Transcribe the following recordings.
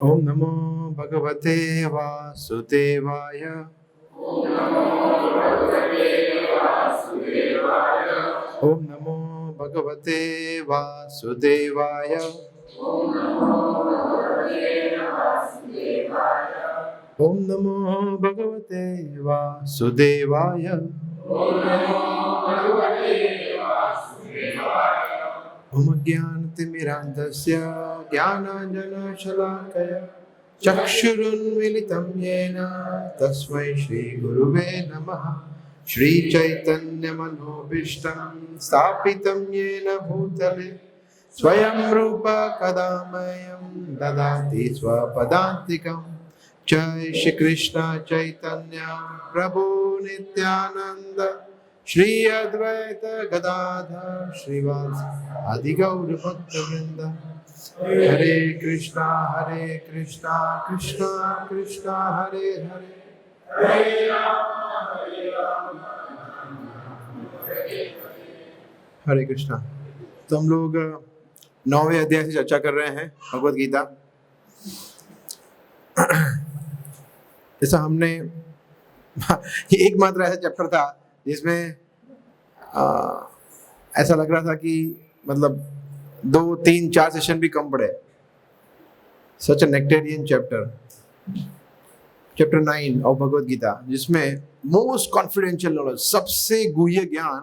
ओम नमो भगवते वासुदेवाय। ओम नमो भगवते वासुदेवाय। ओम नमो भगवते वासुदेवाय। ओम ज्ञानतिमिरान्धस्य ज्ञानाञ्जनशलाकया चक्षुरुन्मिलितं येन तस्मै श्रीगुरुवे नमः। श्रीचैतन्यमनोभीष्टं स्थापितं येन भूतले स्वयं रूप कदा मह्यं ददाति स्वपदान्तिकं। जय श्री कृष्ण चैतन्य प्रभु नित्यानंद श्री अद्वैत गदाधर श्रीवास आदि गौर भक्त वृंद। हरे कृष्णा कृष्णा कृष्णा हरे हरे। हरे कृष्णा। तो हम लोग 9वें अध्याय से चर्चा कर रहे हैं भगवद गीता। जैसा हमने ये एकमात्र ऐसा चैप्टर था जिसमें ऐसा लग रहा था कि मतलब 2, 3, 4 सेशन भी कम पड़े। Such a nectarean chapter 9 of Bhagavad Gita, जिसमें मोस्ट कॉन्फिडेंशियल नॉलेज, सबसे गुह्य ज्ञान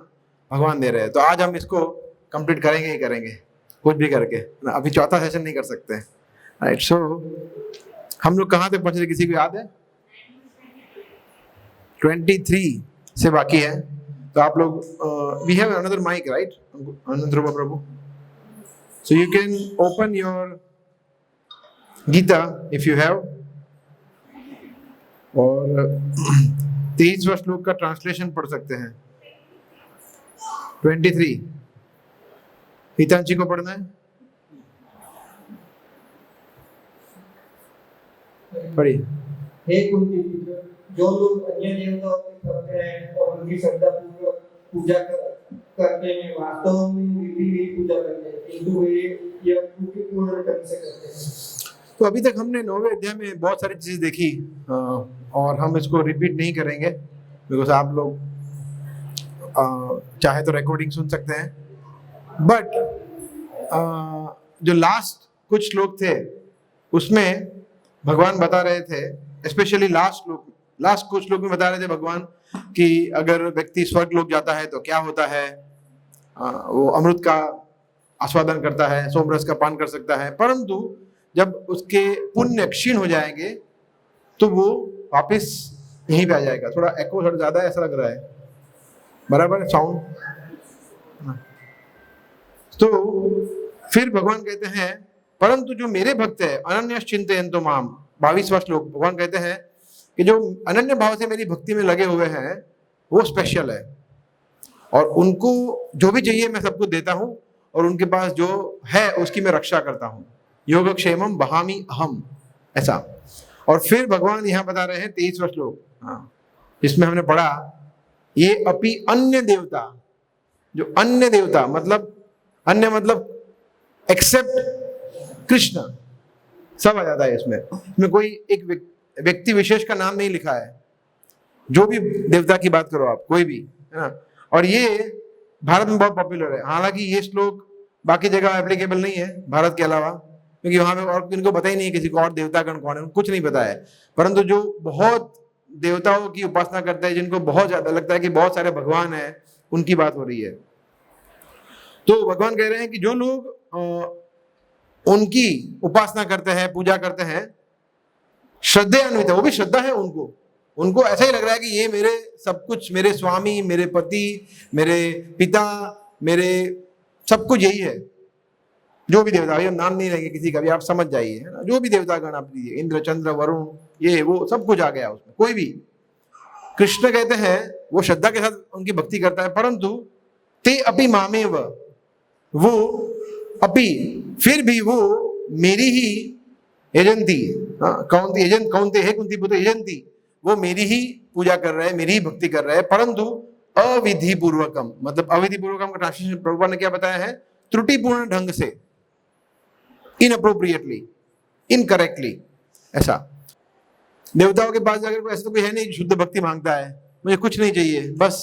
भगवान दे रहे हैं। तो आज हम इसको कंप्लीट करेंगे ही करेंगे, कुछ भी करके। अभी चौथा सेशन नहीं कर सकते, राइट? सो हम लोग कहाँ तक पहुंचे, किसी को याद है? 23 से बाकी है। तो आप लोग we have another mic, right Anant Rupa Prabhu? So you can open your Gita if you have, और 23वां श्लोक का ट्रांसलेशन पढ़ सकते हैं। 23 हितांशी को पढ़ना है, पढ़िए। हे कुंती पुत्र, जो लोग अन्य देवताओं के भक्त हैं और उनकी श्रद्धापूर्वक पूजा करते हैं, वास्तव में उनकी ही पूजा करते हैं, किंतु वे यह त्रुटिपूर्ण ढंग से करते हैं। तो अभी तक हमने 9वें अध्याय में बहुत सारी चीजें देखी, और हम इसको रिपीट नहीं करेंगे बिकॉज आप लोग चाहे तो रिकॉर्डिंग सुन सकते हैं। बट जो लास्ट कुछ श्लोक थे उसमें भगवान बता रहे थे, स्पेशली लास्ट कुछ श्लोक में बता रहे थे भगवान कि अगर व्यक्ति स्वर्ग लोक जाता है तो क्या होता है। वो अमृत का आस्वादन करता है, सोमरस का पान कर सकता है, परंतु जब उसके पुण्य क्षीण हो जाएंगे तो वो वापस यहीं पे आ जाएगा। थोड़ा एको थोड़ा ज्यादा ऐसा लग रहा है, बराबर है साउंड? तो फिर भगवान कहते हैं, परंतु जो मेरे भक्त है अनन्य चिंतयन्तो माम, 22वां श्लोक, भगवान कहते हैं कि जो अनन्य भाव से मेरी भक्ति में लगे हुए हैं वो स्पेशल है, और उनको जो भी चाहिए मैं सबको देता हूँ, और उनके पास जो है उसकी मैं रक्षा करता हूँ। योगक्षेमम बहामि अहम, ऐसा। और फिर भगवान यहाँ बता रहे हैं 23वां श्लोक, जिसमें हमने पढ़ा, ये अपि अन्य देवता, जो अन्य देवता मतलब अन्य मतलब एक्सेप्ट कृष्ण, सब आ जाता है इसमें कोई एक व्यक्ति विशेष का नाम नहीं लिखा है। जो भी देवता की बात करो आप, कोई भी, है ना। और ये भारत में बहुत पॉपुलर है। हालांकि ये श्लोक बाकी जगह एप्लीकेबल नहीं है भारत के अलावा, क्योंकि वहां पे और इनको पता ही नहीं है किसी को और देवतागण कौन है, कुछ नहीं पता है। परंतु जो बहुत देवताओं की उपासना करते हैं, जिनको बहुत ज्यादा लगता है कि बहुत सारे भगवान हैं, उनकी बात हो रही है। तो भगवान कह रहे हैं कि जो लोग उनकी उपासना करते हैं, पूजा करते हैं, श्रद्धान्वित है, वो भी श्रद्धा है उनको ऐसा ही लग रहा है कि ये मेरे सब कुछ, मेरे स्वामी, मेरे पति, मेरे पिता, मेरे सब कुछ यही है। जो भी देवता, हम नाम नहीं लेंगे किसी का भी, आप समझ जाइए, है ना। जो भी देवतागण आप लीजिए, इंद्र, चंद्र, वरुण, ये वो सब कुछ आ गया उसमें। कोई भी, कृष्ण कहते हैं वो श्रद्धा के साथ उनकी भक्ति करता है, परंतु ते अपि मामेव, वो अपि फिर भी वो मेरी ही यजंती, कौनते है कुंती पुत्र यजंती, वो मेरी ही पूजा कर रहे हैं, मेरी ही भक्ति कर रहे हैं, परंतु अविधि पूर्वकम, मतलब अविधि पूर्वकम का ट्रांसलेशन प्रभुपाद ने क्या बताया है? त्रुटिपूर्ण ढंग से, इनअप्रोप्रिएटली। इनकरेक्टली। ऐसा देवताओं के पास जाकर कोई ऐसा तो कोई है नहीं शुद्ध भक्ति मांगता है, मुझे कुछ नहीं चाहिए, बस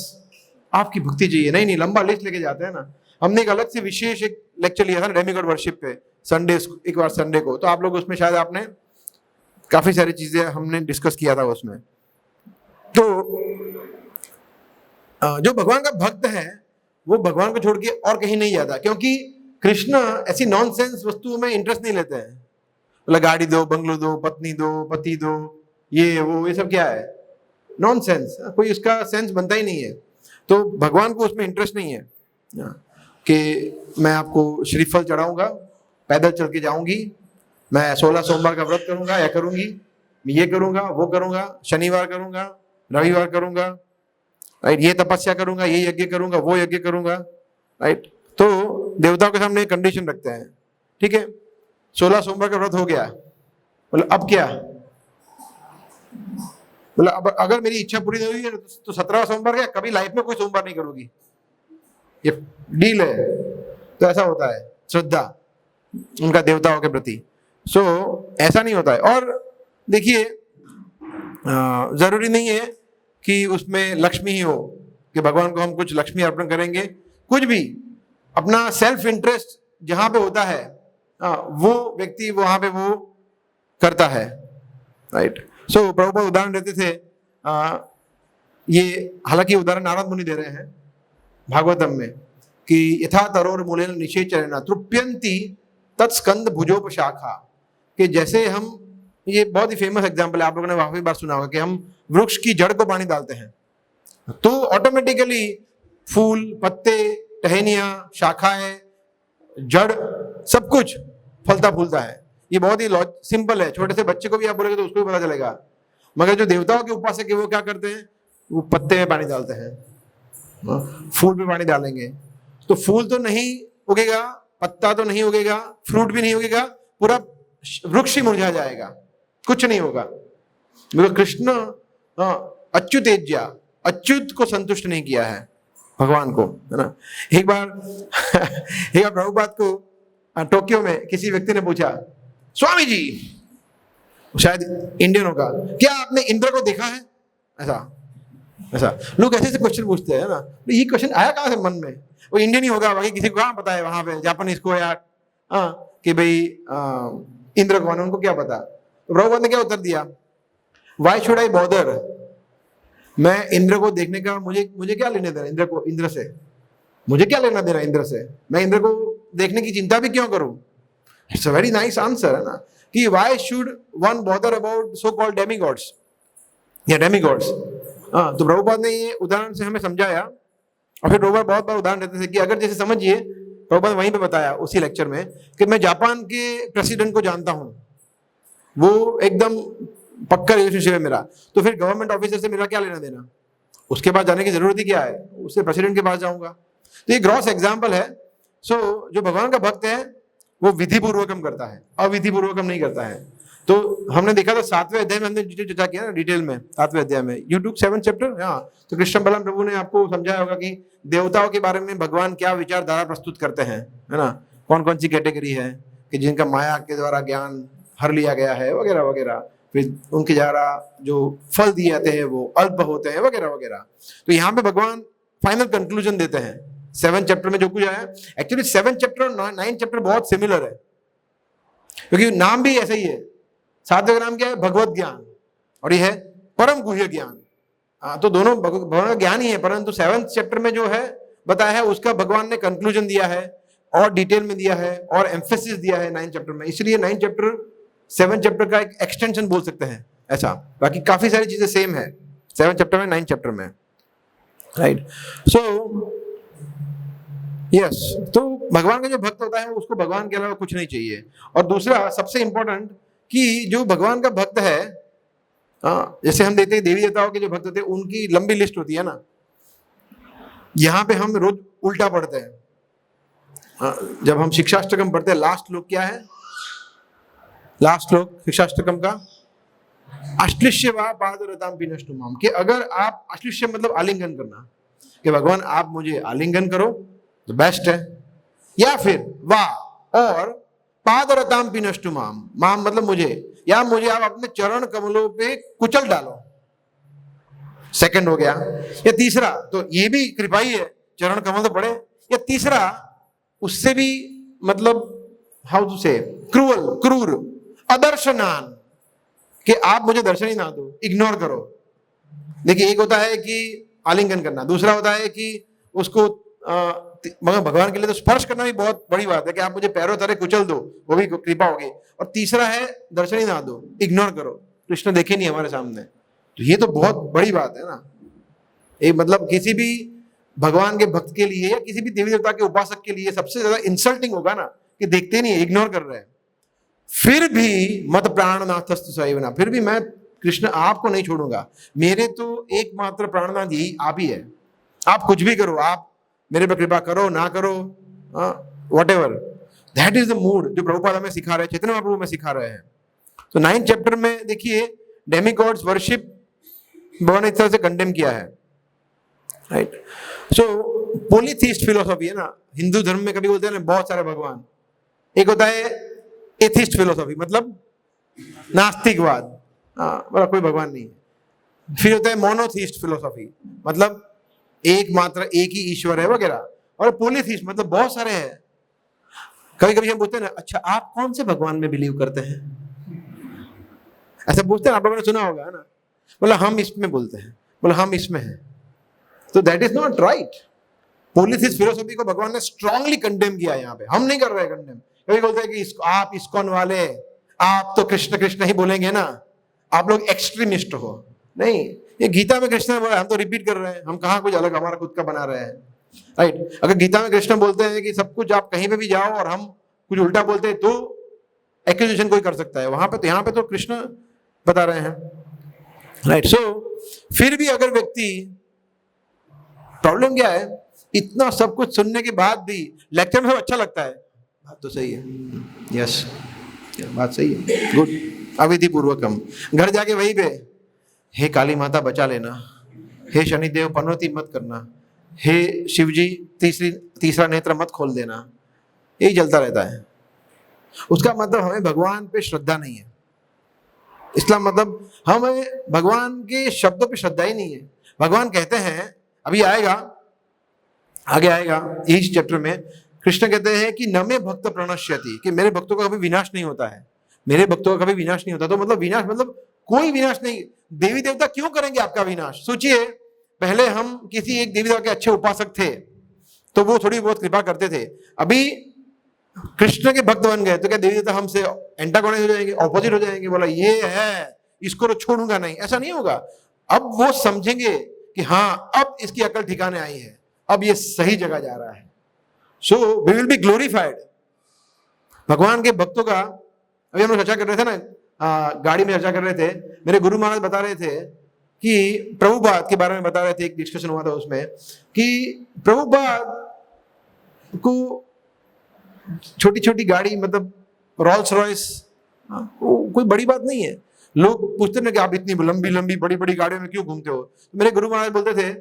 आपकी भक्ति चाहिए। नहीं नहीं, लंबा लिस्ट लेके जाते हैं ना। हमने एक अलग से विशेष एक लेक्चर लिया था डेमिगॉड वर्शिप पे संडे, एक बार संडे को, तो आप लोग उसमें शायद आपने काफी सारी चीजें हमने डिस्कस किया था उसमें। तो जो भगवान का भक्त है वो भगवान को छोड़ के और कहीं नहीं जाता, क्योंकि कृष्ण ऐसी नॉनसेंस वस्तुओं में इंटरेस्ट नहीं लेते हैं। मतलब गाड़ी दो, बंगलो दो, पत्नी दो, पति दो, ये सब क्या है, नॉनसेंस, कोई उसका सेंस बनता ही नहीं है। तो भगवान को उसमें इंटरेस्ट नहीं है कि मैं आपको श्रीफल चढ़ाऊंगा, पैदल चल के जाऊंगी, मैं 16 सोमवार का व्रत करूंगा या करूंगी, मैं ये करूंगा वो करूंगा, शनिवार करूंगा, रविवार करूंगा, राइट, ये तपस्या करूंगा, ये यज्ञ करूंगा, वो यज्ञ करूंगा, राइट। तो देवताओं के सामने कंडीशन रखते हैं, ठीक है, 16 सोमवार का व्रत हो गया, मतलब अब क्या, मतलब अब अगर मेरी इच्छा पूरी नहीं हुई है तो 17 सोमवार का कभी लाइफ में कोई सोमवार नहीं करोगी, ये डील है। तो ऐसा होता है श्रद्धा उनका देवताओं के प्रति। सो ऐसा नहीं होता है। और देखिए जरूरी नहीं है कि उसमें लक्ष्मी ही हो, कि भगवान को हम कुछ लक्ष्मी अर्पण करेंगे, कुछ भी अपना सेल्फ इंटरेस्ट जहां पे होता है वो व्यक्ति वहां पे वो करता है, राइट। सो प्रभुपाद उदाहरण देते थे, ये हालांकि उदाहरण नारद मुनि दे रहे हैं भागवतम में, कि यथा तरोर मूलेन निषेचरेण तृप्यंती तत्स्कंद भुजोपशाखा, कि जैसे हम, ये बहुत ही फेमस एग्जांपल है, आप लोगों ने काफी बार सुना होगा, कि हम वृक्ष की जड़ को पानी डालते हैं तो ऑटोमेटिकली फूल, पत्ते, टहनियां, शाखाएं, जड़, सब कुछ फलता फूलता है। ये बहुत ही सिंपल है, छोटे से बच्चे को भी आप बोलेंगे तो उसको भी पता चलेगा। मगर जो देवताओं के उपासक है वो क्या करते हैं, वो पत्ते में पानी डालते हैं, फूल में पानी डालेंगे, तो फूल तो नहीं उगेगा, पत्ता तो नहीं उगेगा, फ्रूट भी नहीं उगेगा, पूरा वृक्ष ही मुरझा जाएगा, कुछ नहीं होगा। मतलब कृष्ण अच्युतेज्या, अच्युत को संतुष्ट नहीं किया है भगवान को, है ना। एक बार प्रभुपाद को टोक्यो में किसी व्यक्ति ने पूछा, स्वामी जी, शायद इंडियन होगा, क्या आपने इंद्र को देखा है? ऐसा लोग ऐसे क्वेश्चन पूछते हैं ना, तो ये क्वेश्चन आया कहां से मन में? वो इंडियन ही होगा, बाकी किसी को कहां पता है वहां पे जापानीज को या कि भाई इंद्र कौन है, उनको क्या पता। तो प्रभुपाद ने क्या उत्तर दिया, वाई शुड आई बॉदर, मैं इंद्र को देखने का मुझे क्या लेने देना इंद्र से, मुझे क्या लेना देना इंद्र से, मैं इंद्र को देखने की चिंता भी क्यों करूं। It's a very nice answer, है ना, कि why should one bother about so called demigods या डेमीगॉड्स। तो प्रभुपाद ने ये उदाहरण से हमें समझाया, और फिर प्रभुपाद बहुत बार उदाहरण देते थे कि अगर जैसे समझिए, प्रभुपाद वहीं पे बताया उसी लेक्चर में, कि मैं जापान के प्रेसिडेंट को जानता हूं, वो एकदम पक्का रिलेशनशिप है मेरा, तो फिर गवर्नमेंट ऑफिसर से मेरा क्या लेना देना, उसके पास जाने की जरूरत ही क्या है, उससे प्रेसिडेंट के पास जाऊंगा। तो ये ग्रॉस एग्जाम्पल है। सो जो भगवान का भक्त है वो विधि पूर्वकम करता है, अविधि पूर्वकम नहीं करता है। तो हमने देखा था 7वें अध्याय में हमने चर्चा किया ना डिटेल में, 7वें अध्याय में, यू टू 7 चैप्टर, हाँ। तो कृष्ण बलराम प्रभु ने आपको समझाया होगा कि देवताओं के बारे में भगवान क्या विचारधारा प्रस्तुत करते हैं, है ना, कौन कौन सी कैटेगरी है कि जिनका माया के द्वारा ज्ञान हर लिया गया है वगैरह वगैरह, फिर उनके द्वारा जो फल दिए जाते हैं वो अल्प होते हैं वगैरह वगैरह। तो यहाँ पे भगवान फाइनल कंक्लूजन देते हैं 7 चैप्टर में जो कुछ आया। एक्चुअली 7 चैप्टर और 9 चैप्टर बहुत सिमिलर है, क्योंकि नाम भी ऐसा ही है। 7वें का नाम क्या है, भगवत ज्ञान, और ये है परम गुह्य ज्ञान। तो दोनों भगवान का ज्ञान ही है, परंतु 7th चैप्टर में जो है बताया है उसका भगवान ने कंक्लूजन दिया है और डिटेल में दिया है और एम्फेसिस दिया है 9 चैप्टर में। इसलिए 9 चैप्टर 7 चैप्टर का एक एक्सटेंशन बोल सकते हैं ऐसा। बाकी काफी सारी चीजें सेम है 7 चैप्टर में 9 चैप्टर में, राइट। सो यस, तो भगवान का जो भक्त होता है उसको भगवान के अलावा कुछ नहीं चाहिए। और दूसरा सबसे इंपॉर्टेंट कि जो भगवान का भक्त है, जैसे हम देते हैं देवी देवताओं के जो भक्त होते हैं उनकी लंबी लिस्ट होती है ना, यहाँ पे हम रोज उल्टा पढ़ते हैं। जब हम शिक्षाष्टकम पढ़ते हैं, लास्ट श्लोक क्या है, लास्ट श्लोक शिक्षाष्टकम का, अश्लिष्य वा पादरताम पिनष्टुमाम, कि अगर आप, अश्लिष्य मतलब आलिंगन करना, कि भगवान आप मुझे आलिंगन करो तो बेस्ट है, या फिर वाह और पादरताम पिनष्टु माम, माम मतलब मुझे, या मुझे आप अपने चरण कमलों पे कुचल डालो। सेकंड हो गया। या तीसरा, तो ये भी कृपा ही है, चरण कमल तो बड़े। या तीसरा उससे भी मतलब हाउ टू से, क्रूर, अदर्शनान, कि आप मुझे दर्शन ही ना दो, इग्नोर करो। देखिए, एक होता है कि आलिंगन करना, दूसरा होता है कि उसको मगर भगवान के लिए तो स्पर्श करना भी बहुत बड़ी बात है कि आप मुझे पैरों तले कुचल दो, वो भी कृपा होगी। और तीसरा है दर्शन ही ना दो, इग्नोर करो, कृष्ण देखे नहीं हमारे सामने। तो ये तो बहुत बड़ी बात है ना। एक मतलब किसी भी भगवान के भक्त के लिए या किसी भी देवी देवता के उपासक के लिए सबसे ज्यादा इंसल्टिंग होगा ना कि देखते नहीं, इग्नोर कर रहे हैं। फिर भी मत प्राणनाथस्तु सैवना, फिर भी मैं कृष्ण आपको नहीं छोड़ूंगा, मेरे तो एकमात्र प्राणनाथ यही आप ही है। आप कुछ भी करो, आप मेरे पर कृपा करो ना करो, whatever, that is the mood जो प्रभुपाद हमें सिखा रहे हैं, चैतन्य महाप्रभु में सिखा रहे हैं। तो 9th चैप्टर में देखिए डेमिगॉड्स वर्शिप भगवान ने इस तरह से कंडेम किया है, राइट। सो पॉलीथीस्ट फिलोसॉफी है ना, हिंदू धर्म में कभी बोलते हैं ना बहुत सारे भगवान। एक होता है एथिस्ट फिलोसॉफी, मतलब नास्तिकवाद, मतलब कोई भगवान नहीं है। फिर होता है मोनोथीस्ट फिलोसॉफी, मतलब एकमात्र एक ही ईश्वर है वगैरह। और पॉलीथीस्ट मतलब बहुत सारे हैं। कभी कभी हम पूछते हैं ना, अच्छा आप कौन से भगवान में बिलीव करते हैं, ऐसा पूछते हैं, आप लोगों ने सुना होगा ना। बोला हम इसमें बोलते हैं, बोला हम इसमें हैं। तो that is not right. पॉलीथीस्ट philosophy को भगवान ने स्ट्रांगली कंडेम किया। यहाँ पे हम नहीं कर रहे कंडेम। कभी बोलते हैं कि आप इस्कॉन वाले, आप तो कृष्ण कृष्ण ही बोलेंगे ना, आप लोग एक्सट्रीमिस्ट हो। नहीं, ये गीता में कृष्ण ने बोला, हम तो रिपीट कर रहे हैं, हम कहाँ कुछ अलग हमारा खुद का बना रहे हैं, राइट। अगर गीता में कृष्ण बोलते हैं कि सब कुछ आप कहीं पे भी जाओ और हम कुछ उल्टा बोलते हैं तो एक्यूजेशन कोई कर सकता है, वहां पे तो, यहाँ पे तो कृष्ण बता रहे हैं, राइट। सो फिर भी अगर व्यक्ति, प्रॉब्लम क्या है, इतना सब कुछ सुनने के बाद भी लेक्चर में सब अच्छा लगता है, बात तो सही है, यस बात सही है, गुड, अविधि पूर्वकम, घर जाके वही पे, हे काली माता बचा लेना, हे शनिदेव पनौती मत करना, हे शिवजी तीसरा नेत्र मत खोल देना, यही चलता रहता है। उसका मतलब हमें भगवान पे श्रद्धा नहीं है। इसका मतलब हमें भगवान के शब्दों पे श्रद्धा ही नहीं है। भगवान कहते हैं, अभी आएगा, आगे आएगा इस चैप्टर में, कृष्ण कहते हैं कि न मे भक्त प्रणश्यति, कि मेरे भक्तों का कभी विनाश नहीं होता है, मेरे भक्तों का कभी विनाश नहीं होता। तो मतलब विनाश मतलब कोई विनाश नहीं। देवी देवता क्यों करेंगे आपका विनाश? सोचिए, पहले हम किसी एक देवी देवता के अच्छे उपासक थे तो वो थोड़ी बहुत कृपा करते थे, अभी कृष्ण के भक्त बन गए तो क्या देवी देवता हमसे एंटागोनिस्ट हो जाएंगे, ऑपोजिट हो जाएंगे? बोला ये है, इसको तो छोड़ूंगा नहीं, ऐसा नहीं होगा। अब वो समझेंगे कि हाँ, अब इसकी अकल ठिकाने आई है, अब ये सही जगह जा रहा है। So we will be glorified. भगवान के भक्तों का, अभी हम लोग चर्चा कर रहे थे ना, गाड़ी में चर्चा कर रहे थे, मेरे गुरु महाराज बता रहे थे कि प्रभुपाद के बारे में बता रहे थे, एक डिस्कशन हुआ था उसमें कि प्रभुपाद को छोटी छोटी गाड़ी, मतलब रोल्स रॉयस, कोई बड़ी बात नहीं है। लोग पूछते ना कि आप इतनी लंबी लंबी बड़ी बड़ी गाड़ियों में क्यों घूमते हो? तो मेरे गुरु महाराज बोलते थे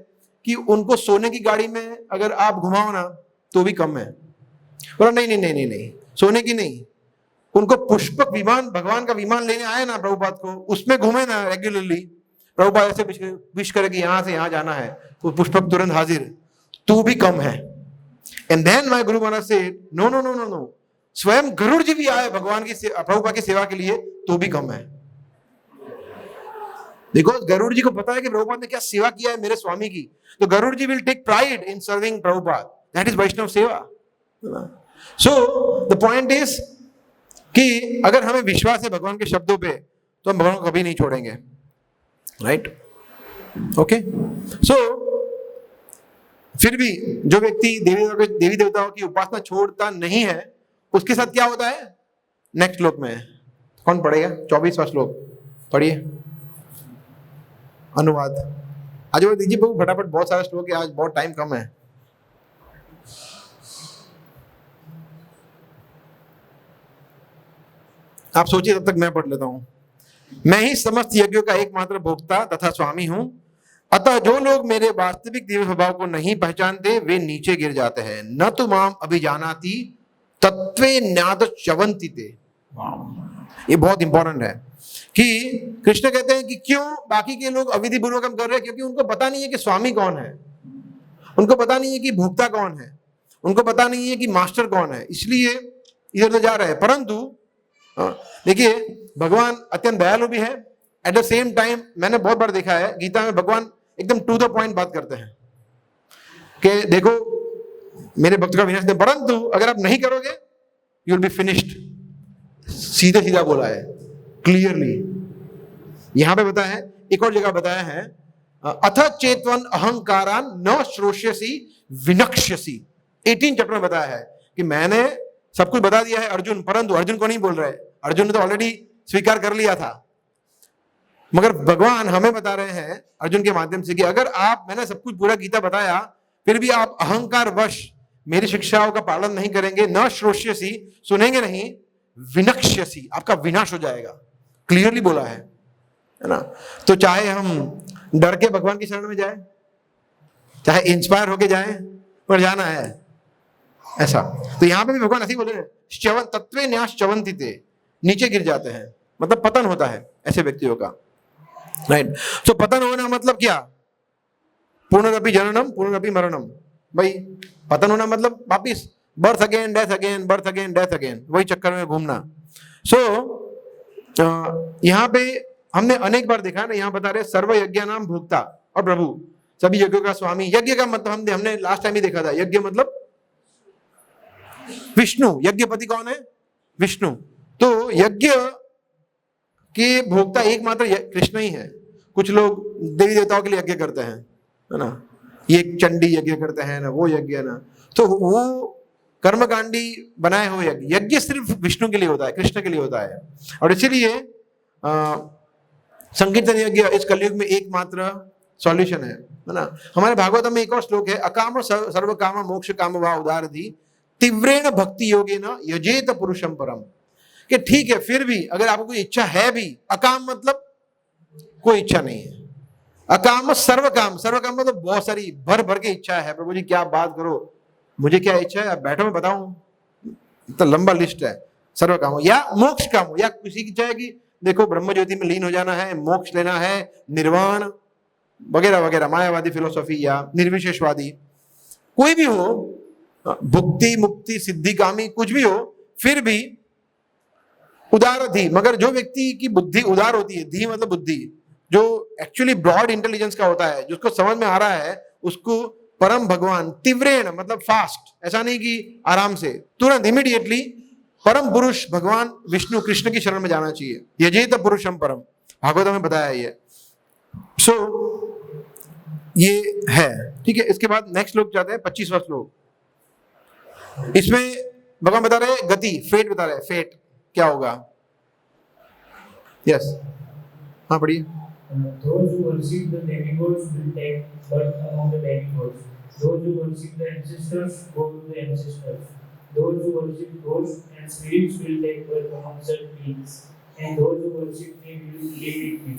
कि उनको सोने की गाड़ी में अगर आप घुमाओ ना तो भी कम है। बोला नहीं नहीं नहीं नहीं नहीं, सोने की नहीं, उनको पुष्पक विमान, भगवान का विमान लेने आए ना प्रभुपाद को, उसमें घूमे ना रेगुलरली, प्रभुपाद ऐसे विश करे कि यहां से यहां जाना है तो पुष्पक तुरंत हाजिर, तो भी कम है। And then my guru Maharaj से no no no no no, स्वयं गरुड़ जी भी आए भगवान की प्रभुपाद की सेवा के लिए तो भी कम है। देखो, गरुड़ जी को पता है कि प्रभुपाद ने क्या सेवा किया है मेरे स्वामी की, तो Garuda ji will take pride in serving Prabhupada. That is वैष्णव सेवा। सो द पॉइंट इज कि अगर हमें विश्वास है भगवान के शब्दों पे तो हम भगवान को कभी नहीं छोड़ेंगे, राइट? ओके। सो फिर भी जो व्यक्ति देवी देवताओं की उपासना छोड़ता नहीं है, उसके साथ क्या होता है? नेक्स्ट श्लोक में कौन पढ़ेगा? 24वां श्लोक पढ़िए, अनुवाद। आज वो दीजिए प्रभु फटाफट, बहुत सारे श्लोक है आज, बहुत टाइम कम है। आप सोचिए, तब तक मैं पढ़ लेता हूं। मैं ही समस्त यज्ञों का एकमात्र भोक्ता तथा स्वामी हूं, अतः जो लोग मेरे वास्तविक दिव्य स्वभाव को नहीं पहचानते वे नीचे गिर जाते हैं। न तो माम अभिजानाति तत्वे न्यात च्यवन्ति ते। ये बहुत इंपॉर्टेंट है कि कृष्ण कहते हैं कि क्यों बाकी के लोग अविधि पूर्वक कर रहे हैं, क्योंकि उनको पता नहीं है कि स्वामी कौन है, उनको पता नहीं है कि भोक्ता कौन है, उनको पता नहीं है कि मास्टर कौन है, इसलिए इधर उधर जा रहे हैं। परंतु देखिए भगवान अत्यंत दयालु भी है, एट द सेम टाइम मैंने बहुत बार देखा है गीता में भगवान एकदम टू द पॉइंट बात करते हैं कि देखो मेरे भक्त का विनाश नहीं, परंतु अगर आप नहीं करोगे यू विल बी फिनिश्ड। सीधे सीधा बोला है क्लियरली। यहां पे बताया है, एक और जगह बताया है अथ चेतवन अहंकारान न श्रोष्यसी विनक्ष्यसी। 18 चैप्टर में बताया है कि मैंने सब कुछ बता दिया है अर्जुन, परंतु अर्जुन को नहीं बोल रहे, अर्जुन ने तो ऑलरेडी स्वीकार कर लिया था। मगर भगवान हमें बता रहे हैं अर्जुन के माध्यम से कि अगर आप, मैंने सब कुछ पूरा गीता बताया, फिर भी आप अहंकार वश मेरी शिक्षाओं का पालन नहीं करेंगे, न श्रोष्यसी सुनेंगे नहीं, विनक्ष्यसी आपका विनाश हो जाएगा। क्लियरली बोला है ना। तो चाहे हम डर के भगवान की शरण में जाए, चाहे इंस्पायर होके जाए, पर जाना है ऐसा। तो यहां पे भी भगवान ऐसे ही बोले च्यवन तत्वे न्यास च्यवन्ति ते, नीचे गिर जाते हैं, मतलब पतन होता है ऐसे व्यक्तियों का, राइट। तो पतन होना मतलब क्या? पुनरपि जननम पुनरपि मरणम। भाई पतन होना मतलब वापिस birth again death again, birth again death again, वही चक्कर में घूमना। सो यहाँ पे हमने अनेक बार देखा ना, यहाँ बता रहे सर्व यज्ञ नाम भोक्ता और प्रभु, सभी यज्ञों का स्वामी। यज्ञ का मतलब हमने लास्ट टाइम ही देखा था, यज्ञ मतलब विष्णु। यज्ञपति कौन है? विष्णु। तो यज्ञ के भोक्ता एकमात्र कृष्ण ही है। कुछ लोग देवी देवताओं के लिए यज्ञ करते हैं, है ना, ये चंडी यज्ञ करते हैं ना, वो यज्ञ ना, तो वो कर्मकांडी बनाए हुए यज्ञ। यज्ञ सिर्फ विष्णु के लिए होता है, कृष्ण के लिए होता है। और इसीलिए संकीर्तन यज्ञ इस कलयुग में एकमात्र सॉल्यूशन है ना। हमारे भागवत में एक और श्लोक है, अकाम सर्व काम मोक्ष काम वा उदारधि तीव्रेण भक्ति योगेन यजेत पुरुषम परम। कि ठीक है, फिर भी अगर आपको कोई इच्छा है भी, अकाम मतलब कोई इच्छा नहीं है, अकाम सर्व काम, सर्व काम मतलब बहुत सारी भर भर के इच्छा है। प्रभु जी क्या बात करो, मुझे क्या इच्छा है, आप बैठो मैं बताऊं, तो लंबा लिस्ट है। सर्व काम हो या मोक्ष काम हो, या किसी की इच्छा है कि देखो ब्रह्म ज्योति में लीन हो जाना है, मोक्ष लेना है, निर्वाण वगैरह वगैरह, मायावादी फिलोसॉफी या निर्विशेषवादी, कोई भी हो, भुक्ति मुक्ति सिद्धि कामी कुछ भी हो, फिर भी उदार धी। मगर जो व्यक्ति की बुद्धि उदार होती है, धी मतलब बुद्धि, जो एक्चुअली ब्रॉड इंटेलिजेंस का होता है, जिसको समझ में आ रहा है, उसको परम भगवान तीव्रेण मतलब फास्ट, ऐसा नहीं कि आराम से, तुरंत इमीडिएटली परम पुरुष भगवान विष्णु कृष्ण की शरण में जाना चाहिए। यजेत पुरुषम परम, भागवत में बताया ये। सो ये है, ठीक है। इसके बाद नेक्स्ट श्लोक जाते हैं, 25वां श्लोक। इसमें भगवान बता रहे हैं गति, फेट बता रहे हैं, फेट क्या होगा। यस, हाँ पढ़िए। Those who worship the demigods will take birth among the demigods. Those who worship the ancestors go to the ancestors. Those who worship ghosts and spirits will take birth among such beings. And those who worship me will live with me.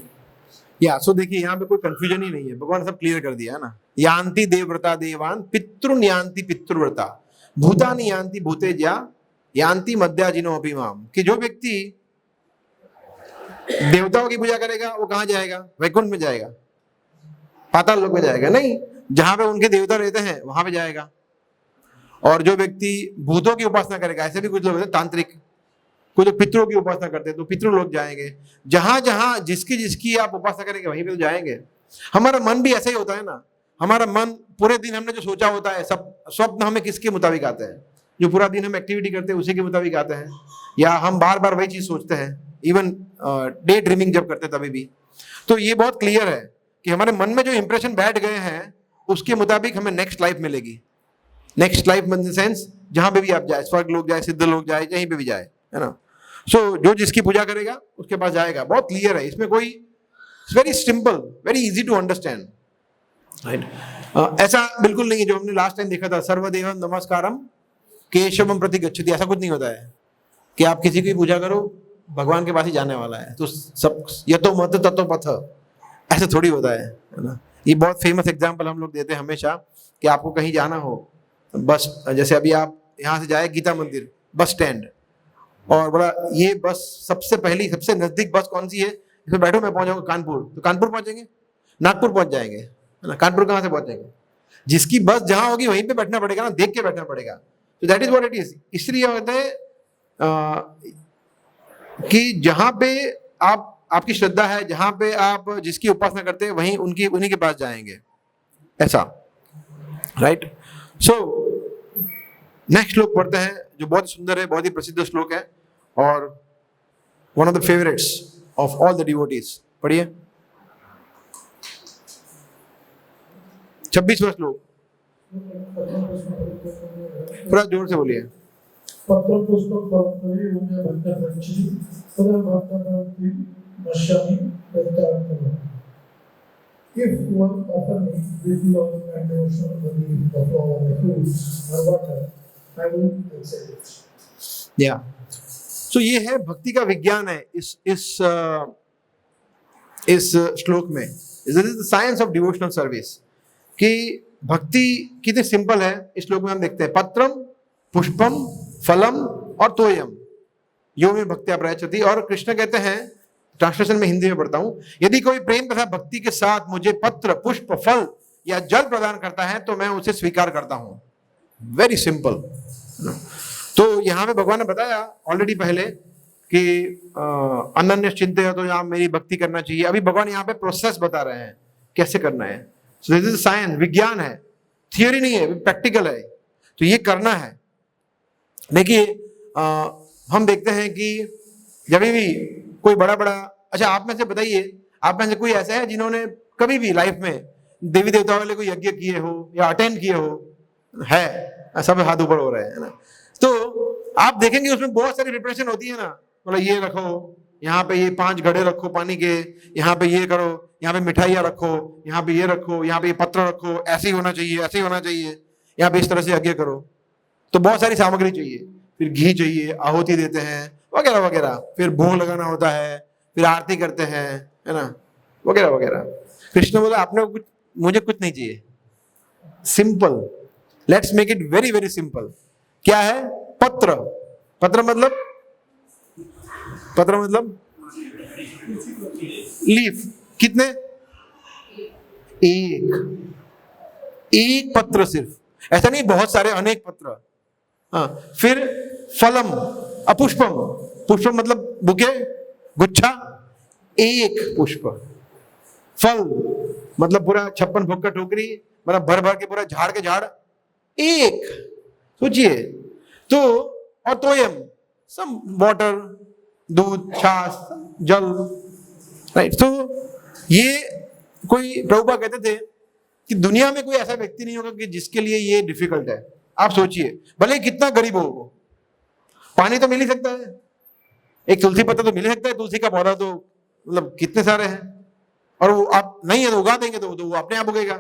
या सो देखिए यहाँ पे कोई confusion ही नहीं है, भगवान सब clear कर दिया है ना। यान्ति देवव्रता देवान पितृन यान्ति पितृव्रता भूतानि यान्ति भूतेज्या यान्ति मध्याजिनो अभिमाम। कि जो व्यक्ति देवताओं की पूजा करेगा वो कहाँ जाएगा? वैकुंठ में जाएगा, पाताल लोक में जाएगा? नहीं, जहां पे उनके देवता रहते हैं वहां पे जाएगा। और जो व्यक्ति भूतों की उपासना करेगा, ऐसे भी कुछ लोग होते हैं तांत्रिक, कुछ लोग पितरों की उपासना करते हैं, तो पितृ लोग जाएंगे। जहां जहां जिसकी जिसकी आप उपासना करेंगे वहीं पे तो जाएंगे। हमारा मन भी ऐसा ही होता है ना। हमारा मन पूरे दिन हमने जो सोचा होता है, सब स्वप्न हमें किसके मुताबिक आते हैं? जो पूरा दिन हम एक्टिविटी करते हैं उसी के मुताबिक आते हैं, या हम बार बार वही चीज सोचते हैं, इवन डे ड्रीमिंग जब करते हैं तभी भी। तो ये बहुत क्लियर है कि हमारे मन में जो इंप्रेशन बैठ गए हैं उसके मुताबिक हमें नेक्स्ट लाइफ मिलेगी। Next life in the sense जहां पे भी आप जाए, स्वर्ग लोग जाए, सिद्ध लोग जाए, कहीं पे भी जाए, है ना। सो जो जिसकी पूजा करेगा उसके पास जाएगा। बहुत क्लियर है इसमें, कोई very simple, very easy to understand, right. ऐसा बिल्कुल नहीं है जो हमने लास्ट टाइम देखा था, सर्वदेव नमस्कारम केशवम प्रति गच्छति, ऐसा कुछ नहीं होता है कि आप किसी की पूजा करो भगवान के पास ही जाने वाला है, तो सब यतो मत ततो पथ, ऐसे थोड़ी होता है ना। ये बहुत फेमस एग्जांपल हम लोग देते हैं हमेशा कि आपको कहीं जाना हो, बस जैसे अभी आप यहाँ से जाए गीता मंदिर, बस स्टैंड और बोला ये बस सबसे पहली सबसे नजदीक बस कौन सी है, इसमें बैठो मैं पहुंच जाऊंगा कानपुर, तो कानपुर पहुंचेंगे, नागपुर पहुंच जाएंगे, है ना। कानपुर कहाँ से पहुंचेंगे? जिसकी बस जहां होगी वहीं पे बैठना पड़ेगा ना, देख के बैठना पड़ेगा। तो that is what it is. इसलिए होता है कि जहां पे आपकी श्रद्धा है, जहां पे आप जिसकी उपासना करते हैं वहीं उन्हीं के पास जाएंगे, ऐसा, राइट। सो नेक्स्ट श्लोक पढ़ते हैं जो बहुत सुंदर है, बहुत ही प्रसिद्ध श्लोक है और one of the favourites of all the devotees. पढ़िए 26वां श्लोक, थोड़ा जोर से बोलिए। पत्र पुष्पम भवति उन्य भक्तवृक्षि तदा भक्तवृत्ति नश्यामि तदार्थः। If one offer me with love and devotion of the flower, the fruits or water, I will accept it. या सो ये है भक्ति का विज्ञान है इस श्लोक में। This is the science of devotional service कि भक्ति कितनी सिंपल है। इस श्लोक में हम देखते हैं पत्रम पुष्पम फलम और तोयम यो में भक्त्या प्रयच्छति। और कृष्ण कहते हैं, ट्रांसलेशन में हिंदी में पढ़ता हूं, यदि कोई प्रेम तथा भक्ति के साथ मुझे पत्र पुष्प फल या जल प्रदान करता है तो मैं उसे स्वीकार करता हूं। Very simple. तो यहां पे भगवान ने बताया ऑलरेडी पहले कि अनन्य चिंत्य, तो यहां मेरी भक्ति करना चाहिए। अभी भगवान यहाँ पे प्रोसेस बता रहे हैं कैसे करना है। सो दिस इज साइंस, विज्ञान है, थियोरी नहीं है, प्रैक्टिकल है। तो ये करना है। देखिए हम देखते हैं कि जब भी कोई बड़ा अच्छा, आप में से बताइए, आप में से कोई ऐसा है जिन्होंने कभी भी लाइफ में देवी देवताओं वाले कोई यज्ञ किए हो या अटेंड किए हो? है, सब हाथ ऊपर हो रहे हैं, है ना। तो आप देखेंगे उसमें बहुत सारी प्रिपरेशन होती है ना, मतलब ये रखो, यहाँ पे ये 5 घड़े रखो पानी के, यहाँ पे ये करो, यहाँ पे मिठाइयाँ रखो, यहाँ पे ये रखो, यहाँ पे ये पत्र रखो, ऐसे ही होना चाहिए, ऐसे ही होना चाहिए, यहाँ पे इस तरह से यज्ञ करो। तो बहुत सारी सामग्री चाहिए, फिर घी चाहिए, आहुति देते हैं वगैरह वगैरह, फिर भोग लगाना होता है, फिर आरती करते हैं, है ना, वगैरह वगैरह। कृष्ण बोला आपने मुझे कुछ नहीं चाहिए, simple, let's make it very very simple. क्या है? पत्र। पत्र मतलब लीफ। कितने? एक पत्र सिर्फ, ऐसा नहीं बहुत सारे, अनेक पत्र। हाँ, फिर फलम अपुष्पम, पुष्पम मतलब बुके, गुच्छा, एक पुष्प। फल मतलब पूरा 56 भोग का टोकरी, मतलब भर भर के पूरा झाड़ के झाड़, एक। सोचिए। तो और तोयम, सम वाटर, दूध, छाछ, जल, राइट। तो ये कोई प्रभुपाद कहते थे कि दुनिया में कोई ऐसा व्यक्ति नहीं होगा कि जिसके लिए ये डिफिकल्ट है। आप सोचिए, भले कितना गरीब हो वो, पानी तो मिल ही सकता है, एक तुलसी पत्ता तो मिल ही सकता है, तुलसी का पौधा तो मतलब कितने सारे हैं, और वो आप नहीं है तो उगा देंगे तो वो अपने आप उगेगा,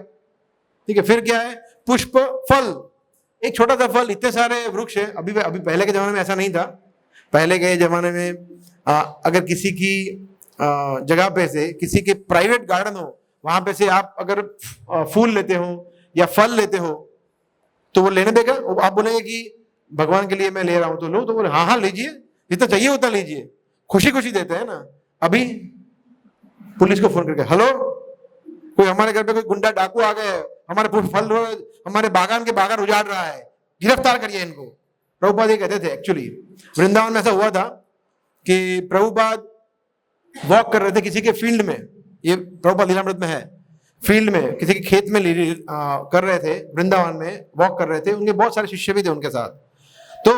ठीक है। फिर क्या है? पुष्प, फल, एक छोटा सा फल, इतने सारे वृक्ष है। अभी पहले के जमाने में ऐसा नहीं था। पहले के जमाने में अगर किसी की जगह पे से, किसी के प्राइवेट गार्डन हो, वहां पे से आप अगर फूल लेते हो या फल लेते हो तो वो लेने देगा? आप बोलेंगे कि भगवान के लिए मैं ले रहा हूं तो लो, तो बोले हाँ हाँ लीजिए, जितना चाहिए उतना लीजिए, खुशी खुशी देते हैं ना। अभी पुलिस को फोन करके, हेलो, कोई हमारे घर पे कोई गुंडा डाकू आ गए, हमारे फल, हमारे बागान के बागान उजाड़ रहा है, गिरफ्तार करिए इनको। प्रभुपाद ये कहते थे। एक्चुअली वृंदावन में ऐसा हुआ था कि प्रभुपाद वॉक कर रहे थे किसी के फील्ड में, ये प्रभुपाद लीलामृत में है, फील्ड में किसी के खेत में कर रहे थे, वृंदावन में वॉक कर रहे थे। उनके बहुत सारे शिष्य भी थे उनके साथ। तो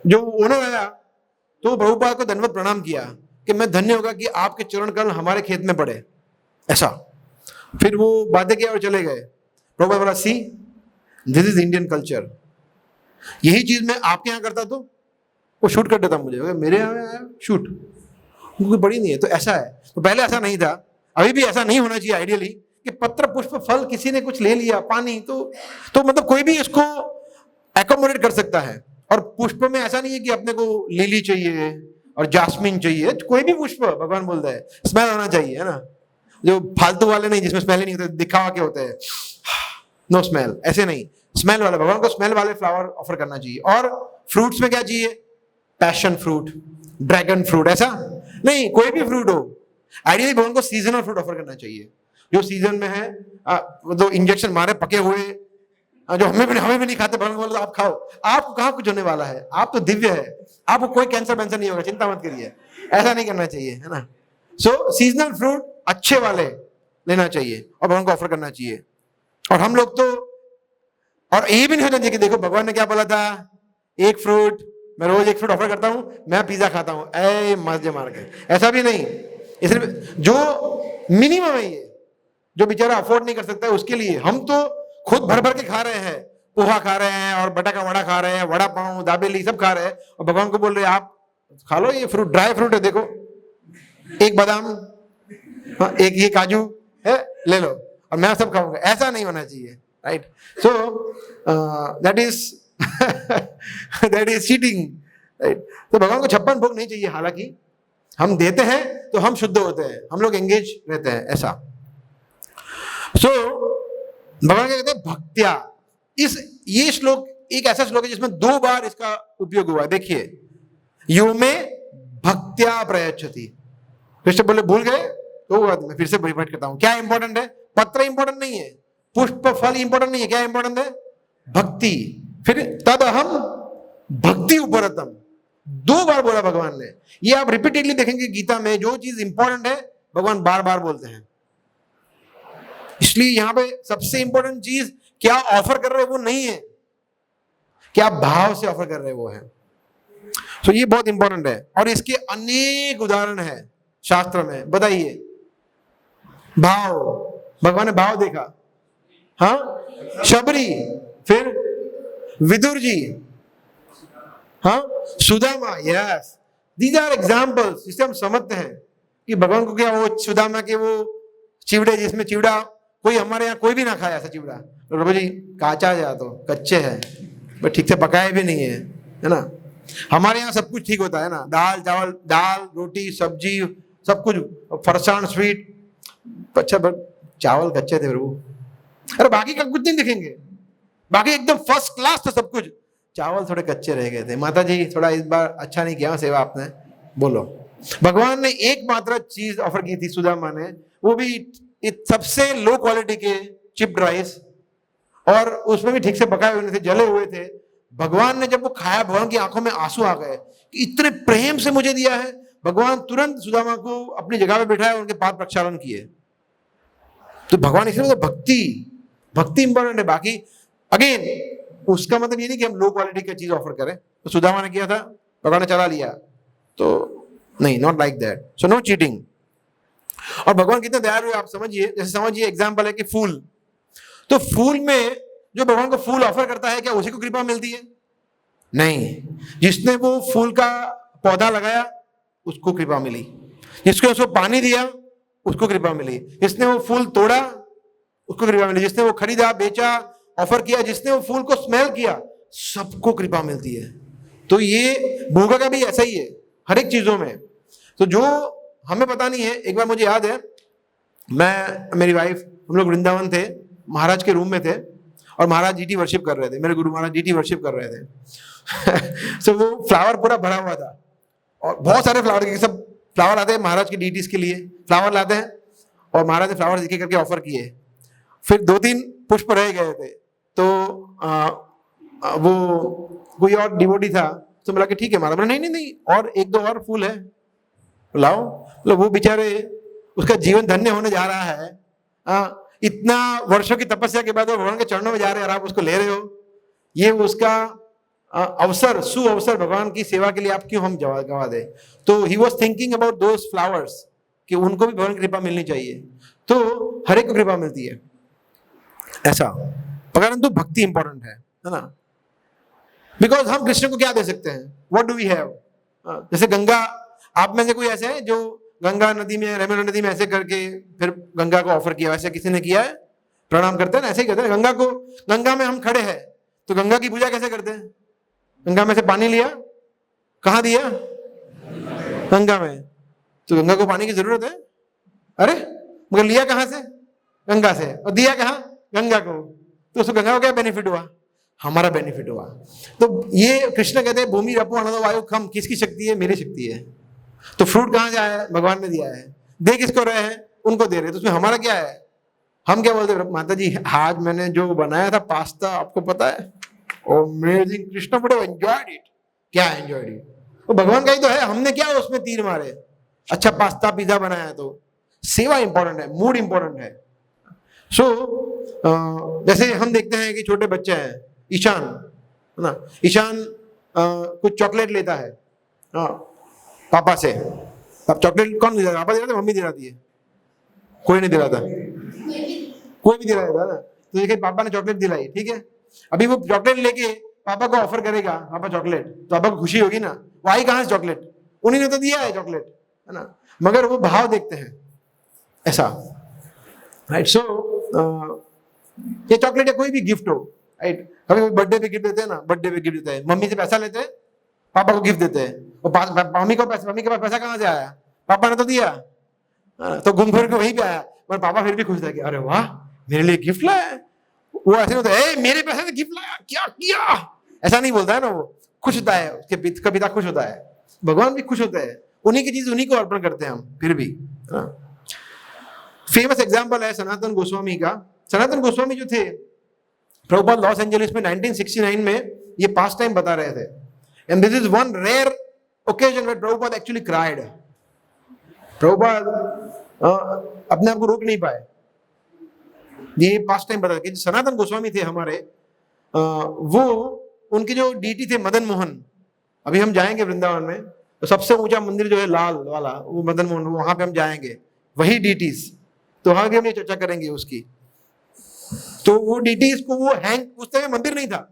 जो ओनर आया तो प्रभुपाद को दंडवत प्रणाम किया कि मैं धन्य होगा कि आपके चरण कमल हमारे खेत में पड़े, ऐसा। फिर वो बातें किया और चले गए। प्रभुपाद बोला, see this is Indian culture, यही चीज मैं आपके यहाँ करता तो वो शूट कर देता मुझे, मेरे यहाँ आया शूट, कोई बड़ी नहीं है। तो ऐसा है। तो पहले ऐसा नहीं था, अभी भी ऐसा नहीं होना चाहिए आइडियली, कि पत्र पुष्प फल किसी ने कुछ ले लिया, पानी तो मतलब कोई भी इसको एकोमोडेट कर सकता है। और पुष्प में ऐसा नहीं है कि अपने को लिली चाहिए और जास्मिन चाहिए, कोई भी पुष्प भगवान बोलता है स्मेल होना चाहिए, है ना, जो फालतू वाले नहीं जिसमें स्मेल ही नहीं होते, दिखावा के होते हैं, नो स्मेल, ऐसे नहीं, स्मेल वाला, भगवान को स्मेल वाले फ्लावर ऑफर करना चाहिए। और फ्रूट्स में क्या चाहिए? पैशन फ्रूट, ड्रैगन फ्रूट, ऐसा नहीं, कोई भी फ्रूट हो। आइडियली भगवान को सीजनल फ्रूट ऑफर करना चाहिए, जो सीजन में है, जो इंजेक्शन मारे पके हुए, जो हमें भी नहीं खाते, भगवान बोले आप खाओ। आपको कहाँ कुछ होने वाला है, आप तो दिव्य है, आपको कोई कैंसर वैंसर नहीं होगा, चिंता मत करिए। ऐसा नहीं करना चाहिए, है ना। सो सीजनल फ्रूट अच्छे वाले लेना चाहिए और भगवान को ऑफर करना चाहिए। और हम लोग तो, और ये भी नहीं होना चाहिए कि देखो भगवान ने क्या बोला था, एक फ्रूट, मैं रोज एक फ्रूट ऑफर करता हूं, मैं पिज्जा खाता हूं, ऐ मजे मार के, ऐसा भी नहीं। इसलिए जो मिनिमम है, ये जो बेचारा अफोर्ड नहीं कर सकता है उसके लिए, हम तो खुद भर भर के खा रहे हैं, पोहा खा रहे हैं और बटा का वड़ा खा रहे हैं, वड़ा पाव, दाबेली सब खा रहे हैं, और भगवान को बोल रहे हैं आप खा लो ये फ्रूट, ड्राई फ्रूट है, देखो एक बादाम, एक ये काजू है, ले लो और मैं सब खाऊंगा। ऐसा नहीं होना चाहिए, right. So that is cheating, right. तो भगवान को 56 भोग नहीं चाहिए। हालांकि हम देते हैं तो हम शुद्ध होते हैं, हम लोग एंगेज रहते हैं, ऐसा। सो भगवान क्या कहते हैं? भक्त्या। ये श्लोक एक ऐसा श्लोक है जिसमें 2 बार इसका उपयोग हुआ है। देखिए, यो में भक्त्या प्रयच्छति। कृष्ण बोले भूल गए तो मैं फिर से रिपीट करता हूं। क्या इंपॉर्टेंट है? पत्र इंपॉर्टेंट नहीं है, पुष्प फल इंपॉर्टेंट नहीं है, क्या इंपॉर्टेंट है? भक्ति। फिर तद हम भक्ति उपरतम, 2 बार बोला भगवान ने। ये आप रिपीटेडली देखेंगे गीता में, जो चीज इंपॉर्टेंट है भगवान बार बार बोलते हैं। इसलिए यहां पे सबसे इंपॉर्टेंट चीज क्या ऑफर कर रहे हैं वो नहीं है, क्या भाव से ऑफर कर रहे हैं वो है। तो ये बहुत इंपॉर्टेंट है और इसके अनेक उदाहरण है शास्त्र में। बताइए, भाव, भगवान ने भाव देखा, हाँ, शबरी, फिर विदुर जी, हाँ, Sudama, yes, these are examples जिससे हम समझते हैं कि भगवान को क्या, वो सुदामा के वो चिवड़े, जिसमें चिवड़ा कोई हमारे यहाँ कोई भी ना खाया ऐसा चिवड़ा, तो प्रभु जी काचा जा, तो कच्चे है, बट ठीक से पकाए भी नहीं है ना। हमारे यहाँ सब कुछ ठीक होता है ना, दाल चावल, दाल रोटी सब्जी सब कुछ, फरसाण स्वीट, अच्छा चावल कच्चे थे प्रभु। अरे बाकी का कुछ नहीं दिखेंगे, बाकी एकदम फर्स्ट क्लास था सब कुछ, चावल थोड़े कच्चे रह गए थे। माता जी थोड़ा इस बार अच्छा नहीं किया सेवा आपने, बोलो। भगवान ने एकमात्र चीज ऑफर की थी सुदामा ने, वो भी सबसे लो क्वालिटी के चिप्ड राइस, और उसमें भी ठीक से पकाए हुए थे, जले हुए थे। भगवान ने जब वो खाया, भगवान की आंखों में आंसू आ गए कि इतने प्रेम से मुझे दिया है। भगवान तुरंत सुदामा को अपनी जगह पे बिठाया, उनके पाप प्रक्षालन किए। तो भगवान इसलिए भक्ति इंपॉर्टेंट है। बाकी अगेन उसका मतलब ये नहीं कि हम लो क्वालिटी की चीज ऑफर करें। तो सुदामा ने किया था, भगवान ने चला लिया, तो नहीं, not like that. So no cheating. और भगवान कितने दयालु है आप समझिए। जैसे समझिए एग्जाम्पल है कि फूल, तो फूल में जो भगवान को फूल ऑफर करता है, क्या उसी को कृपा मिलती है? नहीं, जिसने वो फूल का पौधा लगाया उसको कृपा मिली, जिसने उसको पानी दिया उसको कृपा मिली, जिसने वो फूल तोड़ा उसको कृपा मिली, जिसने वो खरीदा, बेचा, ऑफर किया, जिसने वो फूल को स्मेल किया, सबको कृपा मिलती है। तो ये भोगा का भी ऐसा ही है हर एक चीजों में। तो जो हमें पता नहीं है, एक बार मुझे याद है, मैं, मेरी वाइफ, हम लोग वृंदावन थे, महाराज के रूम में थे और महाराज जीटी वर्शिप कर रहे थे, मेरे गुरु महाराज जीटी वर्शिप कर रहे थे। सो वो फ्लावर पूरा भरा हुआ था और बहुत सारे फ्लावर के सब फ्लावर आते हैं महाराज की डीटीज के लिए, फ्लावर लाते हैं और महाराज ने फ्लावर एक करके ऑफर किए। फिर 2-3 पुष्प रह गए थे, तो वो कोई और डिवोटी था, तो मिला के ठीक है महाराज, नहीं नहीं नहीं, और 1-2 और फूल है, लाओ। मतलब वो बेचारे, उसका जीवन धन्य होने जा रहा है। इतना वर्षों की तपस्या के बाद वो भगवान के चरणों में जा रहे हैं और आप उसको ले रहे हो। ये उसका अवसर, सुअवसर भगवान की सेवा के लिए आप क्यों हम गवा दे। तो he was thinking about those flowers कि उनको भी भगवान की कृपा मिलनी चाहिए। तो हर एक को कृपा मिलती है ऐसा, परंतु भक्ति इंपॉर्टेंट है ना। बिकॉज हम कृष्ण को क्या दे सकते हैं? What do we have? जैसे गंगा, आप में से कोई ऐसे है जो गंगा नदी में, रेमेना नदी में ऐसे करके फिर गंगा को ऑफर किया? वैसे किसी ने किया है? प्रणाम करते हैं ना, ऐसे ही करते हैं गंगा को। गंगा में हम खड़े हैं तो गंगा की पूजा कैसे करते हैं? गंगा में से पानी लिया, कहाँ दिया? गंगा में। तो गंगा को पानी की जरूरत है? अरे मगर लिया कहाँ से? गंगा से। और दिया कहाँ? गंगा को। तो उसको गंगा को क्या बेनिफिट हुआ? हमारा बेनिफिट हुआ। तो ये कृष्ण कहते हैं भूमि रपो अनदो वायु खम, किसकी शक्ति है? मेरी शक्ति है। तो फ्रूट कहाँ से आया है? भगवान ने दिया है। दे किसको रहे हैं? उनको दे रहे हैं। तो उसमें हमारा क्या है? हम क्या बोलते हैं? माता जी आज मैंने जो बनाया था पास्ता, आपको पता है, amazing, Krishna would have enjoyed it. क्या एंजॉयड इट? तो भगवान का ही तो है, हमने क्या उसमें तीर मारे? अच्छा पास्ता पिज्जा बनाया। तो सेवा इंपॉर्टेंट है, मूड इंपॉर्टेंट है। सो जैसे हम देखते हैं कि छोटे बच्चे हैं, ईशान है ना, ईशान कुछ चॉकलेट लेता है पापा से। अब चॉकलेट कौन दिलाता है? पापा दिलाते, मम्मी दिलाती है? कोई नहीं दिलाता, कोई भी दिला देता ना। तो देखिए पापा ने चॉकलेट दिलाई, ठीक है, अभी वो चॉकलेट लेके पापा को ऑफर करेगा, पापा चॉकलेट, तो पापा को खुशी होगी ना, वो आई कहां से चॉकलेट? उन्हीं ने तो दिया है चॉकलेट, है ना। मगर वो भाव देखते हैं ऐसा, राइट। सो ये चॉकलेट या कोई भी गिफ्ट हो, राइट, कभी बर्थडे पे गिफ्ट देते हैं ना, बर्थडे पे गिफ्ट देते हैं, मम्मी से पैसा लेते हैं, पापा को गिफ्ट देते हैं। मम्मी के पास पैसा कहां से आया? पापा ने तो दिया, तो घूम फिर के वहीं पे आया, पर पापा फिर भी खुश थे कि अरे वाह मेरे लिए गिफ्ट लाया है। वो ऐसे होता है, मेरे पैसे से गिफ्ट लाया, क्या किया, ऐसा नहीं बोलता है ना, वो खुश होता है, उसके पिता खुश होता है, भगवान भी खुश होते हैं, उन्हीं की चीज उन्हीं को अर्पण करते हैं हम फिर भी। फेमस एग्जांपल है सनातन गोस्वामी का। सनातन गोस्वामी जो थे, प्रभुपाद लॉस एंजलिस में 1969 में ये पास्ट टाइम बता रहे थे, and this is one rare occasion where Prabhupada actually cried. Prabhupada अपने आप को रोक नहीं पाए। ये पास्ट टाइम बता कि सनातन गोस्वामी थे हमारे, वो उनके जो डीटी थे मदन मोहन, अभी हम जाएंगे वृंदावन में, तो सबसे ऊंचा मंदिर जो है लाल वाला, वो मदन मोहन, वहां पे हम जाएंगे, वही डीटीज, तो वहां भी हम ये चर्चा करेंगे उसकी। तो वो डीटीज को वो हैंग, उस समय मंदिर नहीं था,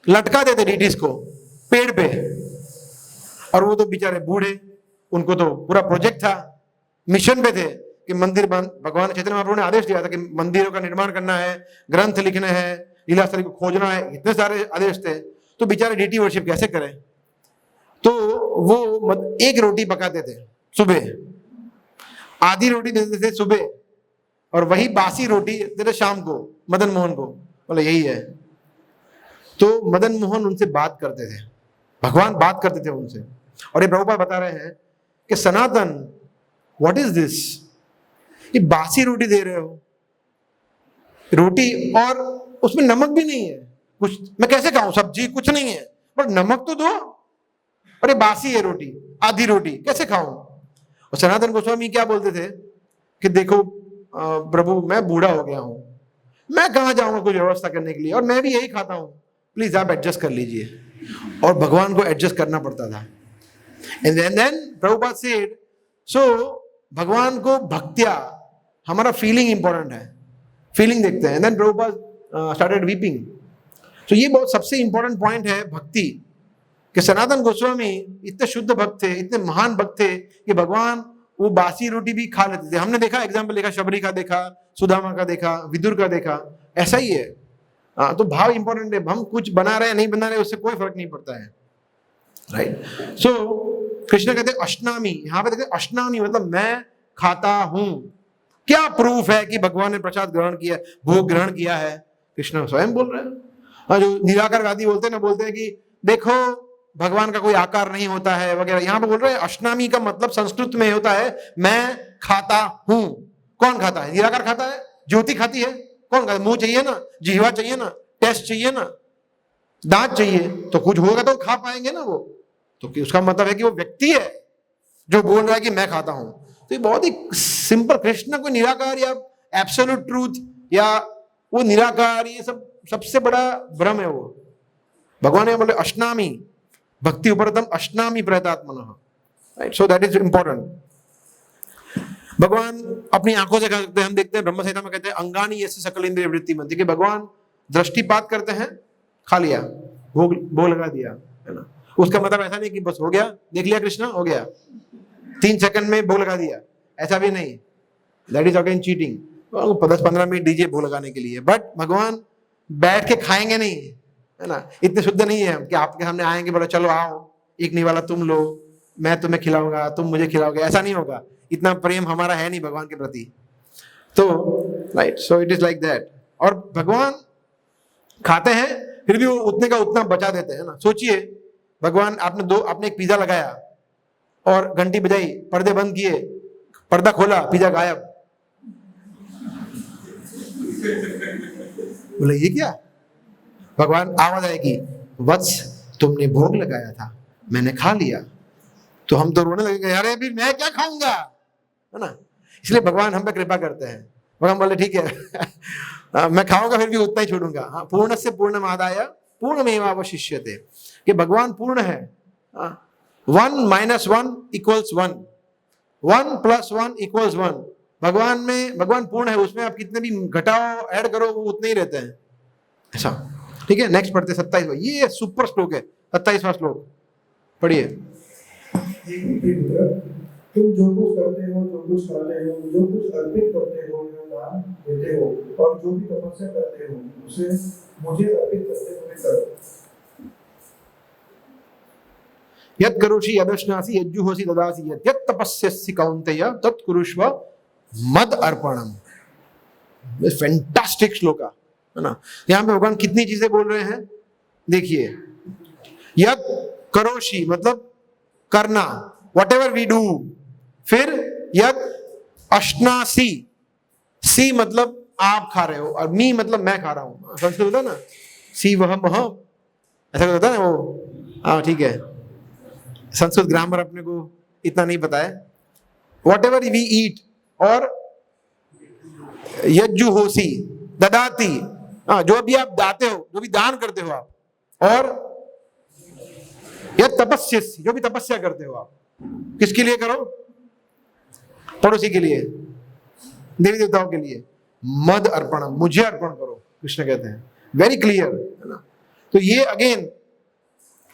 लटका देते डीटीज को पेड़ पे, और वो तो बेचारे बूढ़े, उनको तो पूरा प्रोजेक्ट था, मिशन पे थे कि मंदिर भगवान चैतन्य महाप्रभु ने आदेश दिया था कि मंदिरों का निर्माण करना है, ग्रंथ लिखने हैं, लीलास्थली को खोजना है, इतने सारे आदेश थे। तो बेचारे डीटी वर्शिप कैसे करें? तो वो एक रोटी पकाते थे सुबह, आधी रोटी देते थे सुबह, और वही बासी रोटी देते शाम को मदन मोहन को, बोले यही है। तो मदन मोहन उनसे बात करते थे, भगवान बात करते थे उनसे, और ये प्रभुपाद बता रहे हैं कि सनातन व्हाट इज दिस, ये बासी रोटी दे रहे हो, रोटी और उसमें नमक भी नहीं है, कुछ मैं कैसे खाऊं, सब्जी कुछ नहीं है, पर नमक तो दो, अरे बासी है रोटी, आधी रोटी कैसे खाऊं? और सनातन गोस्वामी क्या बोलते थे कि देखो प्रभु मैं बूढ़ा हो गया हूं, मैं कहां जाऊंगा कुछ व्यवस्था करने के लिए, और मैं भी यही खाता हूं, प्लीज आप एडजस्ट कर लीजिए। और भगवान को एडजस्ट करना पड़ता था। एंड देन प्रभुपाद सेड, सो भगवान को भक्त्या, हमारा फीलिंग इंपॉर्टेंट है, फीलिंग देखते हैं। Then Prabhupada started weeping. तो ये बहुत सबसे इंपॉर्टेंट पॉइंट है भक्ति, कि सनातन गोस्वामी इतने शुद्ध भक्त थे, इतने महान भक्त थे कि भगवान वो बासी रोटी भी खा लेते थे। हमने देखा, एग्जाम्पल देखा, शबरी का देखा, सुदामा का देखा, विदुर का देखा, ऐसा ही है। तो भाव इंपॉर्टेंट है, हम कुछ बना रहे हैं नहीं बना रहे उससे कोई फर्क नहीं पड़ता है, राइट। सो कृष्ण कहते अष्टनामी, यहाँ पे देखते अष्टनामी मतलब मैं खाता हूं। क्या प्रूफ है कि भगवान ने प्रसाद ग्रहण किया, भोग ग्रहण किया है? कृष्ण स्वयं बोल रहे हैं। जो निराकारवादी बोलते हैं ना, बोलते हैं कि देखो भगवान का कोई आकार नहीं होता है वगैरह, यहाँ पे बोल रहे हैं अष्टनामी का मतलब संस्कृत में होता है मैं खाता हूं। कौन खाता है? निराकार खाता है, ज्योति खाती है, कौन खाता है? मुंह चाहिए ना, जिह्वा चाहिए ना, टेस्ट चाहिए ना, दांत चाहिए, तो कुछ होगा तो खा पाएंगे ना वो। तो उसका मतलब है कि वो व्यक्ति है जो बोल रहा है कि मैं खाता हूं। तो ये बहुत ही सिंपल, कृष्ण को निराकार या एब्सोल्यूट ट्रूथ या वो निराकार, ये सब सबसे बड़ा भ्रम है वो। भगवान ने बोले अष्टनामी, भक्ति उपरतम अष्टनामी प्रयतात्मनः, right. So that is important. भगवान अपनी आंखों से खा सकते हैं, हम देखते हैं ब्रह्म संहिता में कहते हैं अंगानी ऐसे सकल इंद्रिय वृत्ति बनती, कि भगवान दृष्टिपात करते हैं, खा लिया, भोग लगा दिया, है ना। उसका मतलब ऐसा नहीं कि बस हो गया, देख लिया कृष्ण हो गया, 3 सेकंड में भोग लगा दिया, ऐसा भी नहीं, that is again cheating. 10-15 minute दीजिए भोग लगाने के लिए, बट भगवान बैठ के खाएंगे नहीं, है ना। इतने शुद्ध नहीं है हम कि आपके सामने आएंगे, बोला चलो आओ, एक नहीं वाला तुम लो, मैं तुम्हें खिलाऊंगा, तुम मुझे खिलाओगे, ऐसा नहीं होगा। इतना प्रेम हमारा है नहीं भगवान के प्रति। तो right, so it is like that. और भगवान खाते हैं फिर भी वो उतने का उतना बचा देते हैं ना। सोचिए भगवान, आपने एक पिज्जा लगाया और घंटी बजाई, पर्दे बंद किए, पर्दा खोला, पिज्जा गायब। बोले ये क्या? भगवान आवाज आएगी, वत्स तुमने भोग लगाया था, मैंने खा लिया। तो हम तो रोने लगेंगे, अरे भी मैं क्या खाऊंगा, है ना। इसलिए भगवान हम पे कृपा करते हैं। भगवान बोले ठीक है मैं खाऊंगा फिर भी उतना ही छोड़ूंगा। हाँ, पूर्णस्य पूर्णमादाय पूर्णमेवावशिष्यते, कि भगवान पूर्ण है। 1 - 1 = 1, 1 + 1 = 1। भगवान पूर्ण है, उसमें आप कितने भी घटाओ ऐड करो वो उतने ही रहते हैं, ऐसा। ठीक है, नेक्स्ट पढ़ते 27वां, ये सुपर श्लोक है, 27वां श्लोक पढ़िए। तुम जो कुछ करते हो, जो कुछ खाते हो, जो कुछ अर्पित करते हो या दान देते हो, और जो भी तपस्या करते हो, उसे मुझे अर्पित करते हुए करो। यत् करोषि यदश्नासि यज्जुहोसि ददासि यत् तपस्यसि कौन्तेय तत् कुरुष्व मद अर्पणम। फैंटास्टिक श्लोक है ना। यहाँ पे भगवान कितनी चीजें बोल रहे हैं देखिए। यत् करोषि मतलब करना, वट एवर वी डू। फिर यत् अश्नासि, सी मतलब आप खा रहे हो, और मी मतलब मैं खा रहा हूं। संस्कृत होता है ना, सी वह मह, ऐसा होता है ना वो। हाँ ठीक है, संस्कृत ग्रामर अपने को इतना नहीं पता है। वट एवर वी ईट, और यज्जुहोसि ददाति, जो भी आप दाते हो, जो भी दान करते हो आप, और यत् तपस्यसि, जो भी तपस्या करते हो आप, किसके लिए करो? पड़ोसी के लिए, देवी देवताओं के लिए। मद अर्पणम, मुझे अर्पण करो, कृष्ण कहते हैं। वेरी क्लियर है ना। तो ये अगेन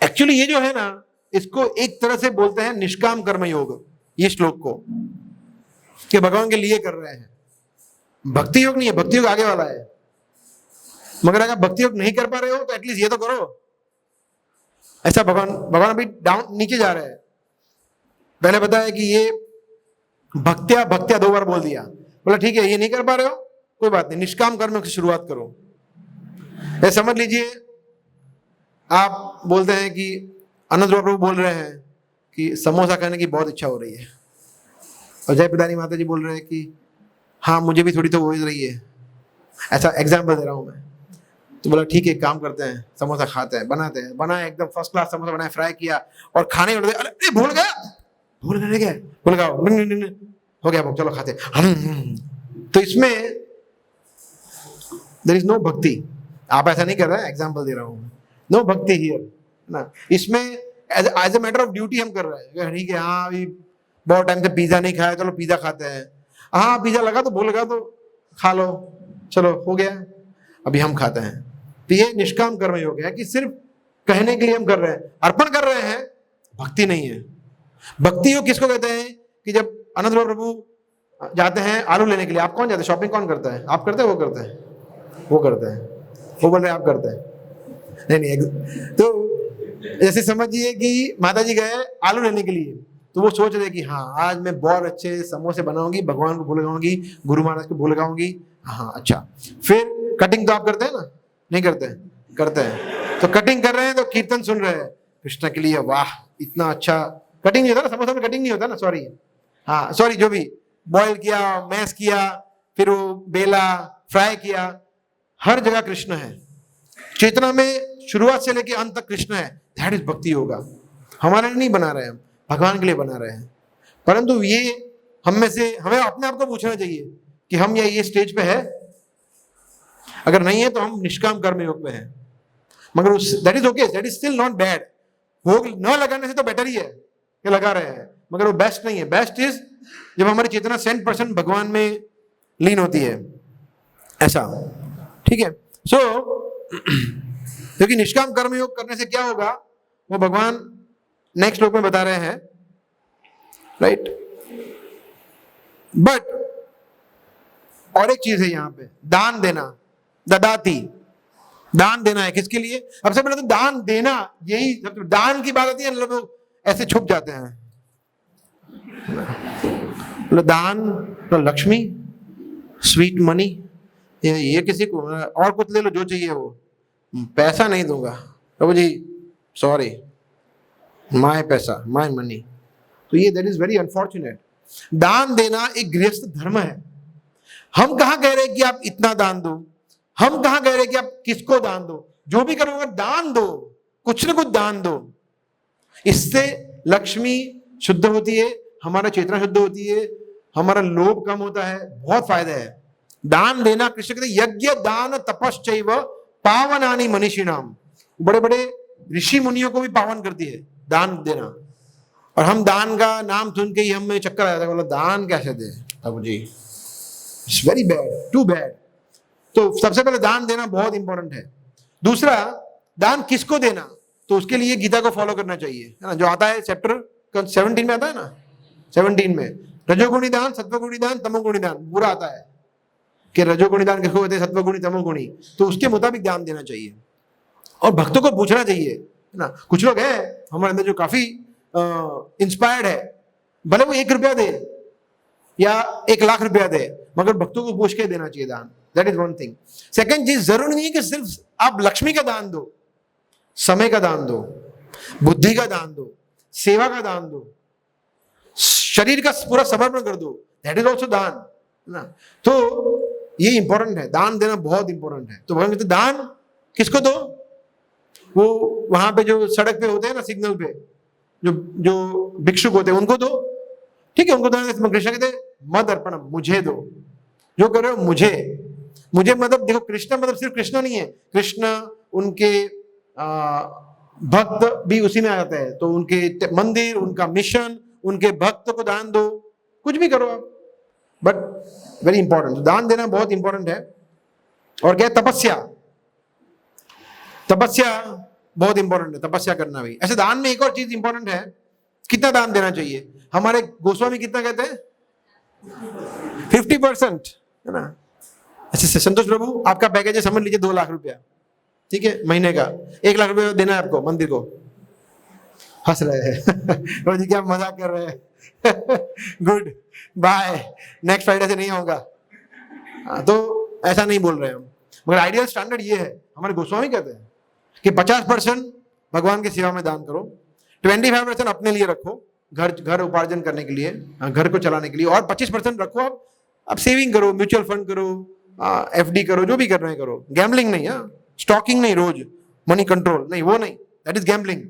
एक्चुअली ये जो है ना, इसको एक तरह से बोलते हैं निष्काम कर्म योग, ये श्लोक को, कि भगवान के लिए कर रहे हैं। भक्ति योग नहीं है, भक्ति योग आगे वाला है। मगर अगर भक्ति योग नहीं कर पा रहे हो तो एटलीस्ट ये तो करो। ऐसा भगवान अभी डाउन नीचे जा रहे हैं। पहले बताया कि ये भक्त्या 2 बार बोल दिया। बोला ठीक है, ये नहीं कर पा रहे हो, कोई बात नहीं, निष्काम कर्म की शुरुआत करो। ये समझ लीजिए, आप बोलते हैं कि आनंद प्रभु बोल रहे हैं कि समोसा खाने की बहुत इच्छा हो रही है, और जय पिदानी माता जी बोल रहे हैं कि हाँ मुझे भी थोड़ी तो हो रही है। ऐसा एग्जाम्पल दे रहा हूं मैं। तो बोला ठीक है, काम करते हैं, समोसा खाते हैं, बनाते हैं। बनाए एकदम फर्स्ट क्लास समोसा बनाए, फ्राई किया और खाने में अरे भूल गया, भूल गया हो गया, चलो खाते। तो इसमें देयर इज नो भक्ति। आप ऐसा नहीं कर रहे हैं, एग्जाम्पल दे रहा हूं, नो भक्ति हियर ना। इसमें as a matter of duty हम कर रहे हैं। ठीक है, हाँ अभी बहुत टाइम से पिज्जा नहीं खाया, चलो पिज्जा खाते हैं। हाँ पिज्जा लगा तो भूल लगा तो खा लो, चलो हो गया, अभी हम खाते हैं। तो ये निष्काम कर्म योग है कि सिर्फ कहने के लिए हम कर रहे हैं, अर्पण कर रहे हैं, भक्ति नहीं है। भक्ति योग किसको कहते हैं? कि जब आनंद प्रभु जाते हैं आलू लेने के लिए, आप कौन जाते हैं? शॉपिंग कौन करता है? आप करते हैं, वो करते हैं? वो करते हैं। वो बोल रहे हैं आप करते हैं? नहीं। तो जैसे समझिए कि माता जी गए आलू लेने के लिए, तो वो सोच रहे कि हाँ आज मैं बहुत अच्छे समोसे बनाऊंगी, भगवान को भूल लगाऊंगी, गुरु महाराज को भूल लगाऊंगी। हाँ अच्छा, फिर कटिंग तो आप करते हैं ना? नहीं करते हैं? करते हैं। तो कटिंग कर रहे हैं तो कीर्तन सुन रहे हैं कृष्ण के लिए, वाह इतना अच्छा। कटिंग नहीं होता ना समोसा में, कटिंग नहीं होता ना, सॉरी, हाँ सॉरी, जो भी बॉयल किया, मैश किया, फिर वो बेला, फ्राई किया, हर जगह कृष्ण है। चेतना में शुरुआत से लेकर अंत तक कृष्ण है। दैट इज भक्ति योगा। हमारे लिए नहीं बना रहे हैं, भगवान के लिए बना रहे हैं। परंतु ये हम में से हमें अपने आप को पूछना चाहिए कि हम ये स्टेज पे है। अगर नहीं है तो हम निष्काम कर्म योग पे हैं। मगर that is okay, that is still not bad. भोग न लगाने से तो बेटर ही है कि लगा रहे हैं, मगर वो बेस्ट नहीं है। बेस्ट इज जब हमारी चेतना 100% भगवान में लीन होती है, ऐसा। ठीक है, सो क्योंकि निष्काम कर्म योग करने से क्या होगा वो भगवान नेक्स्ट श्लोक में बता रहे हैं, राइट। बट और एक चीज है यहाँ पे, दान देना, ददाती, दान देना है। किसके लिए? सबसे पहले तो दान देना, यही दान की बात आती है, लोग ऐसे छुप जाते हैं। दान तो लक्ष्मी, स्वीट मनी, ये किसी को और कुछ ले लो जो चाहिए वो, पैसा नहीं दूंगा प्रभु जी, सॉरी, माय पैसा, माय मनी। तो ये दैट इज वेरी अनफॉर्चुनेट। दान देना एक गृहस्थ धर्म है। हम कहां कह रहे हैं कि आप इतना दान दो, हम कहां कह रहे हैं कि आप किसको दान दो। जो भी करोगे दान दो, कुछ ना कुछ दान दो। इससे लक्ष्मी शुद्ध होती है, हमारा चेतना शुद्ध होती है, हमारा लोभ कम होता है, बहुत फायदा है। दान देना, कृष्ण कहते यज्ञ दान तपश्चैव पावनानि मनीषिणाम। बड़े बड़े ऋषि मुनियों को भी पावन करती है दान देना। और हम दान का नाम सुन के ही हमें चक्कर आ जाता है, बोला दान कैसे दे प्रभु जी, it's very bad, too bad. तो सबसे पहले दान देना बहुत इंपॉर्टेंट है। दूसरा, दान किसको देना, तो उसके लिए गीता को फॉलो करना चाहिए, है ना, जो आता है चैप्टर 17 में आता है ना, 17 में रजोगुणी दान, सत्वगुणी दान, तमोगुणी दान पूरा आता है कि रजोगुणी दान किसको कहते हैं, सत्वगुणी, तमोगुणी। तो उसके मुताबिक दान देना चाहिए और भक्तों को पूछना चाहिए, है ना। कुछ लोग हैं हमारे अंदर जो काफी इंस्पायर्ड है, भले वो 1 रुपया दे या 1 लाख रुपया दे, मगर भक्तों को पूछ के देना चाहिए दान। That is one thing. Second चीज, जरूरी नहीं है कि सिर्फ आप लक्ष्मी का दान दो, समय का दान दो, बुद्धि का दान दो, सेवा का दान दो, शरीर का पूरा समर्पण कर दो, दैट इज ऑल्सो दान, है ना। तो ये इंपॉर्टेंट है, दान देना बहुत इंपॉर्टेंट है। तो भगवान कहते दान किसको दो, वो वहां पे जो सड़क पे होते हैं ना, सिग्नल पे जो भिक्षुक होते हैं उनको दो, ठीक है, उनको दो। कृष्ण कहते मद अर्पणम, मुझे दो, जो कर रहे हो मुझे। मुझे मतलब देखो, कृष्ण मतलब सिर्फ कृष्ण नहीं है, कृष्ण उनके भक्त भी उसी में आ जाते हैं। तो उनके मंदिर, उनका मिशन, उनके भक्त को दान दो, कुछ भी करो आप, बट वेरी इंपॉर्टेंट, दान देना बहुत इंपॉर्टेंट है। और क्या, तपस्या, तपस्या बहुत इंपॉर्टेंट है, तपस्या करना भी। ऐसे दान में एक और चीज इंपॉर्टेंट है, कितना दान देना चाहिए। हमारे गोस्वामी कितना कहते हैं, 50%, है ना। अच्छा संतोष प्रभु, आपका पैकेज है, समझ लीजिए 2 लाख रुपया, ठीक है, महीने का 1 लाख रुपया देना है आपको मंदिर को। हंस रहे हैं जी, क्या मजाक कर रहे हैं गुड बाय, नेक्स्ट फ्राइडे से नहीं होगा। तो ऐसा नहीं बोल रहे हम, मगर आइडियल स्टैंडर्ड ये है, हमारे गोस्वामी कहते हैं कि 50% भगवान की सेवा में दान करो, 25% अपने लिए रखो, घर उपार्जन करने के लिए, घर को चलाने के लिए, और 25% रखो आप सेविंग करो, म्यूचुअल फंड करो, एफडी करो, जो भी कर रहे हैं करो। गैम्बलिंग नहीं, स्टॉकिंग नहीं, रोज मनी कंट्रोल नहीं, वो नहीं, दैट इज गैम्बलिंग।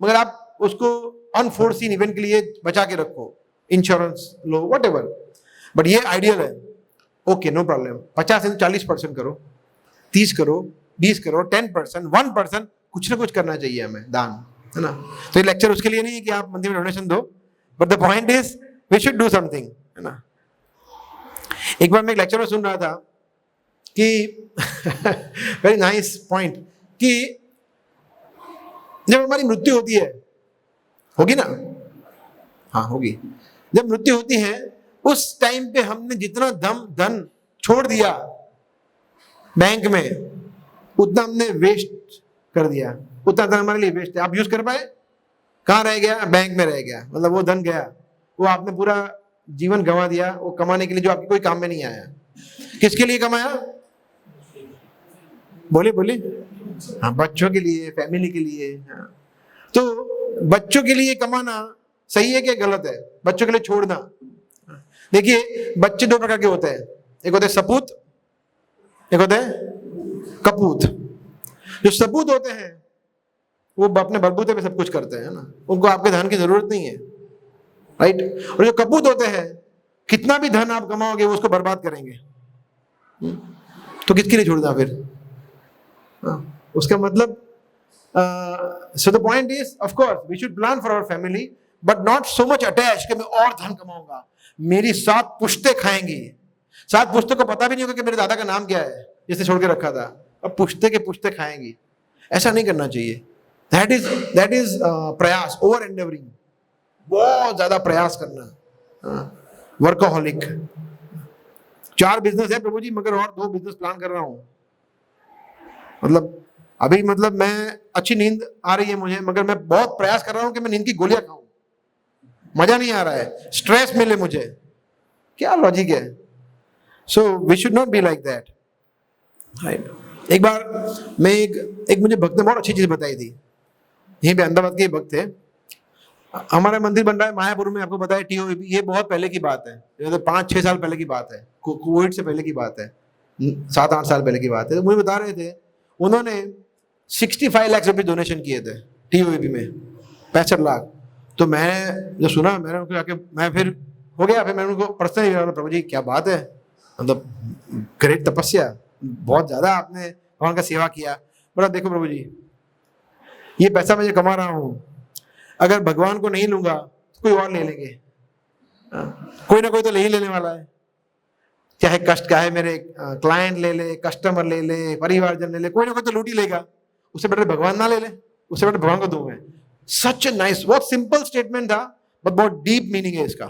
मगर आप उसको अनफोर्सीन इवेंट के लिए बचा के रखो, insurance low, what ever, but ये आइडियल है। ओके, नो प्रॉब्लम, 50 से 40% करो, 30 करो, 20 करो, 10%, 1%, कुछ ना कुछ करना चाहिए हमें दान, है ना। तो ये लेक्चर उसके लिए नहीं है कि आप मंदिर में डोनेशन दो, but the point is we should do something, है ना। एक बार मैं एक लेक्चर में सुन रहा था कि वेरी नाइस पॉइंट, कि जब हमारी मृत्यु होती है, होगी ना, हाँ होगी, जब मृत्यु होती है उस टाइम पे हमने जितना धन छोड़ दिया बैंक में, उतना हमने वेस्ट कर दिया, उतना धन हमारे लिए वेस्ट है। आप यूज कर पाए, कहाँ रह गया, बैंक में रह गया, मतलब वो धन गया, वो आपने पूरा जीवन गंवा दिया, वो कमाने के लिए जो आपके कोई काम में नहीं आया। किसके लिए कमाया, बोले बोले, हाँ बच्चों के लिए, फैमिली के लिए। हाँ, तो बच्चों के लिए कमाना सही है क्या गलत है, बच्चों के लिए छोड़ना। देखिए बच्चे 2 प्रकार के होते हैं, एक होते हैं सपूत, एक होते हैं कपूत। जो सपूत होते हैं वो अपने बलबूते पे सब कुछ करते हैं ना, उनको आपके धन की जरूरत नहीं है, राइट। और जो कपूत होते हैं, कितना भी धन आप कमाओगे वो उसको बर्बाद करेंगे, तो किसके लिए छोड़ना फिर। उसका मतलब so the point is, of course we should plan for our family but not so much attached कि मैं और धन कमाऊंगा, मेरी 7 पुश्ते खाएंगी, 7 पुश्तों को पता भी नहीं होगा कि मेरे दादा का नाम क्या है जिसे छोड़ के रखा था, अब पुश्ते के पुश्ते खाएंगी। ऐसा नहीं करना चाहिए। दैट इज प्रयास, ओवर एंडेवरिंग, बहुत ज्यादा प्रयास करना, वर्कोहॉलिक। 4 बिजनेस है प्रभु जी, मगर और 2 बिजनेस प्लान कर रहा हूं, मतलब अभी मतलब मैं अच्छी नींद आ रही है मुझे, मगर मैं बहुत प्रयास कर रहा हूं कि मैं नींद की गोलियां खाऊं, मजा नहीं आ रहा है, स्ट्रेस मिले मुझे, क्या लॉजिक है। So we should not be like that, right. एक बार मैं एक मुझे भक्त ने बहुत अच्छी चीज बताई थी। यहीं पे अहमदाबाद के भक्त थे। हमारा मंदिर बन रहा है मायापुर में, आपको पता है टीओपी, ये बहुत पहले की बात है, ये तो 5-6 साल पहले की बात है, कोविड से पहले की बात है, 7-8 साल पहले की बात है। तो मुझे बता रहे थे उन्होंने 65 लाख रुपए डोनेशन किए थे टीओपी में, 65 लाख। तो मैं जब सुना, मैंने उनको जाके, मैं फिर हो गया, फिर मैंने उनको पर्सनली बोला, प्रभु जी क्या बात है, मतलब ग्रेट तपस्या, बहुत ज्यादा आपने भगवान का सेवा किया। बोला देखो प्रभु जी, ये पैसा मैं जो कमा रहा हूँ, अगर भगवान को नहीं लूंगा तो कोई और ले लेंगे, कोई ना कोई तो ले ही लेने वाला है, चाहे कष्ट का है, मेरे क्लाइंट ले ले, कस्टमर ले ले, परिवारजन ले ले, कोई ना कोई तो लूट ही लेगा। उससे बेटर भगवान ना ले ले, उससे बेटर भगवान को दूं मैं। सच नाइस, बहुत सिंपल स्टेटमेंट था, बट बहुत डीप मीनिंग है इसका।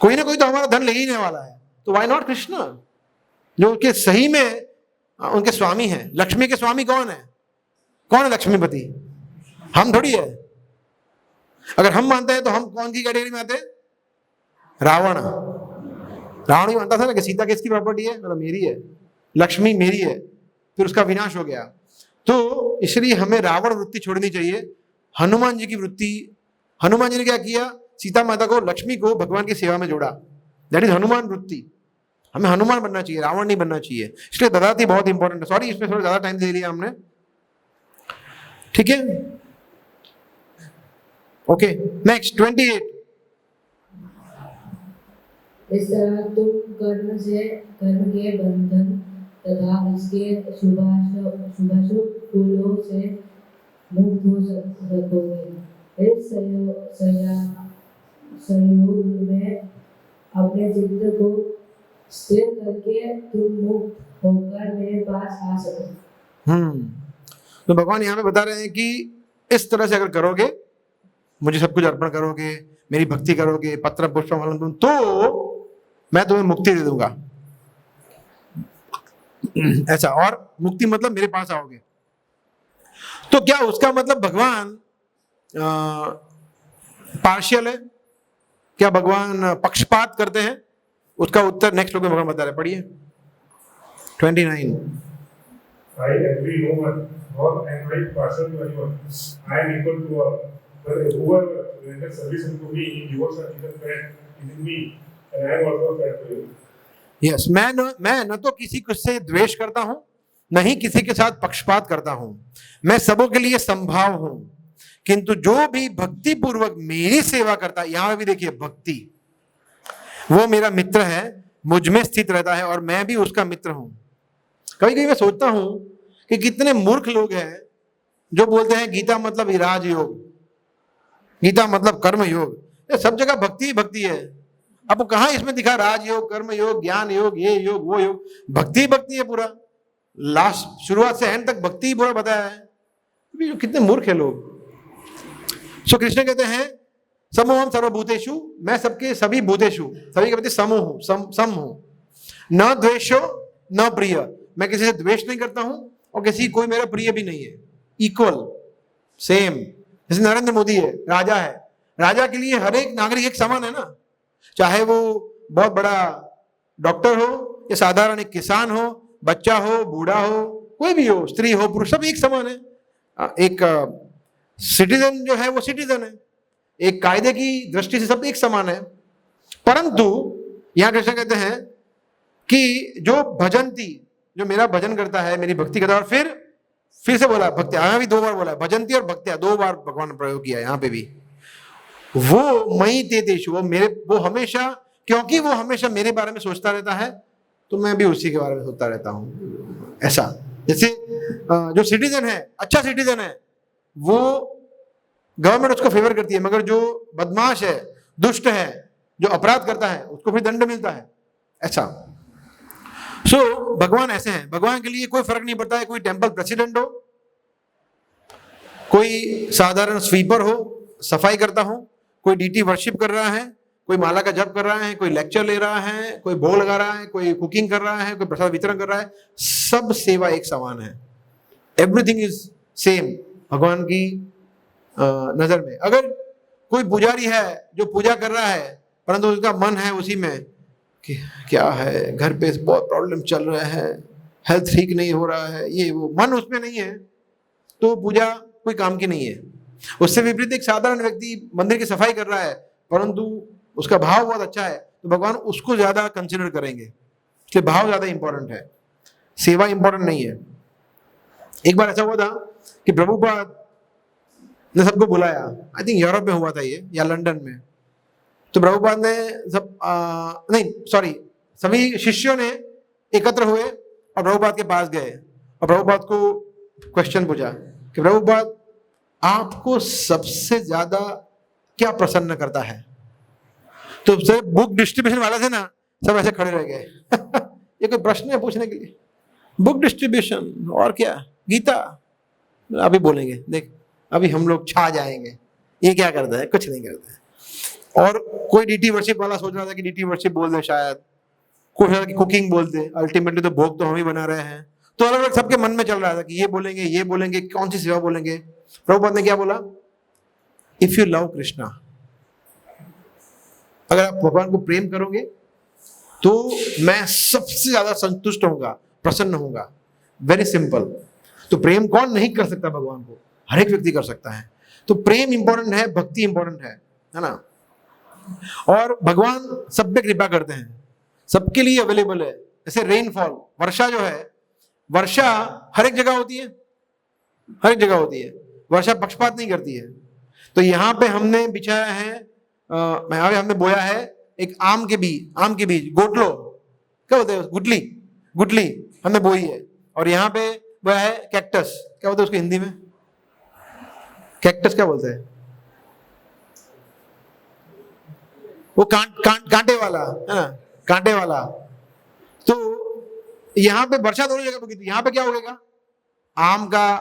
कोई ना कोई तो हमारा धन ले ही लेने वाला है, तो व्हाई नॉट कृष्ण, जो उनके सही में उनके स्वामी हैं। लक्ष्मी के स्वामी कौन है? कौन है लक्ष्मीपति? हम थोड़ी है। अगर हम मानते हैं तो हम कौन की कैटेगरी में आते हैं? रावण। रावण ही मानता था ना कि सीता किसकी प्रॉपर्टी है, मतलब मेरी है, लक्ष्मी मेरी है, फिर उसका विनाश हो गया। तो इसलिए हमें रावण वृत्ति छोड़नी चाहिए। हनुमान जी की वृत्ति, हनुमान जी ने क्या किया, सीता माता को, लक्ष्मी को भगवान की सेवा में जोड़ा। दैट इज हनुमान वृत्ति। हमें हनुमान बनना चाहिए, रावण नहीं बनना चाहिए। इसलिए ददाती बहुत इंपॉर्टेंट है। सॉरी, इसमें थोड़ा ज्यादा टाइम दे लिया हमने, ठीक है। Okay, next 28। इस तरह तुम कर्म के बंधन तथा इसके शुभाशुभ फूलों से मुक्त हो सकोगे। इस संयोग में अपने चित्त को स्थिर करके तुम मुक्त होकर मेरे पास आ सको। तो भगवान यहाँ पे बता रहे हैं कि इस तरह से अगर करोगे, मुझे सब कुछ अर्पण करोगे, मेरी भक्ति करोगे, पत्र पुष्प फलम, तो मैं तुम्हें मुक्ति दे दूंगा। ऐसा, और मुक्ति मतलब मेरे पास आओगे। तो क्या उसका मतलब भगवान पार्शियल है? क्या भगवान पक्षपात करते हैं? उसका उत्तर नेक्स्ट श्लोक में भगवान बता रहे, पढ़िए 29। I agree no one, nor am I partial to anyone. I am equal to all. But whoever renders service unto me in yours and in the friend is in me, and I am also a friend to you. Yes, मैं न तो किसी से द्वेष करता हूं, न ही किसी के साथ पक्षपात करता हूं। मैं सबों के लिए संभाव हूं, किंतु जो भी भक्ति पूर्वक मेरी सेवा करता है, यहां भी देखिए भक्ति, वो मेरा मित्र है, मुझ में स्थित रहता है और मैं भी उसका मित्र हूं। कभी कभी मैं सोचता हूं कि कितने मूर्ख लोग हैं जो बोलते हैं गीता मतलब विराज योग, गीता मतलब कर्म योग। ये सब जगह भक्ति ही भक्ति है। अब कहां इसमें दिखा राज योग, कर्म योग, ज्ञान योग, ये योग, वो योग? भक्ति ही भक्ति है पूरा, लास्ट शुरुआत से एंड तक भक्ति ही पूरा बताया है। कितने मूर्ख है लोग। सो कृष्ण कहते हैं समोहम सर्वभूतेषु, मैं सबके सभी भूतेषु, सभी के प्रति समूह हूं, सम हूं। न द्वेषो न प्रिय, मैं किसी से द्वेष नहीं करता हूं और किसी कोई मेरा प्रिय भी नहीं है। Equal, same. जैसे नरेंद्र मोदी है, राजा है, राजा के लिए हर एक नागरिक एक समान है ना, चाहे वो बहुत बड़ा डॉक्टर हो या साधारण एक किसान हो, बच्चा हो, बूढ़ा हो, कोई भी हो, स्त्री हो, पुरुष, सब एक समान है। एक सिटीजन जो है वो सिटीजन है, एक कायदे की दृष्टि से सब एक समान है। परंतु यहां कृष्ण कहते हैं कि जो भजंती, जो मेरा भजन करता है, मेरी भक्ति करता है, और फिर से बोला भक्ति, यहां भी 2 बार बोला, भजंती और भक्तिया 2 बार भगवान ने प्रयोग किया यहाँ पे भी। वो मई तेतेषु, वो हमेशा, क्योंकि वो हमेशा मेरे बारे में सोचता रहता है, तो मैं भी उसी के बारे में सोचता रहता हूं। ऐसा, जैसे जो सिटीजन है, अच्छा सिटीजन है, वो गवर्नमेंट उसको फेवर करती है, मगर जो बदमाश है, दुष्ट है, जो अपराध करता है, उसको फिर दंड मिलता है। ऐसा। सो भगवान ऐसे हैं, भगवान के लिए कोई फर्क नहीं पड़ता है कोई टेंपल प्रेसिडेंट हो, कोई साधारण स्वीपर हो, सफाई करता हो, कोई डीटी वर्शिप कर रहा है, कोई माला का जप कर रहा है, कोई लेक्चर ले रहा है, कोई भोग लगा रहा है, कोई कुकिंग कर रहा है, कोई प्रसाद वितरण कर रहा है, सब सेवा एक समान है। एवरीथिंग इज सेम भगवान की नजर में। अगर कोई पुजारी है जो पूजा कर रहा है परंतु उसका मन है उसी में कि क्या है, घर पे बहुत प्रॉब्लम चल रहा है, हेल्थ ठीक नहीं हो रहा है, ये वो, मन उसमें नहीं है, तो पूजा कोई काम की नहीं है। उससे विपरीत एक साधारण व्यक्ति मंदिर की सफाई कर रहा है परंतु उसका भाव बहुत अच्छा है, तो भगवान उसको ज्यादा कंसिडर करेंगे। इसलिए भाव ज्यादा इंपॉर्टेंट है, सेवा इंपॉर्टेंट नहीं है। एक बार ऐसा हुआ था कि प्रभुपाद ने सबको बुलाया, आई थिंक यूरोप में हुआ था ये या लंदन में। तो प्रभुपाद ने सभी शिष्यों ने एकत्र हुए और प्रभुपाद के पास गए और प्रभुपाद को क्वेश्चन पूछा कि प्रभुपाद आपको सबसे ज्यादा क्या प्रसन्न करता है? तो सब बुक डिस्ट्रीब्यूशन वाले थे ना, सब ऐसे खड़े रह गए ये कोई प्रश्न है पूछने के लिए? बुक डिस्ट्रीब्यूशन और क्या, गीता अभी बोलेंगे, देख अभी हम लोग छा जाएंगे, ये क्या करता है? कुछ नहीं करता है। और कोई डीटी वर्शिप वाला सोच रहा था कि डीटी वर्शिप बोल दे, शायद कोई सोच रहा कि कुकिंग बोलते, अल्टीमेटली तो भोग तो हम ही बना रहे हैं। तो अलग अलग सबके मन में चल रहा था कि ये बोलेंगे, कौन सी सेवा बोलेंगे। प्रभुपाद ने क्या बोला? इफ यू लव कृष्णा, अगर आप भगवान को प्रेम करोगे तो मैं सबसे ज्यादा संतुष्ट होऊंगा, प्रसन्न होऊंगा। Very simple. तो प्रेम कौन नहीं कर सकता भगवान को? हर एक व्यक्ति कर सकता है। तो प्रेम इंपॉर्टेंट है, भक्ति इंपॉर्टेंट है ना। और भगवान सब पे कृपा करते हैं, सबके लिए अवेलेबल है। जैसे रेनफॉल, वर्षा जो है, वर्षा हर एक जगह होती है, हर एक जगह होती है। वर्षा पक्षपात नहीं करती है। तो यहाँ पे हमने बिछाया है, यहाँ पे हमने बोया है एक आम के बीज, गोटलो क्या बोलते हैं, गुटली हमने बोई है। और यहाँ पे बोया है कैक्टस, क्या बोलते हैं उसको हिंदी में? कैक्टस क्या बोलते हैं? वो कांटे वाला है ना, कांटे वाला। तो यहाँ पे वर्षा दोनों जगह पे, यहाँ पे क्या होगा? आम का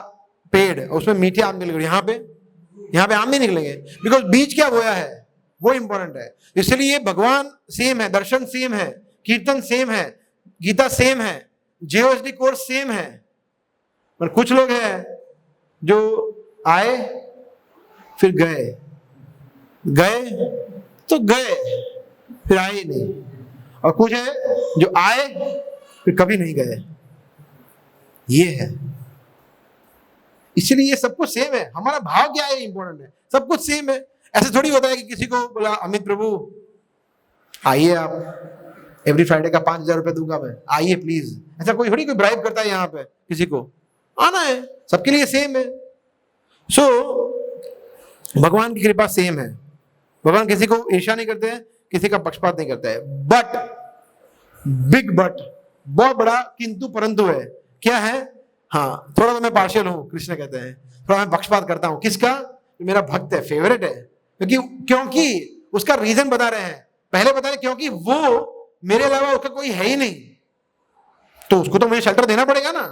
पेड़, उसमें मीठे आम निकलेंगे। यहाँ पे आम नहीं निकलेंगे, बिकॉज बीज क्या बोया है वो इंपॉर्टेंट है। इसलिए भगवान सेम है, दर्शन सेम है, कीर्तन सेम है, गीता सेम है, जेओएसडी कोर्स सेम है। पर कुछ लोग हैं जो आए फिर गए तो गए फिर आए ही नहीं, और कुछ है जो आए फिर कभी नहीं गए। ये है। इसलिए सब कुछ सेम है। हमारा भाव क्या है इंपॉर्टेंट है, सब कुछ सेम है। ऐसे थोड़ी होता है कि किसी को बोला अमित प्रभु आइए, आप एवरी फ्राइडे का 5,000 रुपए दूंगा मैं, आइए प्लीज। ऐसा कोई थोड़ी कोई ब्राइब करता है यहाँ पे, किसी को आना है, सबके लिए सेम है। सो भगवान की कृपा सेम है। भगवान किसी को ईर्ष्या नहीं करते हैं, किसी का पक्षपात नहीं करता है। बट, बिग बट, बहुत बड़ा किंतु परंतु है। क्या है? हाँ, थोड़ा तो मैं पार्शियल हूं, कृष्ण कहते हैं, थोड़ा मैं पक्षपात करता हूं। किसका? मेरा भक्त है, फेवरेट है। क्योंकि उसका रीजन बता रहे हैं, पहले बता रहे क्योंकि वो मेरे अलावा उसका कोई है ही नहीं, तो उसको तो मुझे शेल्टर देना पड़ेगा ना।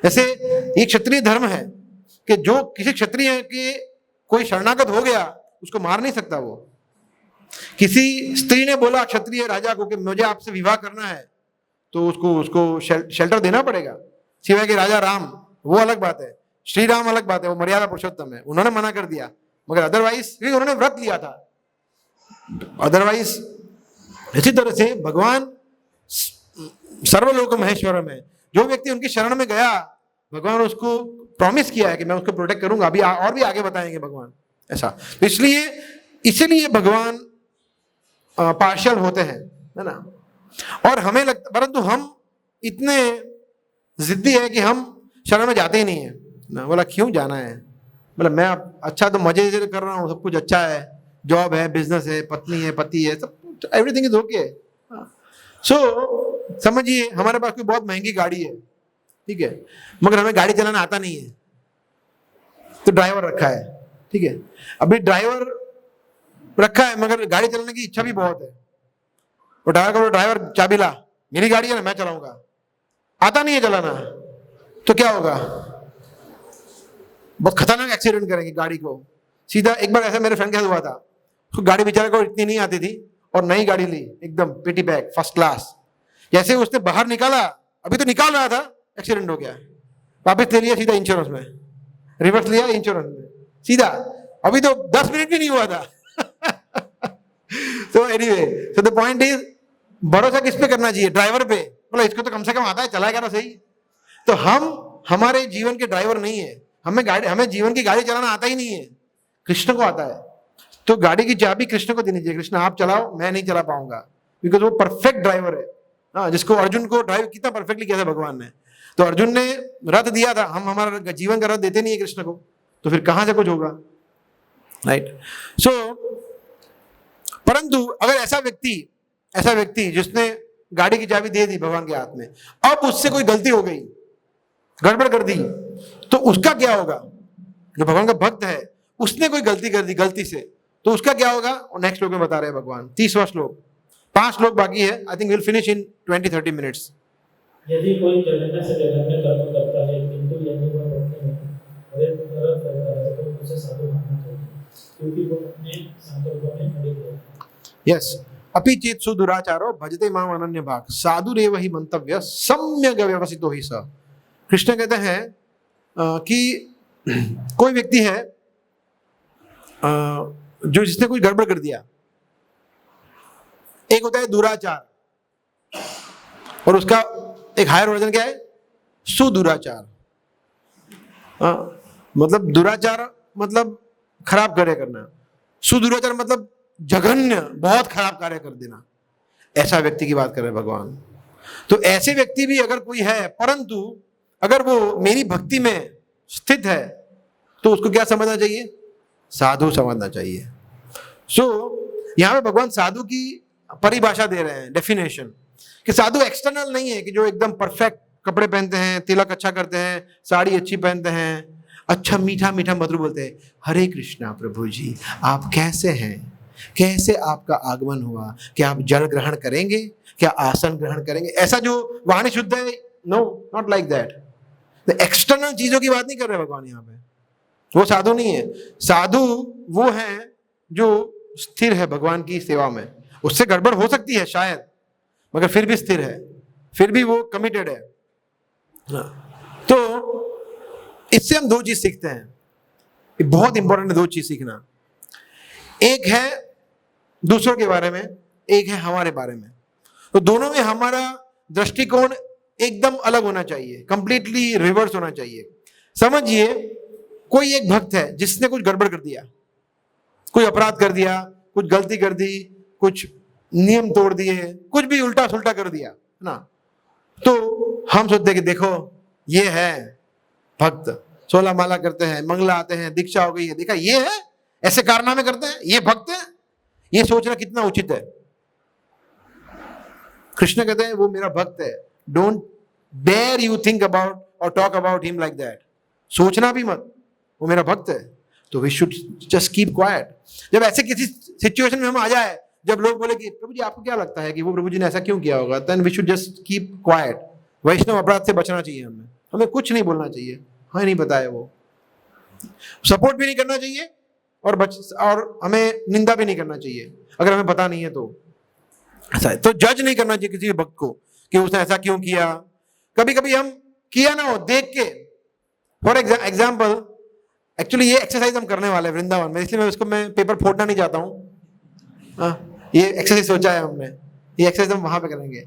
जैसे एक क्षत्रिय धर्म है कि जो किसी क्षत्रिय के कोई शरणागत हो गया उसको मार नहीं सकता। वो किसी स्त्री ने बोला क्षत्रिय राजा को कि मुझे आपसे विवाह करना है, तो उसको शेल्टर देना पड़ेगा। सिवाय कि राजा राम, वो अलग बात है, श्री राम अलग बात है, वो मर्यादा पुरुषोत्तम है, उन्होंने मना कर दिया। मगर अदरवाइज उन्होंने व्रत लिया था। अदरवाइज इसी तरह से भगवान सर्वलोक महेश्वरम है। जो व्यक्ति उनकी शरण में गया, भगवान उसको प्रॉमिस किया है कि मैं उसको प्रोटेक्ट करूंगा। अभी और भी आगे बताएंगे भगवान ऐसा। तो इसलिए भगवान पार्शियल होते हैं, है ना। और हमें लगता, परंतु हम इतने जिद्दी है कि हम शरण में जाते ही नहीं है ना। बोला क्यों जाना है? बोला मैं अच्छा तो मजे से कर रहा हूँ, सब कुछ अच्छा है, जॉब है, बिजनेस है, पत्नी है, पति है, सब एवरीथिंग इज ओके। सो समझिए हमारे पास कोई बहुत महंगी गाड़ी है, ठीक है, मगर हमें गाड़ी चलाना आता नहीं है, तो ड्राइवर रखा है, ठीक है। अभी ड्राइवर रखा है मगर गाड़ी चलाने की इच्छा भी बहुत है। वो ड्राइवर चाबी ला, मेरी गाड़ी है ना, मैं चलाऊंगा। आता नहीं है चलाना, तो क्या होगा? बहुत खतरनाक एक्सीडेंट करेंगे गाड़ी को सीधा। एक बार ऐसा मेरे फ्रेंड के साथ हुआ था, उसको गाड़ी बेचारे को इतनी नहीं आती थी और नई गाड़ी ली, एकदम पेटी बैग फर्स्ट क्लास। जैसे उसने बाहर निकाला, अभी तो निकाल रहा था, एक्सीडेंट हो गया। वापस ले लिया सीधा इंश्योरेंस में, रिवर्स लिया इंश्योरेंस में सीधा। अभी तो 10 मिनट भी नहीं हुआ था। तो anyway, so the point is, भरोसा किस पे करना चाहिए? ड्राइवर पे। बोला इसको तो कम से कम आता है, चलाएगा ना सही। तो हम हमारे जीवन के ड्राइवर नहीं है, हमें जीवन की गाड़ी चलाना आता ही नहीं है, कृष्ण को आता है। तो गाड़ी की चाबी कृष्ण को देनी चाहिए, कृष्ण आप चलाओ, मैं नहीं चला पाऊंगा, बिकॉज वो परफेक्ट ड्राइवर है। हाँ, जिसको अर्जुन को ड्राइव कितना परफेक्टली किया था भगवान ने। तो अर्जुन ने रथ दिया था, हम हमारा जीवन का रथ देते नहीं है कृष्ण को, तो फिर कहां से कुछ होगा, राइट। सो परंतु अगर ऐसा व्यक्ति जिसने गाड़ी की चाबी दे दी भगवान के हाथ में, अब उससे कोई गलती हो गई, गड़बड़ कर दी, तो उसका क्या होगा? जो भगवान का भक्त है उसने कोई गलती कर दी गलती से, तो उसका क्या होगा? और नेक्स्ट श्लोक में बता रहे हैं भगवान, 30वां श्लोक। 5 श्लोक बाकी है, I think will finish in 20-30 minutes. यदि कोई जघन्य से जघन्य कर्म करता है किंतु यदि वह भक्ति में अविरत करता है तो उसे साधु मानना चाहिए, क्योंकि वो अपने संकल्प में अड़िग है। यस, अपि चेत सुदुराचारो भजते माम अनन्य भाग साधुरेव ही मंतव्य सम्यक व्यवसितो ही स। कृष्ण कहते हैं कि कोई व्यक्ति है जो जिसने कोई गड़बड़ कर दिया। एक होता है दुराचार, और उसका एक हायर वर्जन क्या है? सुदुराचार। मतलब दुराचार मतलब खराब कार्य करना, सुदुराचार मतलब जघन्य, बहुत खराब कार्य कर देना। ऐसा व्यक्ति की बात कर रहे हैं भगवान। तो ऐसे व्यक्ति भी अगर कोई है, परंतु अगर वो मेरी भक्ति में स्थित है, तो उसको क्या समझना चाहिए? साधु समझना चाहिए। यहां पे भगवान साधु की परिभाषा दे रहे हैं, डेफिनेशन, कि साधु एक्सटर्नल नहीं है कि जो एकदम परफेक्ट कपड़े पहनते हैं, तिलक अच्छा करते हैं, साड़ी अच्छी पहनते हैं, अच्छा मीठा मीठा मधुर बोलते हैं, हरे कृष्णा प्रभु जी आप कैसे हैं, कैसे आपका आगमन हुआ, क्या आप जल ग्रहण करेंगे, क्या आसन ग्रहण करेंगे, ऐसा जो वाणी शुद्ध है। No, not like that. External चीजों की बात नहीं कर रहे भगवान यहाँ पे, वो साधु नहीं है। साधु वो है जो स्थिर है भगवान की सेवा में। उससे गड़बड़ हो सकती है शायद, मगर फिर भी स्थिर है, फिर भी वो कमिटेड है। तो इससे हम 2 चीज सीखते हैं, ये बहुत इंपॉर्टेंट है 2 चीज सीखना। एक है दूसरों के बारे में, एक है हमारे बारे में। तो दोनों में हमारा दृष्टिकोण एकदम अलग होना चाहिए, कंप्लीटली रिवर्स होना चाहिए। समझिए कोई एक भक्त है जिसने कुछ गड़बड़ कर दिया, कोई अपराध कर दिया, कुछ गलती कर दी, कुछ नियम तोड़ दिए, कुछ भी उल्टा सुल्टा कर दिया ना। तो हम सोचते हैं कि देखो ये है भक्त, 16 माला करते हैं, मंगला आते हैं, दीक्षा हो गई है, देखा ये है, ऐसे कारनामे करते हैं, ये भक्त है। ये सोचना कितना उचित है? कृष्ण कहते हैं वो मेरा भक्त है, don't dare you think about और talk about him like that. सोचना भी मत, वो मेरा भक्त है। तो we should just keep quiet. जब ऐसे किसी सिचुएशन में हम आ जाए, जब लोग बोले कि प्रभु जी आपको क्या लगता है कि वो प्रभु जी ने ऐसा क्यों किया होगा, then we should just keep quiet. वैष्णव अपराध से बचना चाहिए, हमें कुछ नहीं बोलना चाहिए, हमें नहीं पता है, वो सपोर्ट भी नहीं करना चाहिए और हमें निंदा भी नहीं करना चाहिए अगर हमें पता नहीं है तो। ऐसा है, तो जज नहीं करना चाहिए किसी भक्त को कि उसने ऐसा क्यों किया। कभी कभी हम किया ना हो देख के, फॉर एग्जाम्पल, एक्चुअली ये एक्सरसाइज हम करने वाले हैं वृंदावन में, इसलिए मैं पेपर फोड़ना नहीं चाहता हूँ। ये एक्सरसाइज सोचा है हमने, ये एक्सरसाइज हम वहां पे करेंगे।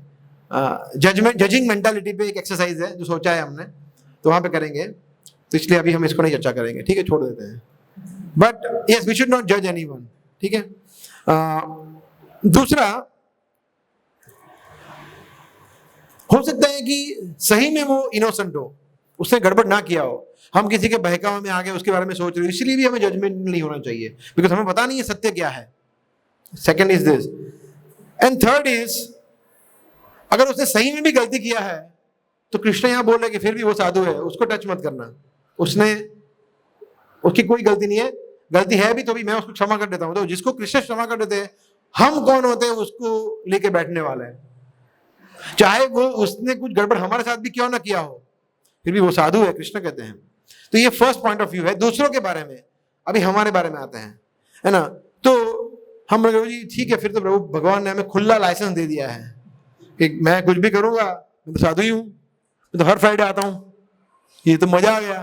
जजिंग मेंटालिटी पे एक एक्सरसाइज है जो सोचा है हमने, तो वहां पे करेंगे। तो इसलिए अभी हम इसको नहीं चर्चा करेंगे, ठीक है, छोड़ देते हैं। But yes, we should not जज एनीवन, ठीक है। दूसरा, हो सकता है कि सही में वो इनोसेंट हो, उसने गड़बड़ ना किया हो, हम किसी के बहकावे में आगे उसके बारे में सोच रहे हो, इसलिए भी हमें जजमेंट नहीं होना चाहिए, बिकॉज हमें पता नहीं है सत्य क्या है। Second is this, and third is, अगर उसने सही में भी गलती किया है तो कृष्ण यहां बोल रहे कि फिर भी वो साधु है, उसको टच मत करना। उसकी कोई गलती नहीं है, गलती है भी तो भी मैं उसको क्षमा कर देता हूं। तो जिसको कृष्ण क्षमा कर देते हैं, हम कौन होते हैं उसको लेके बैठने वाले हैं? चाहे वो उसने कुछ गड़बड़ हमारे साथ भी क्यों ना किया हो, फिर भी वो साधु है, कृष्ण कहते हैं। तो ये फर्स्ट पॉइंट ऑफ व्यू है दूसरों के बारे में। अभी हमारे बारे में आते हैं, है ना। तो हम प्रभु जी ठीक है, फिर तो प्रभु भगवान ने हमें खुला लाइसेंस दे दिया है कि मैं कुछ भी करूंगा, मैं तो साधु ही हूं, मैं तो हर फ्राइडे आता हूं, ये तो मजा आ गया,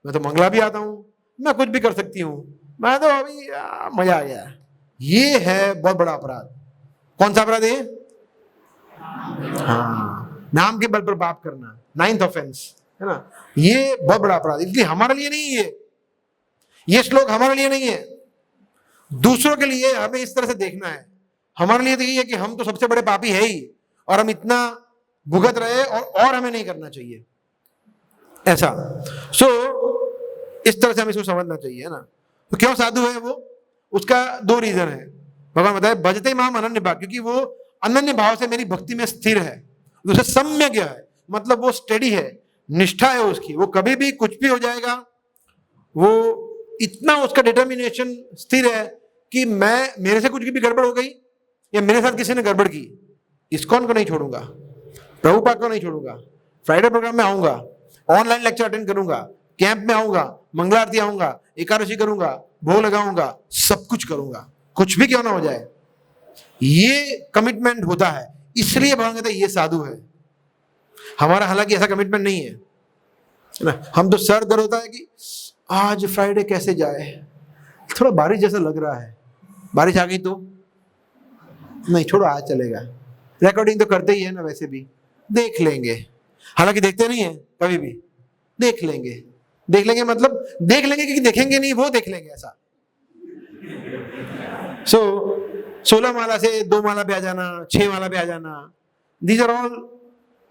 मैं तो मंगला भी आता हूं, मैं कुछ भी कर सकती हूँ, मैं तो अभी मजा आ गया। ये है बहुत बड़ा अपराध। कौन सा अपराध है? हाँ, नाम के बल पर पाप करना, 9th ऑफेंस है ना, ये बहुत बड़ा अपराध। इसलिए हमारे लिए नहीं है ये श्लोक, हमारे लिए नहीं है, दूसरों के लिए हमें इस तरह से देखना है। हमारे लिए तो ये है कि हम तो सबसे बड़े पापी है ही, और हम इतना भुगत रहे और हमें नहीं करना चाहिए ऐसा। सो इस तरह से हमें इसको समझना चाहिए, है ना। तो क्यों साधु है वो, उसका 2 रीजन है। भगवान बताए भजते माम अनन्य भाव, क्योंकि वो अनन्य भाव से मेरी भक्ति में स्थिर है। दूसरा सम्यक है, मतलब वो स्टेडी है, निष्ठा है उसकी, वो कभी भी कुछ भी हो जाएगा, वो इतना उसका डिटर्मिनेशन स्थिर है कि मेरे से कुछ भी गड़बड़ हो गई या मेरे साथ किसी ने गड़बड़ की, इस्कॉन को नहीं छोड़ूंगा, प्रभुपाद को नहीं छोड़ूंगा, फ्राइडे प्रोग्राम में आऊंगा, ऑनलाइन लेक्चर अटेंड करूंगा, कैंप में आऊंगा, मंगला आरती आऊंगा, एकादशी करूंगा, भोग लगाऊंगा, सब कुछ करूंगा, कुछ भी क्यों ना हो जाए। ये कमिटमेंट होता है, इसलिए भगवान कहते हैं ये साधु है। हमारा हालांकि ऐसा कमिटमेंट नहीं है ना, हम तो सर दर्द होता है कि आज फ्राइडे कैसे जाए, थोड़ा बारिश जैसा लग रहा है, बारिश आ गई तो नहीं, छोड़ो आज चलेगा, रिकॉर्डिंग तो करते ही है ना, वैसे भी देख लेंगे, हालांकि देखते नहीं है कभी भी, देख लेंगे, देख लेंगे मतलब देख लेंगे, क्योंकि देखेंगे नहीं, वो देख लेंगे ऐसा। सो 16 माला से 2 माला पे आ जाना, 6 माला पे आ जाना, दीज आर ऑल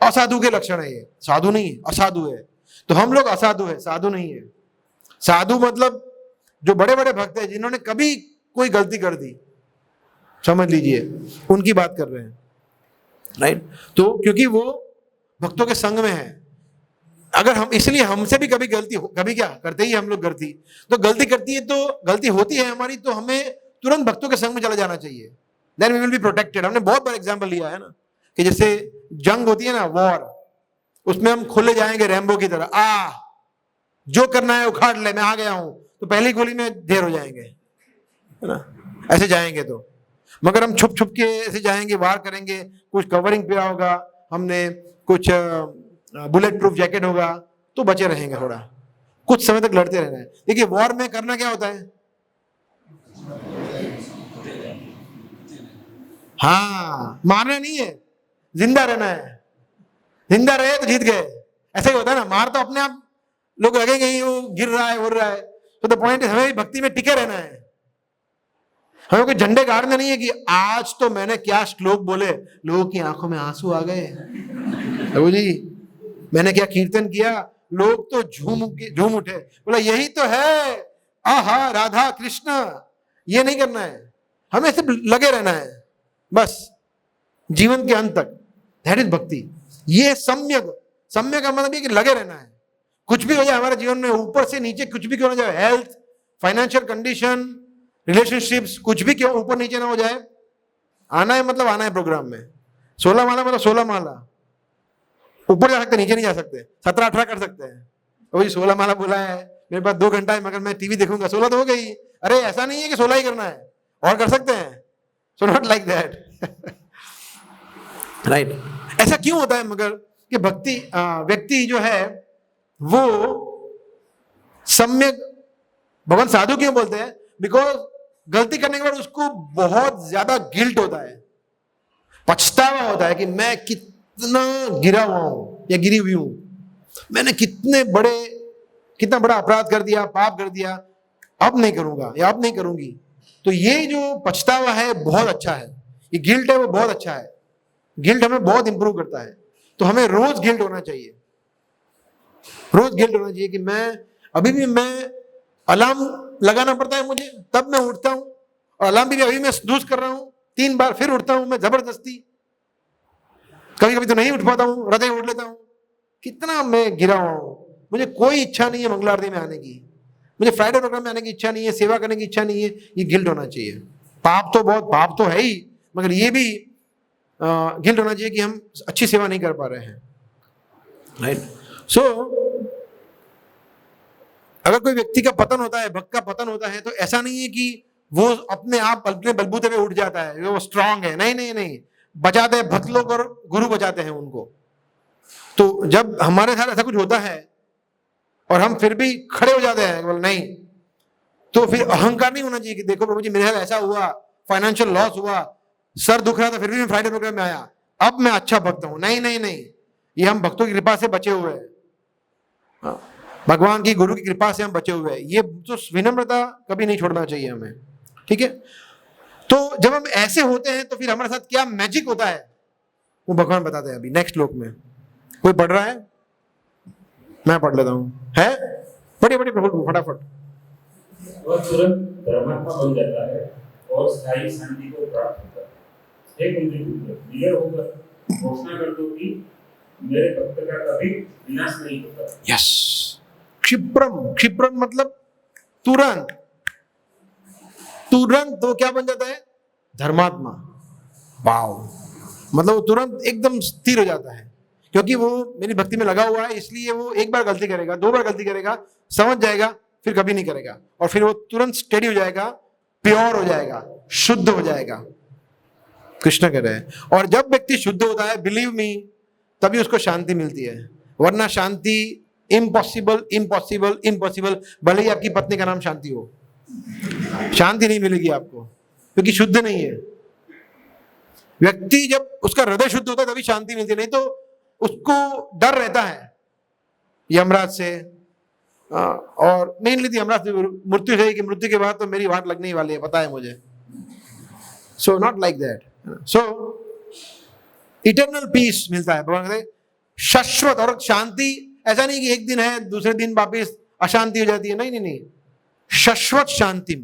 असाधु के लक्षण है। ये साधु नहीं है, असाधु है। तो हम लोग असाधु है, साधु नहीं है। साधु मतलब जो बड़े बड़े भक्त हैं जिन्होंने कभी कोई गलती कर दी, समझ लीजिए उनकी बात कर रहे हैं, राइट। तो क्योंकि वो भक्तों के संग में है, अगर हम, इसलिए हमसे भी कभी गलती हो, कभी क्या करते ही हम लोग गलती, तो गलती करती है, तो गलती होती है हमारी, तो हमें तुरंत भक्तों के संग में चला जाना चाहिए, then we will be protected. हमने बहुत बड़ा एग्जांपल लिया है ना, कि जैसे जंग होती है ना, वॉर, उसमें हम खुले जाएंगे रैम्बो की तरह, जो करना है उखाड़ ले, मैं आ गया हूं, तो पहली गोली में ढेर हो जाएंगे, है ना, ऐसे जाएंगे। तो मगर हम छुप छुप के ऐसे जाएंगे, वार करेंगे, कुछ कवरिंग पे होगा हमने, कुछ बुलेट प्रूफ जैकेट होगा, तो बचे रहेंगे, थोड़ा कुछ समय तक लड़ते रहना है। देखिए वॉर में करना क्या होता है, हाँ, मारना नहीं है, जिंदा रहना है, जिंदा रहे तो जीत गए, ऐसा ही होता है ना। मार तो अपने आप लोग लगेंगे ही, वो गिर रहा है, उड़ रहा है, तो द पॉइंट हमें भक्ति में टिके रहना है। हमें कोई झंडे गाड़ने नहीं है कि आज तो मैंने क्या श्लोक बोले, लोगों की आंखों में आंसू आ गए, प्रभु जी मैंने क्या कीर्तन किया, लोग तो झूम उठे, बोला यही तो है, आहा राधा कृष्ण। ये नहीं करना है, हमें सिर्फ लगे रहना है बस जीवन के अंत तक, दैट इज भक्ति। ये सम्यक का मतलब ये कि लगे रहना है, कुछ भी हो जाए हमारे जीवन में, ऊपर से नीचे कुछ भी क्यों ना जाए, हेल्थ, फाइनेंशियल कंडीशन, रिलेशनशिप्स, कुछ भी क्यों ऊपर नीचे ना हो जाए, आना है मतलब आना है प्रोग्राम में। 16 माला मतलब 16 माला, ऊपर जा सकते, नीचे नहीं जा सकते, 17-18 कर सकते हैं। वही 16 माला बोला है, मेरे पास 2 घंटा है, मगर मैं टीवी देखूंगा, 16 तो हो गई। अरे ऐसा नहीं है कि 16 ही करना है, और कर सकते हैं, so not like that, right. ऐसा क्यों होता है मगर कि व्यक्ति जो है वो सम्यक, भगवान साधु क्यों बोलते हैं, बिकॉज गलती करने के बाद उसको बहुत ज्यादा गिल्ट होता है, पछतावा होता है कि मैं कितना गिरा हुआ हूं या गिरी हुई हूं, मैंने कितना बड़ा अपराध कर दिया, पाप कर दिया, अब नहीं करूंगा या अब नहीं करूंगी। तो ये जो पछतावा है बहुत अच्छा है, ये गिल्ट है वो बहुत अच्छा है, गिल्ट हमें बहुत इंप्रूव करता है। तो हमें रोज गिल्ट होना चाहिए, रोज गिल्ट होना चाहिए कि मैं अलार्म लगाना पड़ता है मुझे, तब मैं उठता हूं, और अलार्म भी अभी मैं स्नूज कर रहा हूं 3 बार, फिर उठता हूं मैं जबरदस्ती, कभी कभी तो नहीं उठ पाता हूं, हृदय उठ लेता हूं, कितना मैं गिरा हुआ हूं। मुझे कोई इच्छा नहीं है मंगला आरती में आने की, मुझे फ्राइडे प्रोग्राम में आने की इच्छा नहीं है, सेवा करने की इच्छा नहीं है, ये गिल्ट होना चाहिए। पाप तो है ही, मगर ये भी गिल्ट होना चाहिए कि हम अच्छी सेवा नहीं कर पा रहे हैं, राइट। सो अगर कोई व्यक्ति का पतन होता है, भक्त का पतन होता है, तो ऐसा नहीं है कि वो अपने आप अपने बलबूते पे उठ जाता है, वो स्ट्रांग है, नहीं, बचाते हैं भक्त लोग और गुरु बचाते हैं उनको। तो जब हमारे साथ ऐसा कुछ होता है और हम फिर भी खड़े हो जाते हैं, बोल नहीं, तो फिर अहंकार नहीं होना चाहिए कि देखो प्रभु जी मेरे साथ ऐसा हुआ, फाइनेंशियल लॉस हुआ, सर दुख रहा था, फिर भी मैं फ्राइडे प्रोग्राम में आया, अब मैं अच्छा भक्त हूं। नहीं, ये हम भक्तों की कृपा से बचे हुए हैं, हाँ, भगवान की गुरु की कृपा से हम बचे हुए हैं। ये तो विनम्रता कभी नहीं छोड़ना चाहिए हमें, ठीक है। तो जब हम ऐसे होते हैं तो फिर हमारे साथ क्या मैजिक होता है वो भगवान बताते हैं अभी नेक्स्ट श्लोक में। कोई पढ़ रहा है? मैं पढ़ लेता हूं, है? पढ़िए पढ़िए प्रभु फटाफट। वह तुरंत धर्मात्मा बन जाता है और स्थायी शांति को प्राप्त होता है। हे कुंती पुत्र, निडर होकर घोषणा कर दो कि मेरे भक्त का कभी विनाश नहीं होता। यस, क्षिप्रम, क्षिप्रम मतलब तुरंत, तुरंत तो क्या बन जाता है? धर्मात्मा। वाओ, मतलब वो तुरंत एकदम स्थिर हो जाता है, क्योंकि वो मेरी भक्ति में लगा हुआ है, इसलिए वो एक बार गलती करेगा, 2 बार गलती करेगा, समझ जाएगा, फिर कभी नहीं करेगा, और फिर वो तुरंत स्टेडी हो जाएगा, प्योर हो जाएगा, शुद्ध हो जाएगा। कृष्ण कह रहे हैं। और जब व्यक्ति शुद्ध होता है, बिलीव मी, तभी उसको शांति मिलती है, वरना शांति इम्पॉसिबल, इम्पॉसिबल, इम्पॉसिबल। भले ही आपकी पत्नी का नाम शांति हो, शांति नहीं मिलेगी आपको, क्योंकि शुद्ध नहीं है। व्यक्ति जब उसका हृदय शुद्ध होता है तभी शांति मिलती है, नहीं तो उसको डर रहता है यमराज से, और मेनली यमराज मृत्यु से, कि मृत्यु के बाद तो मेरी वाट लगने ही वाली है, पता है मुझे। So not like that. So eternal peace मिलता है भगवान कहते हैं, शाश्वत। और शांति ऐसा नहीं कि एक दिन है दूसरे दिन वापिस अशांति हो जाती है, नहीं नहीं नहीं, शाश्वत शांति,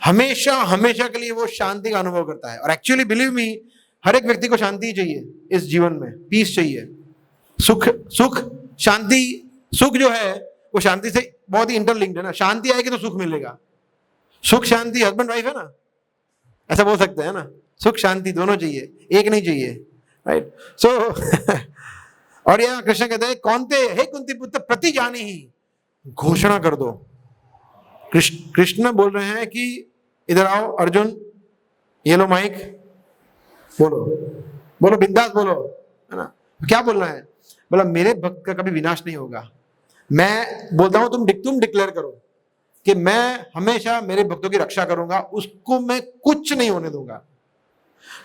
हमेशा हमेशा के लिए वो शांति का अनुभव करता है। और एक्चुअली बिलीव मी, हर एक व्यक्ति को शांति चाहिए इस जीवन में, पीस चाहिए, सुख, सुख शांति, सुख जो है वो शांति से बहुत ही इंटरलिंक्ड है ना। शांति आएगी तो सुख मिलेगा, सुख शांति हस्बैंड वाइफ है ना, ऐसा बोल सकते हैं ना, सुख शांति दोनों चाहिए, एक नहीं चाहिए, राइट। सो और यहाँ कृष्ण कहते हैं, कौनते हे कुंती पुत्र प्रति जानी ही, घोषणा कर दो। कृष्ण बोल रहे हैं कि इधर आओ अर्जुन, ये लो माइक, बोलो बोलो, बिंदास बोलो, है ना। क्या बोलना है? बोला मेरे भक्त का कभी विनाश नहीं होगा। मैं बोलता हूं तुम डिक्लेयर करो कि मैं हमेशा मेरे भक्तों की रक्षा करूंगा, उसको मैं कुछ नहीं होने दूंगा।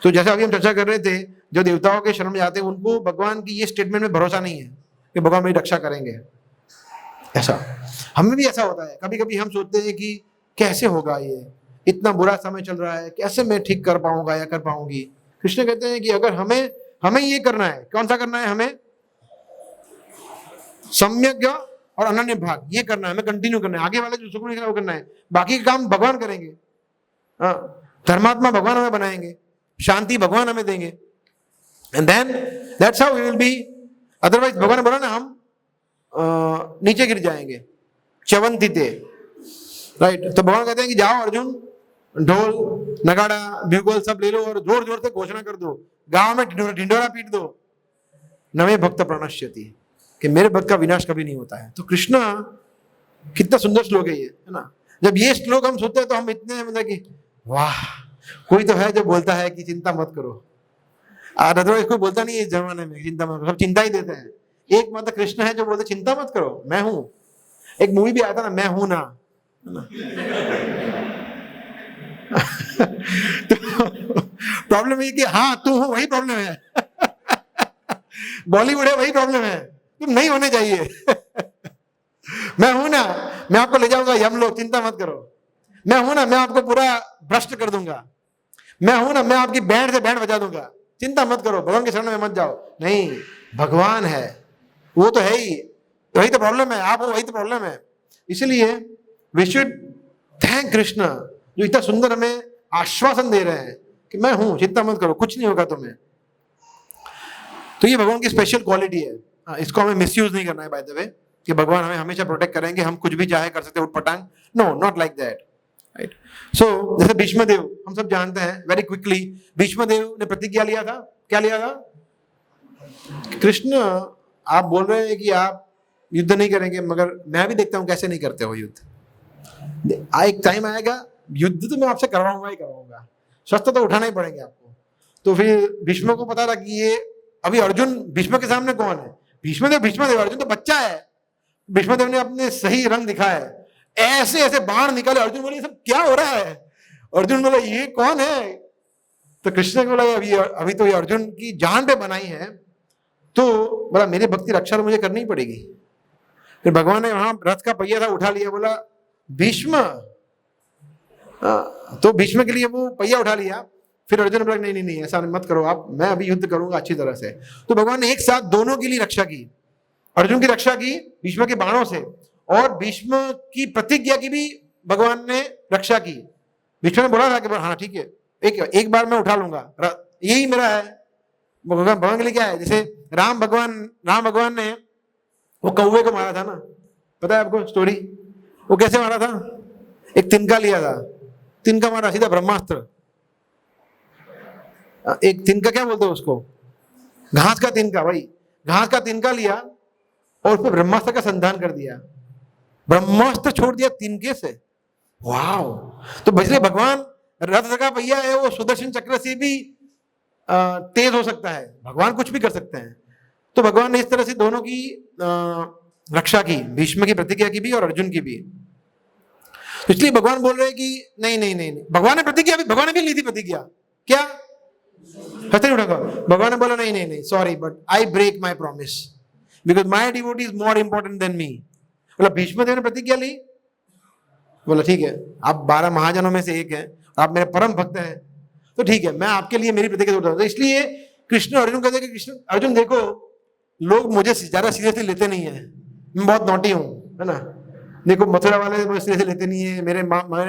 तो जैसा अभी हम चर्चा कर रहे थे, जो देवताओं के शरण में जाते हैं उनको भगवान की ये स्टेटमेंट में भरोसा नहीं है कि भगवान मेरी रक्षा करेंगे। ऐसा हमें भी ऐसा होता है, कभी कभी हम सोचते हैं कि कैसे होगा, ये इतना बुरा समय चल रहा है, कैसे मैं ठीक कर पाऊंगा या कर पाऊंगी। कृष्ण कहते हैं कि अगर हमें ये करना है, कौन सा करना है? हमें सम्यक और अनन्य भाग ये करना है, हमें कंटिन्यू करना है, आगे वाले जो सुख नहीं करना वो करना है, बाकी के काम भगवान करेंगे। धर्मात्मा भगवान हमें बनाएंगे, शांति भगवान हमें देंगे, and then that's how we will be. Otherwise भगवान ने बोला ना, हम नीचे गिर जाएंगे, च्यवंतिते, राइट। तो भगवान कहते हैं कि जाओ अर्जुन, ढोल नगाड़ा ब्यूगोल सब ले लो और जोर जोर से घोषणा कर दो, गांव में ढिंडोरा पीट दो, नवे भक्त प्रणश्यति, कि मेरे भक्त का विनाश कभी नहीं होता है। तो कृष्ण कितना सुंदर श्लोक है ये, है ना। जब ये श्लोक हम सुनते हैं तो हम इतने मतलब कि वाह, कोई तो है जो बोलता है कि चिंता मत करो, और अदरवाइज कोई बोलता नहीं है इस जमाने में चिंता मत करो, सब चिंता ही देते हैं। एक मतलब कृष्ण है जो बोलते चिंता मत करो, मैं हूं। एक मूवी भी आया था ना, मैं हूं ना, है ना। तो प्रॉब्लम ये कि हाँ तू हो, वही प्रॉब्लम है। बॉलीवुड है, वही प्रॉब्लम है, तुम नहीं होने चाहिए। मैं हूं ना, मैं आपको ले जाऊंगा यमलोक, चिंता मत करो। मैं हूं ना, मैं आपको पूरा भ्रष्ट कर दूंगा। मैं हूं ना, मैं आपकी बैंड से बैंड बजा दूंगा, चिंता मत करो, भगवान के शरण में मत जाओ। नहीं, भगवान है, वो तो है ही, वही तो प्रॉब्लम है, आप हो वही तो प्रॉब्लम है। इसलिए वी शुड थैंक कृष्ण जो इतना सुंदर हमें आश्वासन दे रहे हैं कि मैं हूं, चिंता मत करो, कुछ नहीं होगा तुम्हें। तो ये भगवान की स्पेशल क्वालिटी है, इसको हमें मिसयूज नहीं करना है बाय द वे, कि भगवान हमें हमेशा प्रोटेक्ट करेंगे, हम कुछ भी चाहे कर सकते हैं उठपटांग। No, not like that, right. So जैसे भीष्मदेव हम सब जानते हैं, वेरी क्विकली, भीष्मदेव ने प्रतिज्ञा लिया था, क्या लिया था? कृष्ण आप बोल रहे हैं कि आप युद्ध नहीं करेंगे, मगर मैं भी देखता हूं कैसे नहीं करते हो युद्ध। एक टाइम आएगा युद्ध तो मैं आपसे करवाऊंगा ही करवाऊंगा, शस्त्र तो उठाना ही पड़ेंगे आपको। तो फिर भीष्म को पता था कि ये अभी अर्जुन भीष्म के सामने कौन है? भीष्मदेव, अर्जुन तो बच्चा है। भीष्मदेव ने अपने सही रंग दिखाए, ऐसे ऐसे बाण निकाले। अर्जुन बोले ये सब क्या हो रहा है? अर्जुन बोला ये कौन है? तो कृष्ण को लगा अभी तो ये अर्जुन की जान पे बनाई है, तो बोला मेरी भक्ति रक्षा तो मुझे करनी ही पड़ेगी। फिर भगवान ने वहां रथ का पहिया था उठा लिया, बोला भीष्म, तो भीष्म के लिए वो पहिया उठा लिया। फिर अर्जुन ने बोला नहीं नहीं नहीं ऐसा मत करो आप, मैं अभी युद्ध करूंगा अच्छी तरह से। तो भगवान ने एक साथ दोनों के लिए रक्षा की, अर्जुन की रक्षा की भीष्म के बाणों से, और भीष्म की प्रतिज्ञा की भी भगवान ने रक्षा की। भीष्म ने बोला था कि हाँ ठीक है, एक बार मैं उठा लूंगा, यही मेरा है। भगवान के लिए क्या है, जैसे राम भगवान ने वो कौवे को मारा था ना, पता है आपको स्टोरी, वो कैसे मारा था? एक तिनका लिया था, तिनका मारा, सीधा ब्रह्मास्त्र। एक तिनका क्या बोलते हैं उसको, घास का तिनका, भाई घास का तिनका लिया और उस पर ब्रह्मास्त्र का संधान कर दिया, ब्रह्मास्त्र छोड़ दिया तिनके से। वाव! तो इसलिए भगवान रथ का पहिया है, वो सुदर्शन चक्र से भी तेज हो सकता है, भगवान कुछ भी कर सकते हैं। तो भगवान ने इस तरह से दोनों की रक्षा की, भीष्म की प्रतिज्ञा की भी और अर्जुन की भी। तो इसलिए भगवान बोल रहे हैं कि नहीं नहीं नहीं, नहीं। भगवान ने प्रतिज्ञा भी, भगवान ने भी ली थी प्रतिज्ञा, क्या हंसते नहीं उठा, भगवान ने बोला नहीं नहीं नहीं sorry but I break my promise because my devotee is more important than me. बोला भीष्म देव ने प्रतिज्ञा ली, बोला ठीक है आप 12 महाजनों में से एक हैं, आप मेरे परम भक्त हैं, तो ठीक है मैं आपके लिए मेरी प्रतिज्ञा तोड़ता हूं। तो इसलिए कृष्ण अर्जुन कहते हैं कि कृष्ण अर्जुन देखो लोग मुझे ज्यादा सीरियसली लेते नहीं है, मैं बहुत नॉटी हूं, है ना। देखो मथुरा वाले मुझे सीरियसली लेते नहीं है, मेरे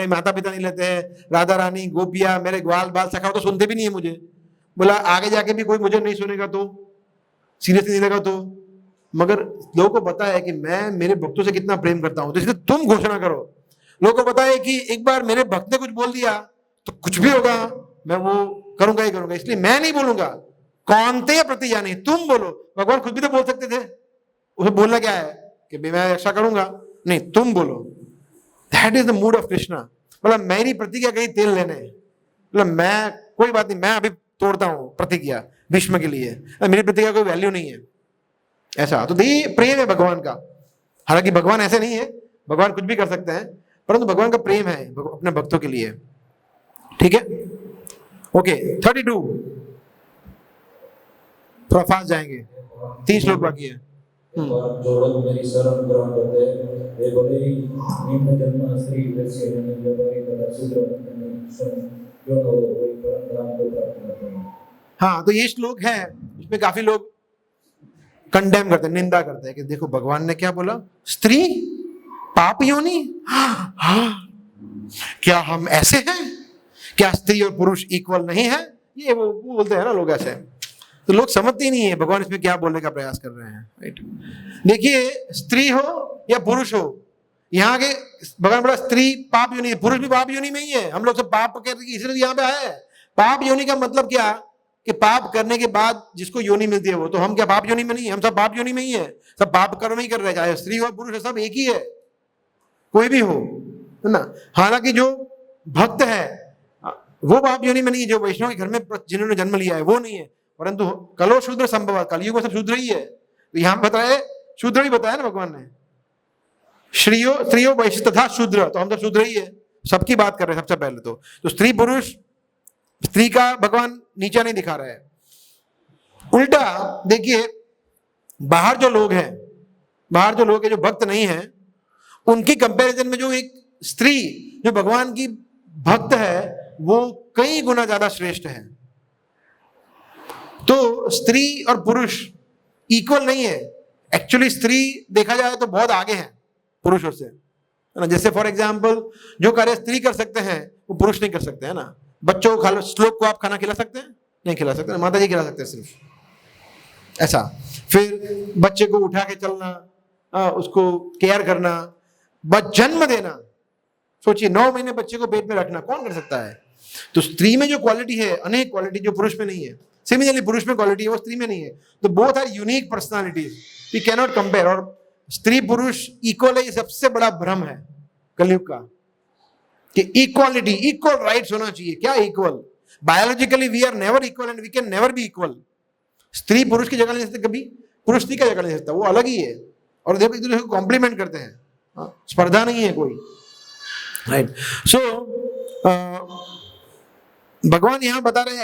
माता पिता नहीं लेते हैं, राधा रानी गोपिया मेरे ग्वाल बाल सखा तो सुनते भी नहीं है मुझे। बोला आगे जाके भी कोई मुझे नहीं सुनेगा तो, सीरियसली नहीं लेगा तो, मगर लोगों को पता है कि मैं मेरे भक्तों से कितना प्रेम करता हूं, तो इसलिए तुम घोषणा करो। लोगों को पता है कि एक बार मेरे भक्त ने कुछ बोल दिया तो कुछ भी होगा मैं वो करूंगा ही करूंगा, इसलिए मैं नहीं बोलूंगा, कौनते प्रतिज्ञा नहीं, तुम बोलो। भगवान खुद भी तो बोल सकते थे, उसे बोलना क्या है कि मैं ऐसा करूंगा, नहीं तुम बोलो। That is the mood off Krishna. मतलब मेरी प्रतिज्ञा कहीं तेल लेने, मतलब मैं कोई बात नहीं, मैं अभी तोड़ता हूं प्रतिज्ञा भीष्म के लिए, मेरी प्रतिज्ञा कोई वैल्यू नहीं है, ऐसा। तो ये प्रेम है भगवान का। हालांकि भगवान ऐसे नहीं है, भगवान कुछ भी कर सकते हैं, परंतु भगवान का प्रेम है अपने भक्तों के लिए। ठीक है, ओके 32 थोड़ा फास्ट जाएंगे, 3 श्लोक बाकी है। जो लोग मेरी शरण ग्रहण करते हैं वे भले ही निम्न जन्म स्त्री वैश्य व्यापारी तथा शूद्र जो न हो वही परम धाम को प्राप्त करते हैं। हाँ, तो ये श्लोक है, इसमें काफी लोग कंडेम करते हैं, निंदा करते हैं कि देखो भगवान ने क्या बोला, स्त्री पाप योनि। हाँ, क्या हम ऐसे हैं, क्या स्त्री और पुरुष इक्वल नहीं है? ये वो बोलते हैं ना लोग ऐसे, तो लोग समझते ही नहीं है भगवान इसमें क्या बोलने का प्रयास कर रहे हैं। राइट, देखिए स्त्री हो या पुरुष हो, यहाँ के भगवान बोला स्त्री पाप योनि, पुरुष भी पाप योनि में ही है। हम लोग सब पाप करके इसलिए यहाँ पे आए। पाप योनि का मतलब क्या कि पाप करने के बाद जिसको योनि मिलती है वो, तो हम क्या पाप योनि में नहीं, हम सब पाप योनि में ही है, सब पाप कर्म ही कर रहे हैं, चाहे स्त्री हो पुरुष हो, सब एक ही है, कोई भी हो, है ना। हालांकि जो भक्त है वो पाप योनि में नहीं है, जो वैष्णव के घर में जिन्होंने जन्म लिया है वो नहीं है, परंतु कलो शूद्र संभव, कलयुग में सब शूद्र ही है। तो यहाँ बताया शूद्र ही बताया ना भगवान ने, स्त्रियो वैश्य तथा शूद्र, तो हम तो शूद्र ही है, सबकी बात कर रहे हैं सबसे पहले तो स्त्री पुरुष, स्त्री का भगवान नीचा नहीं दिखा रहा है। उल्टा देखिए बाहर जो लोग हैं, जो भक्त नहीं है, उनकी कंपैरिजन में जो एक स्त्री जो भगवान की भक्त है वो कई गुना ज्यादा श्रेष्ठ है। तो स्त्री और पुरुष इक्वल नहीं है, एक्चुअली स्त्री देखा जाए तो बहुत आगे है पुरुषों से, है ना। जैसे फॉर एग्जाम्पल जो कार्य स्त्री कर सकते हैं वो पुरुष नहीं कर सकते, है ना। बच्चों को श्लोक को आप खाना खिला सकते हैं? नहीं खिला सकते, माता जी खिला सकते हैं सिर्फ, ऐसा। फिर बच्चे को उठा के चलना, उसको केयर करना, जन्म देना, सोचिए 9 महीने बच्चे को पेट में रखना कौन कर सकता है? तो स्त्री में जो क्वालिटी है, अनेक क्वालिटी जो पुरुष में नहीं है, सिमिलरली पुरुष में क्वालिटी है वो स्त्री में नहीं है, तो both are unique personalities, we can not compare. और स्त्री पुरुष इक्वल है, ये सबसे बड़ा भ्रम है कलयुग का कि इक्वालिटी, इक्वल राइट्स होना चाहिए। क्या equal? Biologically we are never equal and we can never be equal. स्त्री पुरुष की जगह नहीं सकते कभी, पुरुष स्त्री की जगह नहीं सकता, वो अलग ही है। और देखो एक दूसरे को कॉम्प्लीमेंट करते हैं, स्पर्धा नहीं है कोई, राइट। सो भगवान यहां बता रहे हैं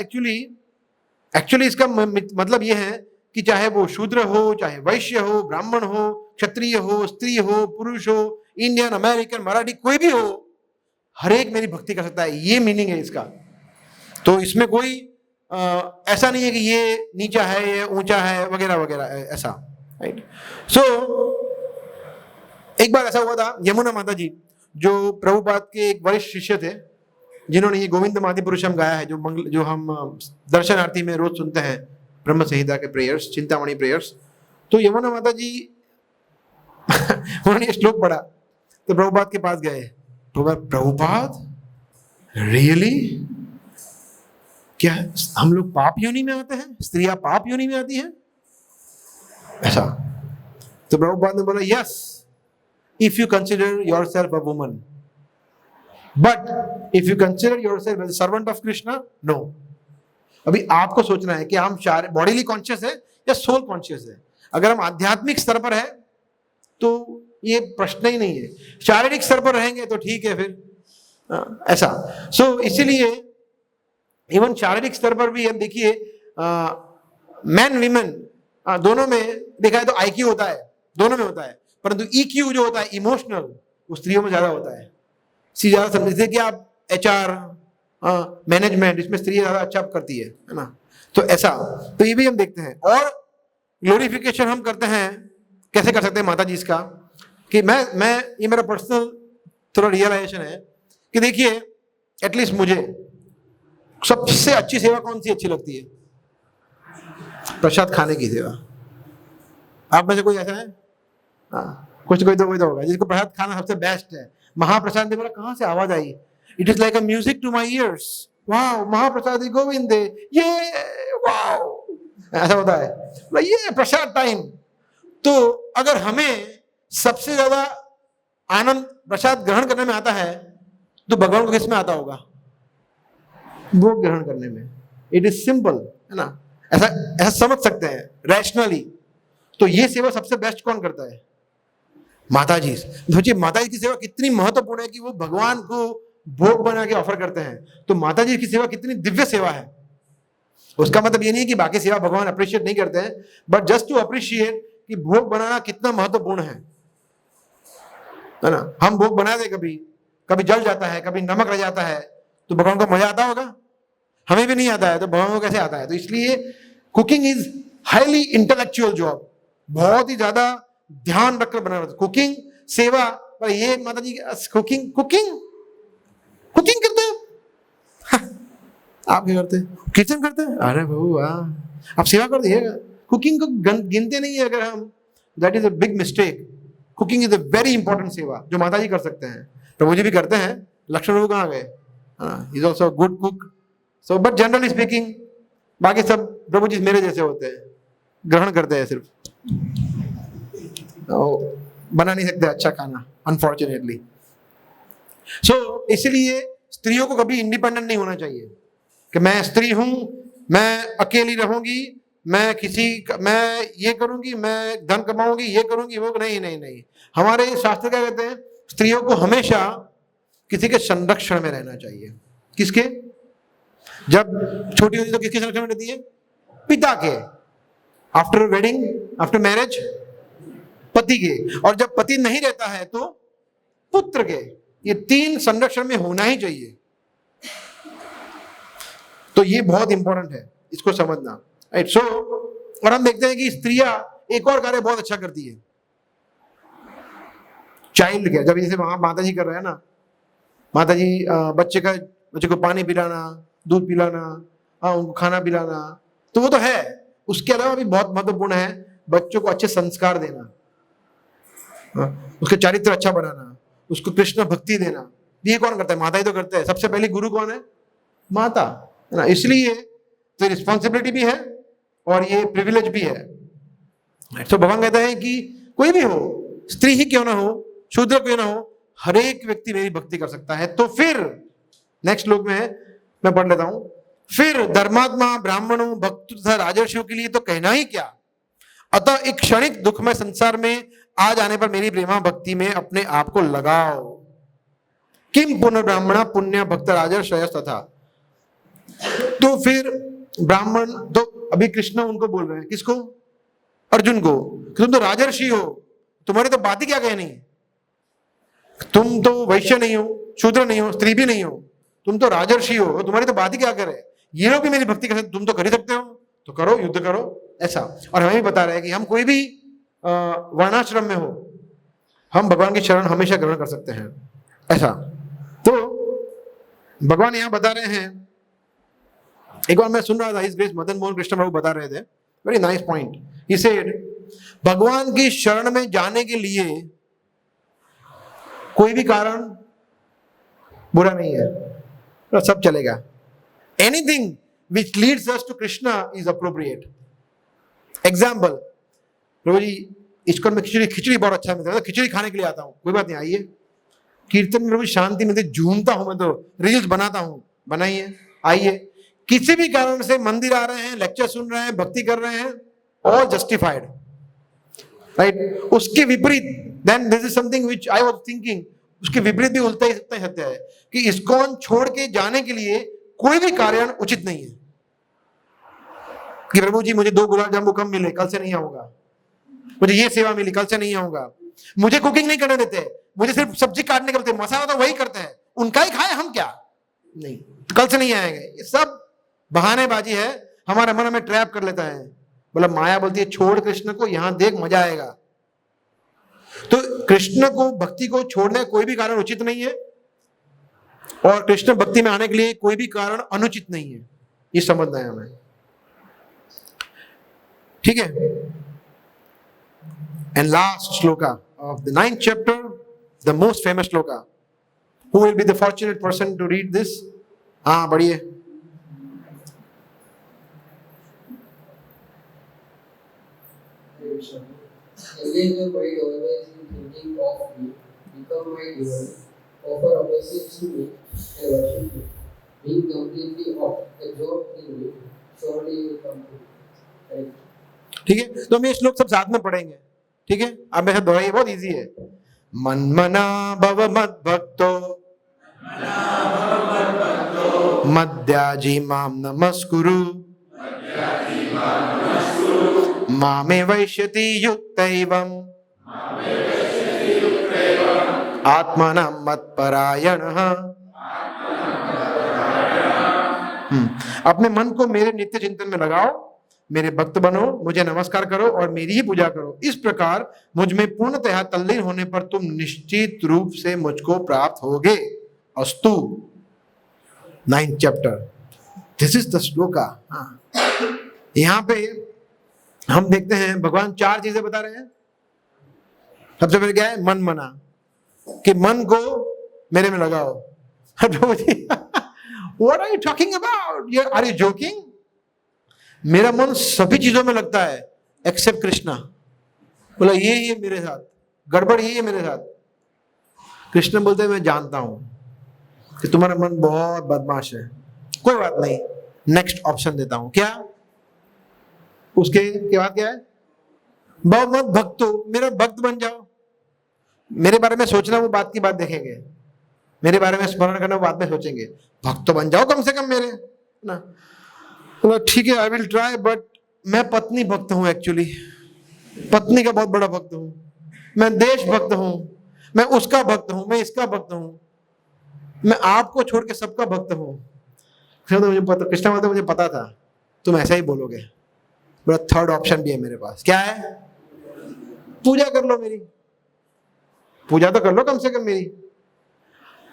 एक्चुअली इसका मतलब यह है कि चाहे वो शूद्र हो, चाहे वैश्य हो, ब्राह्मण हो, क्षत्रिय हो, स्त्री हो, पुरुष हो, इंडियन, अमेरिकन, मराठी, कोई भी हो, हर एक मेरी भक्ति कर सकता है, ये मीनिंग है इसका। तो इसमें कोई ऐसा नहीं है कि ये नीचा है, ये ऊंचा है, वगैरह वगैरह, ऐसा, राइट। सो एक बार ऐसा हुआ था, यमुना माता जी जो प्रभुपाद के एक वरिष्ठ शिष्य थे, जिन्होंने ये गोविंद मादिपुरुषम गाया है, जो हम दर्शन आरती में रोज सुनते हैं, ब्रह्म संहिता के प्रेयर्स, चिंतामणि प्रेयर्स। तो यमुना माता जी उन्होंने ये श्लोक पढ़ा, तो प्रभुपाद के पास गए, प्रभुपाद रियली, क्या हम लोग पाप योनि में आते हैं, स्त्रियां पाप योनि में आती हैं, ऐसा? तो प्रभुपाद ने बोला, yes, if you consider yourself a woman, but if you consider yourself as a servant of Krishna, no. अभी आपको सोचना है कि हम बॉडीली कॉन्शियस है या सोल कॉन्शियस है। अगर हम आध्यात्मिक स्तर पर है तो ये प्रश्न ही नहीं है, शारीरिक स्तर पर रहेंगे तो ठीक है फिर, ऐसा। सो इसीलिए इवन शारीरिक स्तर पर भी हम देखिए, मैन विमेन दोनों में देखा है तो IQ होता है, दोनों में होता है, परंतु EQ जो होता है, इमोशनल, वो स्त्रियों में ज्यादा होता है। ज्यादा समझते कि आप HR, मैनेजमेंट, इसमें स्त्री ज्यादा अच्छा करती है ना? तो ऐसा, तो ये भी हम देखते हैं। और ग्लोरिफिकेशन हम करते हैं, कैसे कर सकते हैं माता जी इसका, कि मैं ये मेरा पर्सनल थोड़ा रियलाइजेशन है कि देखिए, एटलीस्ट मुझे सबसे अच्छी सेवा कौन सी अच्छी लगती है? प्रसाद खाने की सेवा। आप में से कोई ऐसा है? हाँ, कुछ कोई तो होगा जिसको प्रसाद खाना सबसे बेस्ट है। महाप्रसाद ने बोला, कहाँ से आवाज आई? It is like a music to my ears. वाह, महाप्रसाद गोविंद, ये वाह, ऐसा होता है, ये प्रसाद टाइम। तो अगर हमें सबसे ज्यादा आनंद प्रसाद ग्रहण करने में आता है, तो भगवान को किस में आता होगा? भोग ग्रहण करने में। इट इज सिंपल, है ना? ऐसा समझ सकते हैं रैशनली। तो ये सेवा सबसे बेस्ट कौन करता है? माता जी। सोचिए माता जी की सेवा कितनी महत्वपूर्ण है कि वो भगवान को भोग बना के ऑफर करते हैं। तो माता जी की सेवा कितनी दिव्य सेवा है। उसका मतलब ये नहीं है कि बाकी सेवा भगवान अप्रिशिएट नहीं करते हैं, बट जस्ट टू अप्रिशिएट कि भोग बनाना कितना महत्वपूर्ण है ना? हम भोग बना दे, कभी जल जाता है, कभी नमक रह जाता है, तो भगवान को मजा आता होगा? हमें भी नहीं आता है, तो भगवान को कैसे आता है? तो इसलिए cooking is highly intellectual job, बहुत ही ज्यादा ध्यान रखकर बनाना। कुकिंग सेवा पर ये माता जी कुकिंग करते हैं। आप क्या करते हैं? किचन करते हैं? अरे बहू वाह, आप सेवा कर दिएगा। कुकिंग को गिनते नहीं है अगर हम, that is a big mistake. Cooking is a very important सेवा जो माता जी कर सकते हैं, प्रभु जी भी करते हैं। लक्ष्मण प्रभु कहाँ गए? Is also good cook. So but generally speaking बाकी सब प्रभु जी मेरे जैसे होते हैं, ग्रहण करते हैं सिर्फ, बना नहीं सकते अच्छा खाना, अनफॉर्चुनेटली। सो इसलिए स्त्रियों को कभी इंडिपेंडेंट नहीं होना चाहिए कि मैं स्त्री हूं, मैं अकेली रहूंगी, मैं ये करूंगी, मैं धन कमाऊंगी, ये करूंगी, वो नहीं। हमारे शास्त्र क्या कहते हैं? स्त्रियों को हमेशा किसी के संरक्षण में रहना चाहिए। किसके? जब छोटी होती तो किसके संरक्षण में रहती है? पिता के। आफ्टर वेडिंग, आफ्टर मैरिज पति के, और जब पति नहीं रहता है तो पुत्र के। ये तीन संरक्षण में होना ही चाहिए। तो ये बहुत इंपॉर्टेंट है, इसको समझना, राइट? सो और हम देखते हैं कि स्त्रियां एक और कार्य बहुत अच्छा करती है, चाइल्ड केयर। जब जैसे वहां माता जी कर रहे हैं ना, माता जी बच्चे को पानी पिलाना, दूध पिलाना, उनको खाना पिलाना, तो वो तो है। उसके अलावा भी बहुत महत्वपूर्ण है बच्चों को अच्छे संस्कार देना, उसके चारित्र अच्छा बनाना, उसको कृष्ण भक्ति देना। ये कौन करता है? माता ही तो करते हैं। सबसे पहली गुरु कौन है? माता, है ना? इसलिए तो रिस्पॉन्सिबिलिटी भी है और ये प्रिविलेज भी है। तो भगवान कहता है कि कोई भी हो, स्त्री ही क्यों ना हो, शूद्र क्यों ना हो, हर एक व्यक्ति मेरी भक्ति कर सकता है। तो फिर नेक्स्ट श्लोक में है, मैं पढ़ लेता हूं। फिर धर्मात्मा, ब्राह्मणों, भक्त तथा राजर्षियों के लिए तो कहना ही क्या। अतः एक क्षणिक दुखमय संसार में आ जाने पर मेरी प्रेमा भक्ति में अपने आप को लगाओ। किम पुनः ब्राह्मणा पुण्य भक्त राजर्षयस् तथा। तो फिर ब्राह्मण, तो अभी कृष्ण उनको बोल रहे हैं, किसको? अर्जुन को कि तुम तो राजर्षि हो, तुम्हारी तो बात ही क्या कहनी, तुम तो वैश्य नहीं हो, शूद्र नहीं हो, स्त्री भी नहीं हो, तुम तो राजर्षि हो, तुम्हारी तो बात ही क्या करे, ये लोग भी मेरी भक्ति कर सकते, तुम तो कर ही सकते हो, तो करो, युद्ध करो, ऐसा। और हमें भी बता रहे हैं कि हम कोई भी वर्णाश्रम में हो, हम भगवान की शरण हमेशा ग्रहण कर सकते हैं, ऐसा। तो भगवान यहां बता रहे हैं, एक बार मैं सुन रहा था, हिज ग्रेस मदन मोहन कृष्ण प्रभु बता रहे थे, very nice point. He said भगवान की शरण में जाने के लिए कोई भी कारण बुरा नहीं है, तो सब चलेगा। Anything which leads us to Krishna is appropriate. Example, प्रभु जी इस्कॉन में खिचड़ी बहुत अच्छा मिलता है, खिचड़ी खाने के लिए आता हूं, कोई बात नहीं, आइए। कीर्तन में प्रभु शांति मिलती, झूमता हूं मैं, तो रील्स बनाता हूं, बनाइए, आइए। किसी भी कारण से मंदिर आ रहे हैं, लेक्चर सुन रहे हैं, भक्ति कर रहे हैं, ऑल जस्टिफाइड, राइट। उसके विपरीत, then this is something which I was thinking, उसके विपरीत भी उल्टा ही सत्य है कि इस्कॉन छोड़ के जाने के लिए कोई भी कारण उचित नहीं है कि प्रभु जी मुझे 2 गुलाब जामुन कम मिले, कल से नहीं आऊंगा, मुझे ये सेवा मिली, कल से नहीं आऊंगा, मुझे कुकिंग नहीं करने देते, मुझे सिर्फ सब्जी काटने के देते, मसाला तो वही करते हैं, उनका ही खाए, हम क्या, नहीं, कल से नहीं आएंगे। ये सब बहानेबाजी है, हमारे मन में ट्रैप कर लेता है। बोला माया बोलती है छोड़ कृष्ण को, यहां देख मजा आएगा। तो कृष्ण को, भक्ति को छोड़ने कोई भी कारण उचित नहीं है, और कृष्ण भक्ति में आने के लिए कोई भी कारण अनुचित नहीं है, ये समझना है हमें, ठीक है। And last shloka of the 9th chapter, the most famous shloka. Who will be the fortunate person to read this? हाँ बढ़िए। Engage your mind always in thinking of me, become my devotee, offer obeisance to me, and worship me. Being completely absorbed in me, surely you will come to me. ठीक है, तो हम ये श्लोक सब साथ में पढ़ेंगे, ठीक है। अब मैं दोहराइए, बहुत इजी है। मन मना भव मद भक्तो, मद्याजी माम नमस्कुरु, मामे वैश्यति युक्तैवम् आत्मना मत्परायणः। अपने मन को मेरे नित्य चिंतन में लगाओ, मेरे भक्त बनो, मुझे नमस्कार करो और मेरी ही पूजा करो। इस प्रकार मुझ में पूर्णतः तल्लीन होने पर तुम निश्चित रूप से मुझको प्राप्त होगे। अस्तु। 9th chapter, this is the shloka. यहाँ पे हम देखते हैं भगवान 4 चीजें बता रहे हैं। सबसे पहले क्या है? मन मना, कि मन को मेरे में लगाओ। प्रभु जी what are you talking about? Are you joking? मेरा मन सभी चीजों में लगता है एक्सेप्ट कृष्णा। बोला ये मेरे साथ गड़बड़, ये मेरे साथ। कृष्ण बोलते हैं मैं जानता हूं कि तुम्हारा मन बहुत बदमाश है, कोई बात नहीं, नेक्स्ट ऑप्शन देता हूं। क्या? उसके बाद क्या है? मत भक्तो, मेरा भक्त बन जाओ। मेरे बारे में सोचना वो बात की बात देखेंगे, मेरे बारे में स्मरण करना वो बाद में सोचेंगे। भक्त तो बन जाओ कम से कम मेरे ना। तो ठीक है, आई विल ट्राई, बट मैं पत्नी भक्त हूं, एक्चुअली पत्नी का बहुत बड़ा भक्त हूं, मैं देश भक्त हूं, मैं उसका भक्त हूं, मैं इसका भक्त हूं, मैं आपको छोड़ के सबका भक्त हूं। तो मुझे पता, कृष्ण बोलते मुझे पता था तुम ऐसा ही बोलोगे। बड़ा थर्ड ऑप्शन भी है मेरे पास। क्या है? पूजा कर लो मेरी, पूजा तो कर लो कम से कम मेरी।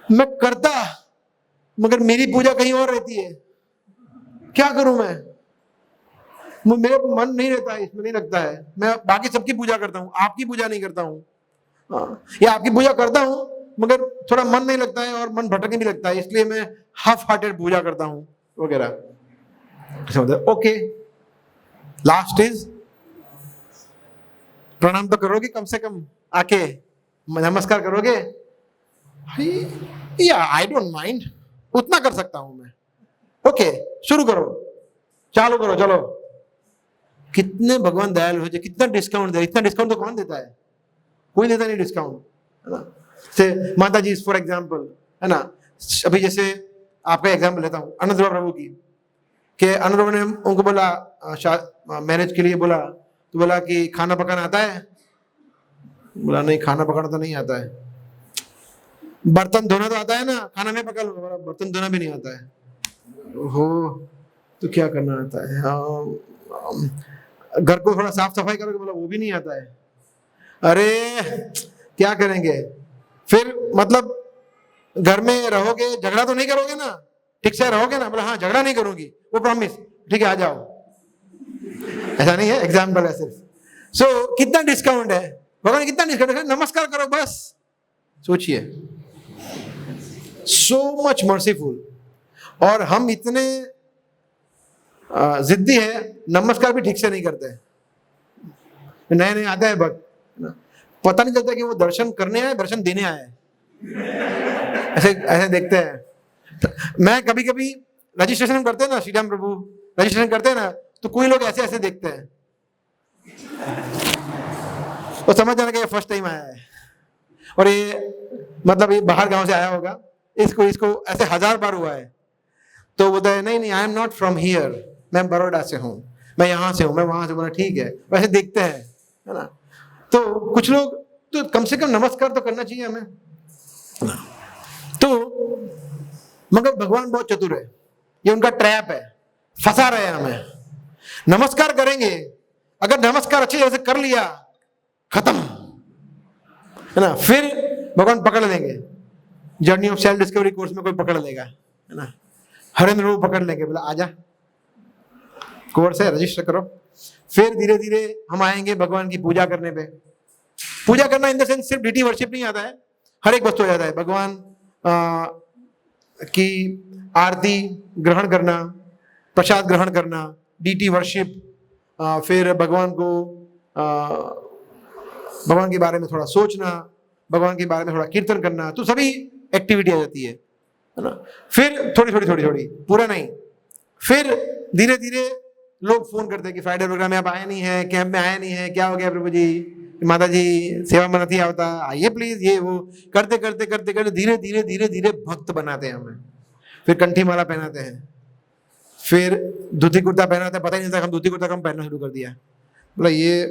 मैं करता, मगर मेरी पूजा कहीं और रहती है, क्या करूं मैं? मेरा मन नहीं रहता है, इसमें नहीं लगता है। मैं बाकी सबकी पूजा करता हूं, आपकी पूजा नहीं करता हूं। या आपकी पूजा करता हूं मगर थोड़ा मन नहीं लगता है और मन भटकने भी लगता है, इसलिए मैं हाफ हार्टेड पूजा करता हूं वगैरह। ओके, लास्ट इज प्रणाम तो करोगे कम से कम, आके नमस्कार करोगे? या आई डोंट माइंड, उतना कर सकता हूं मैं। ओके, शुरू करो, चालू करो, चलो। कितने भगवान दयालु है, कितना डिस्काउंट दे। इतना डिस्काउंट तो कौन देता है? कोई देता नहीं डिस्काउंट, है ना। से माता जी फॉर एग्जाम्पल, है ना। अभी जैसे आपका एग्जाम्पल लेता हूँ अनुद्रव प्रभु की, कि अनुद्रव ने उनको बोला मैरिज के लिए बोला, तो बोला कि खाना पकाना आता है? बोला नहीं, खाना पकाना तो नहीं आता है। बर्तन धोना तो आता है ना? खाना मैं पका लूंगा। बोला बर्तन धोना भी नहीं आता है। हो तो क्या करना आता है? घर को थोड़ा साफ सफाई करोगे? बोला वो भी नहीं आता है। अरे क्या करेंगे फिर? मतलब घर में रहोगे, झगड़ा तो नहीं करोगे ना? ठीक से रहोगे ना? बोला हाँ झगड़ा नहीं करूंगी, वो प्रॉमिस। ठीक है आ जाओ। ऐसा नहीं है, एग्जाम्पल है सिर्फ। सो कितना डिस्काउंट है? भगवान कितना डिस्काउंट है? नमस्कार करो बस। सोचिए, सो मच मर्सीफुल। और हम इतने जिद्दी है, नमस्कार भी ठीक से नहीं करते। नए नए आता है भक्त, पता नहीं चलता कि वो दर्शन करने आए दर्शन देने आए। ऐसे ऐसे देखते हैं। मैं कभी कभी रजिस्ट्रेशन करते हैं ना, श्री राम प्रभु रजिस्ट्रेशन करते हैं ना, तो कोई लोग ऐसे ऐसे देखते हैं, तो समझ जाना कि ये फर्स्ट टाइम आया है और ये मतलब ये बाहर गांव से आया होगा, इसको ऐसे 1000 बार हुआ है। तो बोलता है नहीं नहीं, I am not from here, मैं बड़ौदा से हूँ, मैं यहाँ से हूँ, मैं वहां से। बोला ठीक है। वैसे देखते हैं, है ना? तो कुछ लोग तो कम से कम नमस्कार तो करना चाहिए हमें। तो मगर भगवान बहुत चतुर है, ये उनका ट्रैप है, फंसा रहे हैं हमें। नमस्कार करेंगे, अगर नमस्कार अच्छी तरह से कर लिया, खत्म, है ना? फिर भगवान पकड़ लेंगे। Journey of self discovery course में कोई पकड़ लेगा, है ना? हरेंद्र रूप पकड़ लेंगे, बोला आजा, कोर्स है, रजिस्टर करो। फिर धीरे धीरे हम आएंगे भगवान की पूजा करने पे। पूजा करना इन द सेंस सिर्फ डीटी वर्शिप नहीं आता है, हर एक वस्तु हो जाता है। भगवान की आरती ग्रहण करना, प्रसाद ग्रहण करना, डीटी वर्शिप, फिर भगवान को भगवान के बारे में थोड़ा सोचना, भगवान के बारे में थोड़ा कीर्तन करना, तो सभी एक्टिविटी आ जाती है ना? फिर थोड़ी थोड़ी, पूरा नहीं। फिर धीरे धीरे लोग फोन करते हैं कि फ्राइडे प्रोग्राम में आप आए नहीं है, कैंप में आए नहीं है, क्या हो गया प्रभु जी, माता जी सेवा में नहीं आता, आइए प्लीज। ये वो करते करते करते करते धीरे धीरे धीरे धीरे भक्त बनाते हैं हमें। फिर कंठी माला पहनाते हैं, फिर धोती कुर्ता पहनाते हैं, पता ही नहीं था हम धोती कुर्ता कम पहनना शुरू कर दिया। बोला ये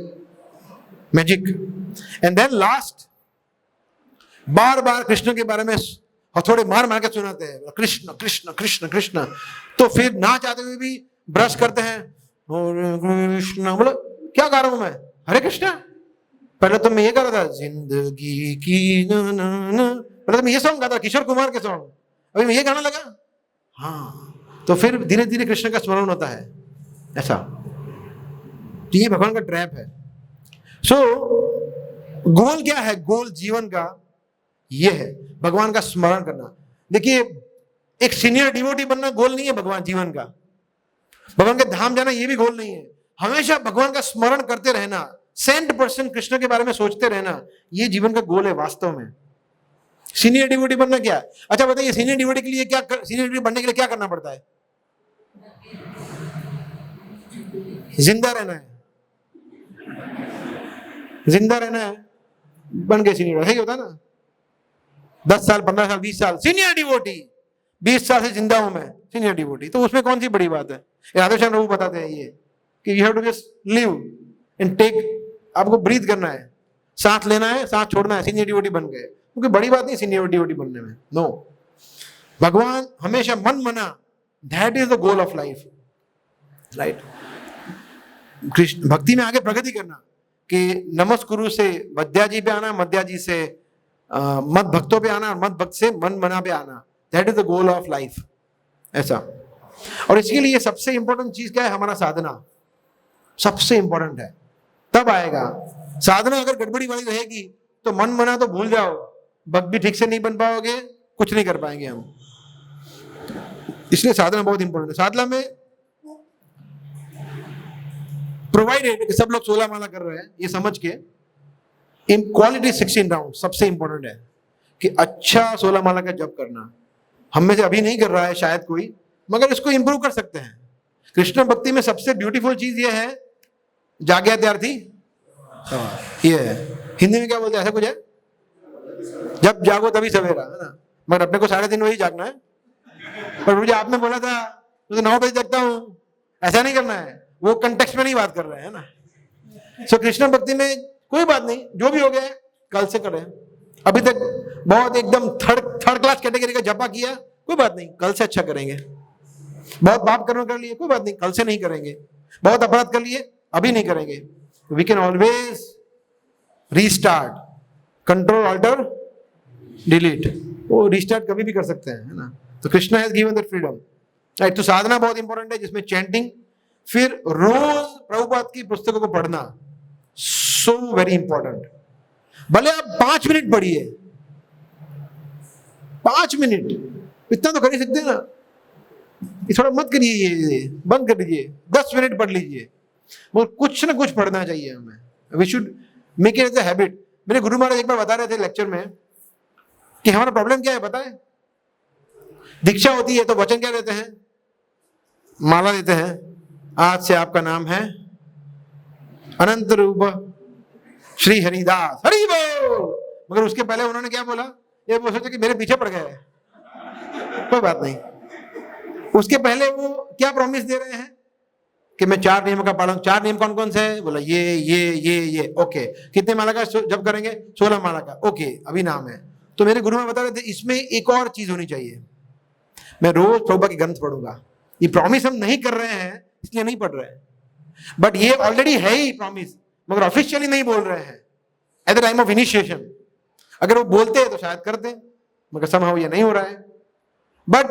मैजिक। एंड देन लास्ट, बार बार कृष्ण के बारे में हथौड़े मार मार के सुनाते हैं, कृष्ण कृष्ण कृष्ण कृष्ण। तो फिर ना चाहते हुए भी ब्रश करते हैं, हरे कृष्ण। बोला क्या गा रहा हूं मैं? हरे कृष्ण। पहले तो मैं ये गा रहा था, जिंदगी की ना ना ना, पहले तो मैं ये सॉन्ग गाता, किशोर कुमार के सॉन्ग, अभी मैं ये गाना लगा। हाँ, तो फिर धीरे धीरे कृष्ण का स्मरण होता है। ऐसा, तो ये भगवान का ट्रैप है। सो गोल क्या है? गोल जीवन का ये है, भगवान का स्मरण करना। देखिए, एक सीनियर डिवोटी बनना गोल नहीं है भगवान जीवन का। भगवान के धाम जाना ये भी गोल नहीं है। हमेशा भगवान का स्मरण करते रहना, 100% कृष्ण के बारे में सोचते रहना, ये जीवन का गोल है वास्तव में। सीनियर डिवोटी बनना क्या है? अच्छा बताइए, सीनियर डिवोटी के लिए सीनियर डिवोटी बनने के लिए क्या करना पड़ता है? जिंदा रहना है, जिंदा रहना है, बन गए सीनियर। सही होता ना? 10 साल 15 साल 20 साल सीनियर डिवोटी, 20 साल से जिंदा हूं मैं, सीनियर डिवोटी। तो उसमें कौन सी बड़ी बात है? राधेश्याम प्रभु बताते हैं ये कि you have to just live and take, आपको ब्रीथ करना है, सांस लेना है, सांस छोड़ना है, सीनियर डिवोटी बन गए। क्योंकि बड़ी बात नहीं सीनियर डिवोटी बनने में, नो। भगवान हमेशा मन मना, that is the goal of life, right? Krishna भक्ति में आगे प्रगति करना, कि नमस्कुरु से मध्याजी पे आना, मध्याजी से मत भक्तों पे आना, और मत भक्त से मन मना पे आना, that is the goal of life. ऐसा। और इसके लिए सबसे इंपॉर्टेंट चीज क्या है? हमारा साधना सबसे इंपॉर्टेंट है, तब आएगा। साधना अगर गड़बड़ी वाली रहेगी तो मन मना तो भूल जाओ, भक्त भी ठीक से नहीं बन पाओगे, कुछ नहीं कर पाएंगे हम। इसलिए साधना बहुत इंपॉर्टेंट है। साधना में प्रोवाइडेड सब लोग 16 माला कर रहे हैं, ये समझ के इन क्वालिटी 16 राउंड सबसे इंपॉर्टेंट है कि अच्छा 16 माला का जप करना। हम में से अभी नहीं कर रहा है शायद कोई, मगर इसको इंप्रूव कर सकते हैं। कृष्ण भक्ति में सबसे ब्यूटीफुल चीज ये है, जाग्यात्यार्थी ये है। हिंदी में क्या बोलते हैं? ऐसा कुछ है, जब जागो तभी सवेरा, है ना? मगर अपने को 3:30 बजे जागना है। पर मुझे आपने बोला था तो 9 बजे जगता हूं, ऐसा नहीं करना है। वो कंटेक्स्ट में नहीं बात कर रहे हैं ना, सो कृष्ण भक्ति में कोई बात नहीं, जो भी हो गया है कल से करें। अभी तक बहुत एकदम थर्ड क्लास कैटेगरी का जपा किया, कोई बात नहीं, कल से अच्छा करेंगे। बहुत पाप कर्म कर लिए, कोई बात नहीं, कल से नहीं करेंगे। बहुत अपराध कर लिए, अभी नहीं करेंगे। We can always restart, control alter delete, वो रीस्टार्ट कभी भी कर सकते हैं, है ना। तो Krishna has given that freedom, right. तो साधना बहुत इंपॉर्टेंट है, जिसमें चैंटिंग, फिर रोज प्रभुपाद की पुस्तकों को पढ़ना, सो वेरी इंपॉर्टेंट। भले आप 5 मिनट पढ़िए, 5 मिनट, इतना तो कर ही सकते हैं ना। ये थोड़ा मत करिए, ये बंद कर दीजिए, 10 मिनट पढ़ लीजिए, मगर कुछ ना कुछ पढ़ना चाहिए हमें। We should make it as a habit. मेरे गुरु महाराज एक बार बता रहे थे लेक्चर में कि हमारा प्रॉब्लम क्या है पता है? दीक्षा होती है तो वचन क्या देते हैं? माला देते हैं, आज से आपका नाम है अनंत रूप श्री हरिदास, हरि बोल। मगर उसके पहले उन्होंने क्या बोला? ये बोल सोचे कि मेरे पीछे पड़ गए। कोई बात नहीं, उसके पहले वो क्या प्रॉमिस दे रहे हैं कि मैं 4 नियम का पालन। 4 नियम कौन कौन से है? बोला ये ओके। कितने माला का जब करेंगे? 16 माला का, ओके, अभी नाम है। तो मेरे गुरु में बता रहे थे इसमें एक और चीज होनी चाहिए, मैं रोज प्रभुपाद की ग्रंथ पढ़ूंगा। ये प्रॉमिस हम नहीं कर रहे हैं इसलिए नहीं पढ़ रहे हैं, बट ये ऑलरेडी है ही प्रॉमिस, मगर ऑफिशियली नहीं बोल रहे हैं at the time of initiation. अगर वो बोलते हैं तो शायद करते, मगर समहाउ ये नहीं हो रहा है। बट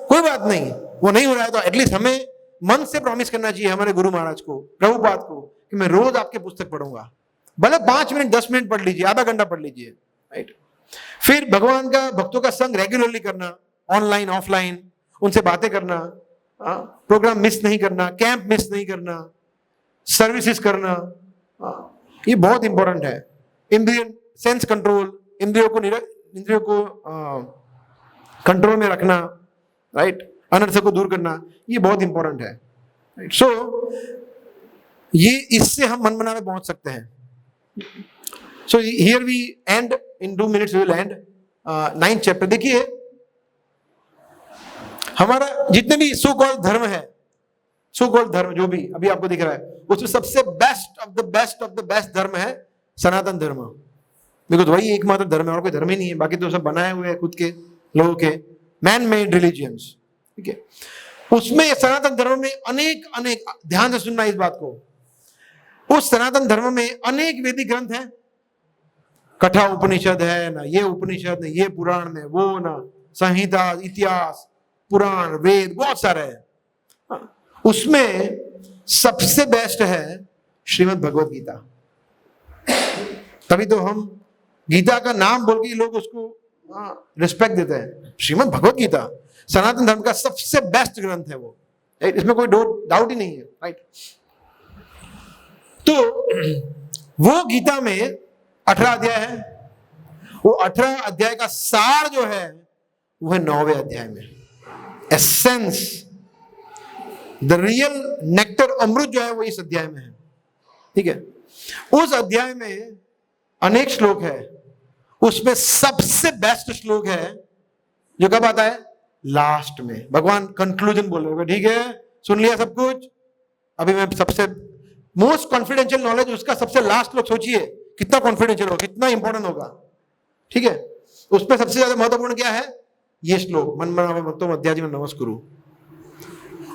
कोई बात नहीं, वो नहीं हो रहा है तो एटलीस्ट हमें मन से प्रॉमिस करना चाहिए हमारे गुरु महाराज को, प्रभुपाद को, कि मैं रोज आपके पुस्तक पढ़ूंगा। भले 5 मिनट 10 मिनट पढ़ लीजिए, आधा घंटा पढ़ लीजिए, राइट। फिर भगवान का भक्तों का संग रेगुलरली करना, ऑनलाइन ऑफलाइन उनसे बातें करना, प्रोग्राम मिस नहीं करना, कैंप मिस नहीं करना, सर्विसेज करना, ये बहुत इंपॉर्टेंट है। इंद्रिय सेंस कंट्रोल, इंद्रियों को कंट्रोल में रखना, राइट, अनर्थ को दूर करना, ये बहुत इंपॉर्टेंट है, राइट। सो ये इससे हम मन में पहुंच सकते हैं। So here we end in 2 minutes we will end 9th chapter. देखिए हमारा जितने भी सो कॉल्ड धर्म है, सो कॉल्ड धर्म जो भी अभी आपको दिख रहा है, उसमें सबसे बेस्ट ऑफ द बेस्ट धर्म है सनातन धर्म। बिकॉज वही एकमात्र धर्म है, और कोई धर्म ही नहीं है। बाकी तो सब बनाए हुए हैं खुद के लोगों के, मैन मेड रिलीजियंस, ठीक है। उसमें सनातन धर्म में अनेक ध्यान से सुनना इस बात को, उस सनातन धर्म में अनेक वैदिक ग्रंथ हैं। कथा उपनिषद है ना, ये उपनिषद ने, ये पुराण में, वो ना संहिता, इतिहास, पुराण, वेद, बहुत सारे हैं। उसमें सबसे बेस्ट है श्रीमद् भगवत गीता। तभी तो हम गीता का नाम बोल के लोग उसको रिस्पेक्ट देते हैं। श्रीमद् भगवत गीता सनातन धर्म का सबसे बेस्ट ग्रंथ है वो, इसमें कोई डाउट ही नहीं है, राइट। तो वो गीता में 18 अध्याय है, वो 18 अध्याय का सार जो है वो है 9वें अध्याय में। एसेंस, द रियल नेक्टर, अमृत जो है वो इस अध्याय में है, ठीक है। उस अध्याय में अनेक श्लोक है, उसमें सबसे बेस्ट श्लोक है जो कब आता है? लास्ट में। भगवान कंक्लूजन बोल रहे हैं, ठीक है, सुन लिया सब कुछ, अभी मैं सबसे मोस्ट कॉन्फिडेंशियल नॉलेज उसका सबसे लास्ट श्लोक, सोचिए कितना कॉन्फिडेंशियल होगा, कितना इंपॉर्टेंट होगा, ठीक है। उसमें सबसे ज्यादा महत्वपूर्ण क्या है? ये श्लोक, मन मनावे भक्तों अध्यात्म नमस्कुरु।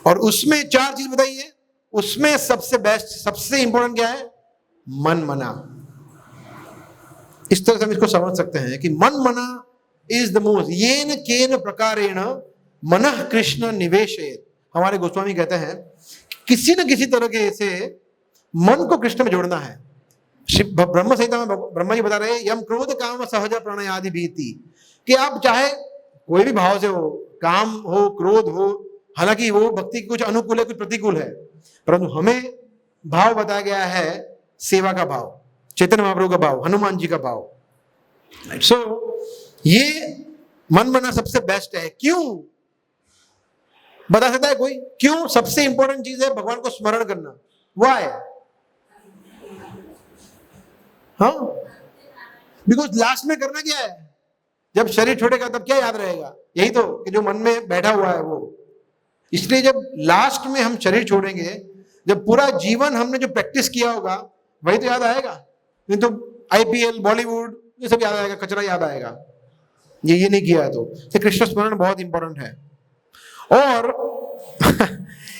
और उसमें 4 चीज बताइए, उसमें सबसे बेस्ट, सबसे इंपॉर्टेंट क्या है? मन मना। इस तरह से हम इसको समझ सकते हैं कि मन मना इज द मोस्ट, येन केन प्रकारेण मनः कृष्ण निवेशयेत्। हमारे गोस्वामी कहते हैं किसी न किसी तरह से मन को कृष्ण में जोड़ना है। ब्रह्म संहिता में ब्रह्मा जी बता रहे हैं, यम क्रोध काम सहज प्रणयादि भीति, कि आप चाहे कोई भी भाव से हो, काम हो, क्रोध हो, हालांकि वो भक्ति कुछ अनुकूल है, कुछ प्रतिकूल है, परंतु हमें भाव बताया गया है सेवा का भाव, चैतन्य महाप्रभु का भाव, हनुमान जी का भाव। सो ये मन मना सबसे बेस्ट है। क्यों बता सकता है कोई? क्यों सबसे इंपॉर्टेंट चीज है भगवान को स्मरण करना? व्हाई? हाँ, बिकॉज लास्ट में करना क्या है? जब शरीर छोड़ेगा तब क्या याद रहेगा? यही तो कि जो मन में बैठा हुआ है वो। इसलिए जब लास्ट में हम शरीर छोड़ेंगे, जब पूरा जीवन हमने जो प्रैक्टिस किया होगा वही तो याद आएगा, नहीं तो IPL, बॉलीवुड, ये सब याद आएगा, कचरा याद आएगा। ये नहीं किया है तो कृष्ण स्मरण बहुत इंपॉर्टेंट है। और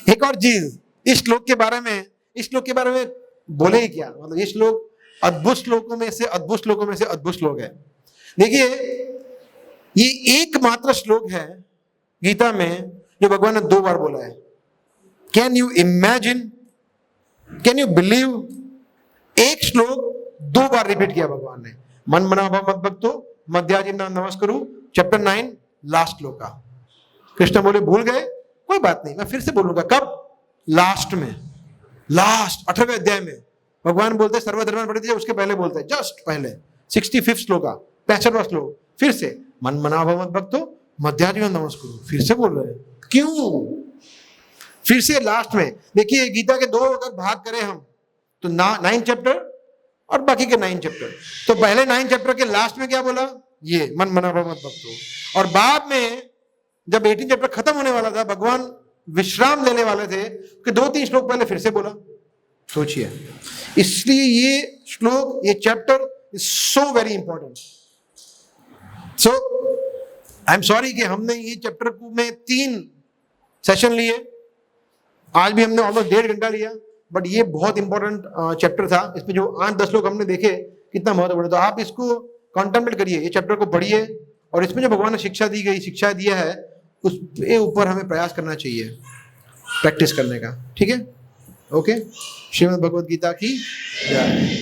एक और चीज, इस श्लोक के बारे में बोले ही क्या, मतलब ये श्लोक अद्भुत श्लोकों में से अद्भुत श्लोक है। देखिए, ये एकमात्र श्लोक है गीता में जो भगवान ने 2 बार बोला है। Can you imagine, can you believe, एक श्लोक 2 बार रिपीट किया भगवान ने। मन मना भाव मत भक्तो मध्याजिम नाम नमस्करु, चैप्टर 9 लास्ट श्लोक का। कृष्ण बोले भूल गए, कोई बात नहीं, मैं फिर से बोलूंगा। कब? लास्ट में, लास्ट 18वें अध्याय में भगवान बोलते सर्वधर्मान् परित्यज्य, उसके पहले बोलते हैं, जस्ट पहले 65वां श्लोक का 65वां श्लोक, फिर से मन मना भाव मत भक्तो मध्याजिम नाम नमस्करु, फिर से बोल रहे हैं। क्यों? फिर से लास्ट में। देखिए, गीता के 2 अगर भाग करें हम तो 9 चैप्टर और बाकी के 9 चैप्टर। तो पहले 9 चैप्टर के लास्ट में क्या बोला? ये मन मना भाव मत भक्तो। और बाद में जब 18 चैप्टर खत्म होने वाला था, भगवान विश्राम लेने वाले थे, कि 2-3 श्लोक पहले फिर से बोला। सोचिए, इसलिए ये श्लोक, ये chapter is so very important. So I am sorry कि हमने ये चैप्टर को में 3 सेशन लिए, आज भी हमने ऑलमोस्ट 1.5 घंटा लिया, बट ये बहुत इंपॉर्टेंट चैप्टर था। इसमें जो 8-10 श्लोक हमने देखे, कितना महत्वपूर्ण। तो आप इसको कॉन्टेम्पलेट करिए, ये चैप्टर को पढ़िए, और इसमें जो भगवान ने शिक्षा दिया है, उसके ऊपर हमें प्रयास करना चाहिए, प्रैक्टिस करने का। ठीक है, ओके। श्रीमद् भगवद गीता की जय।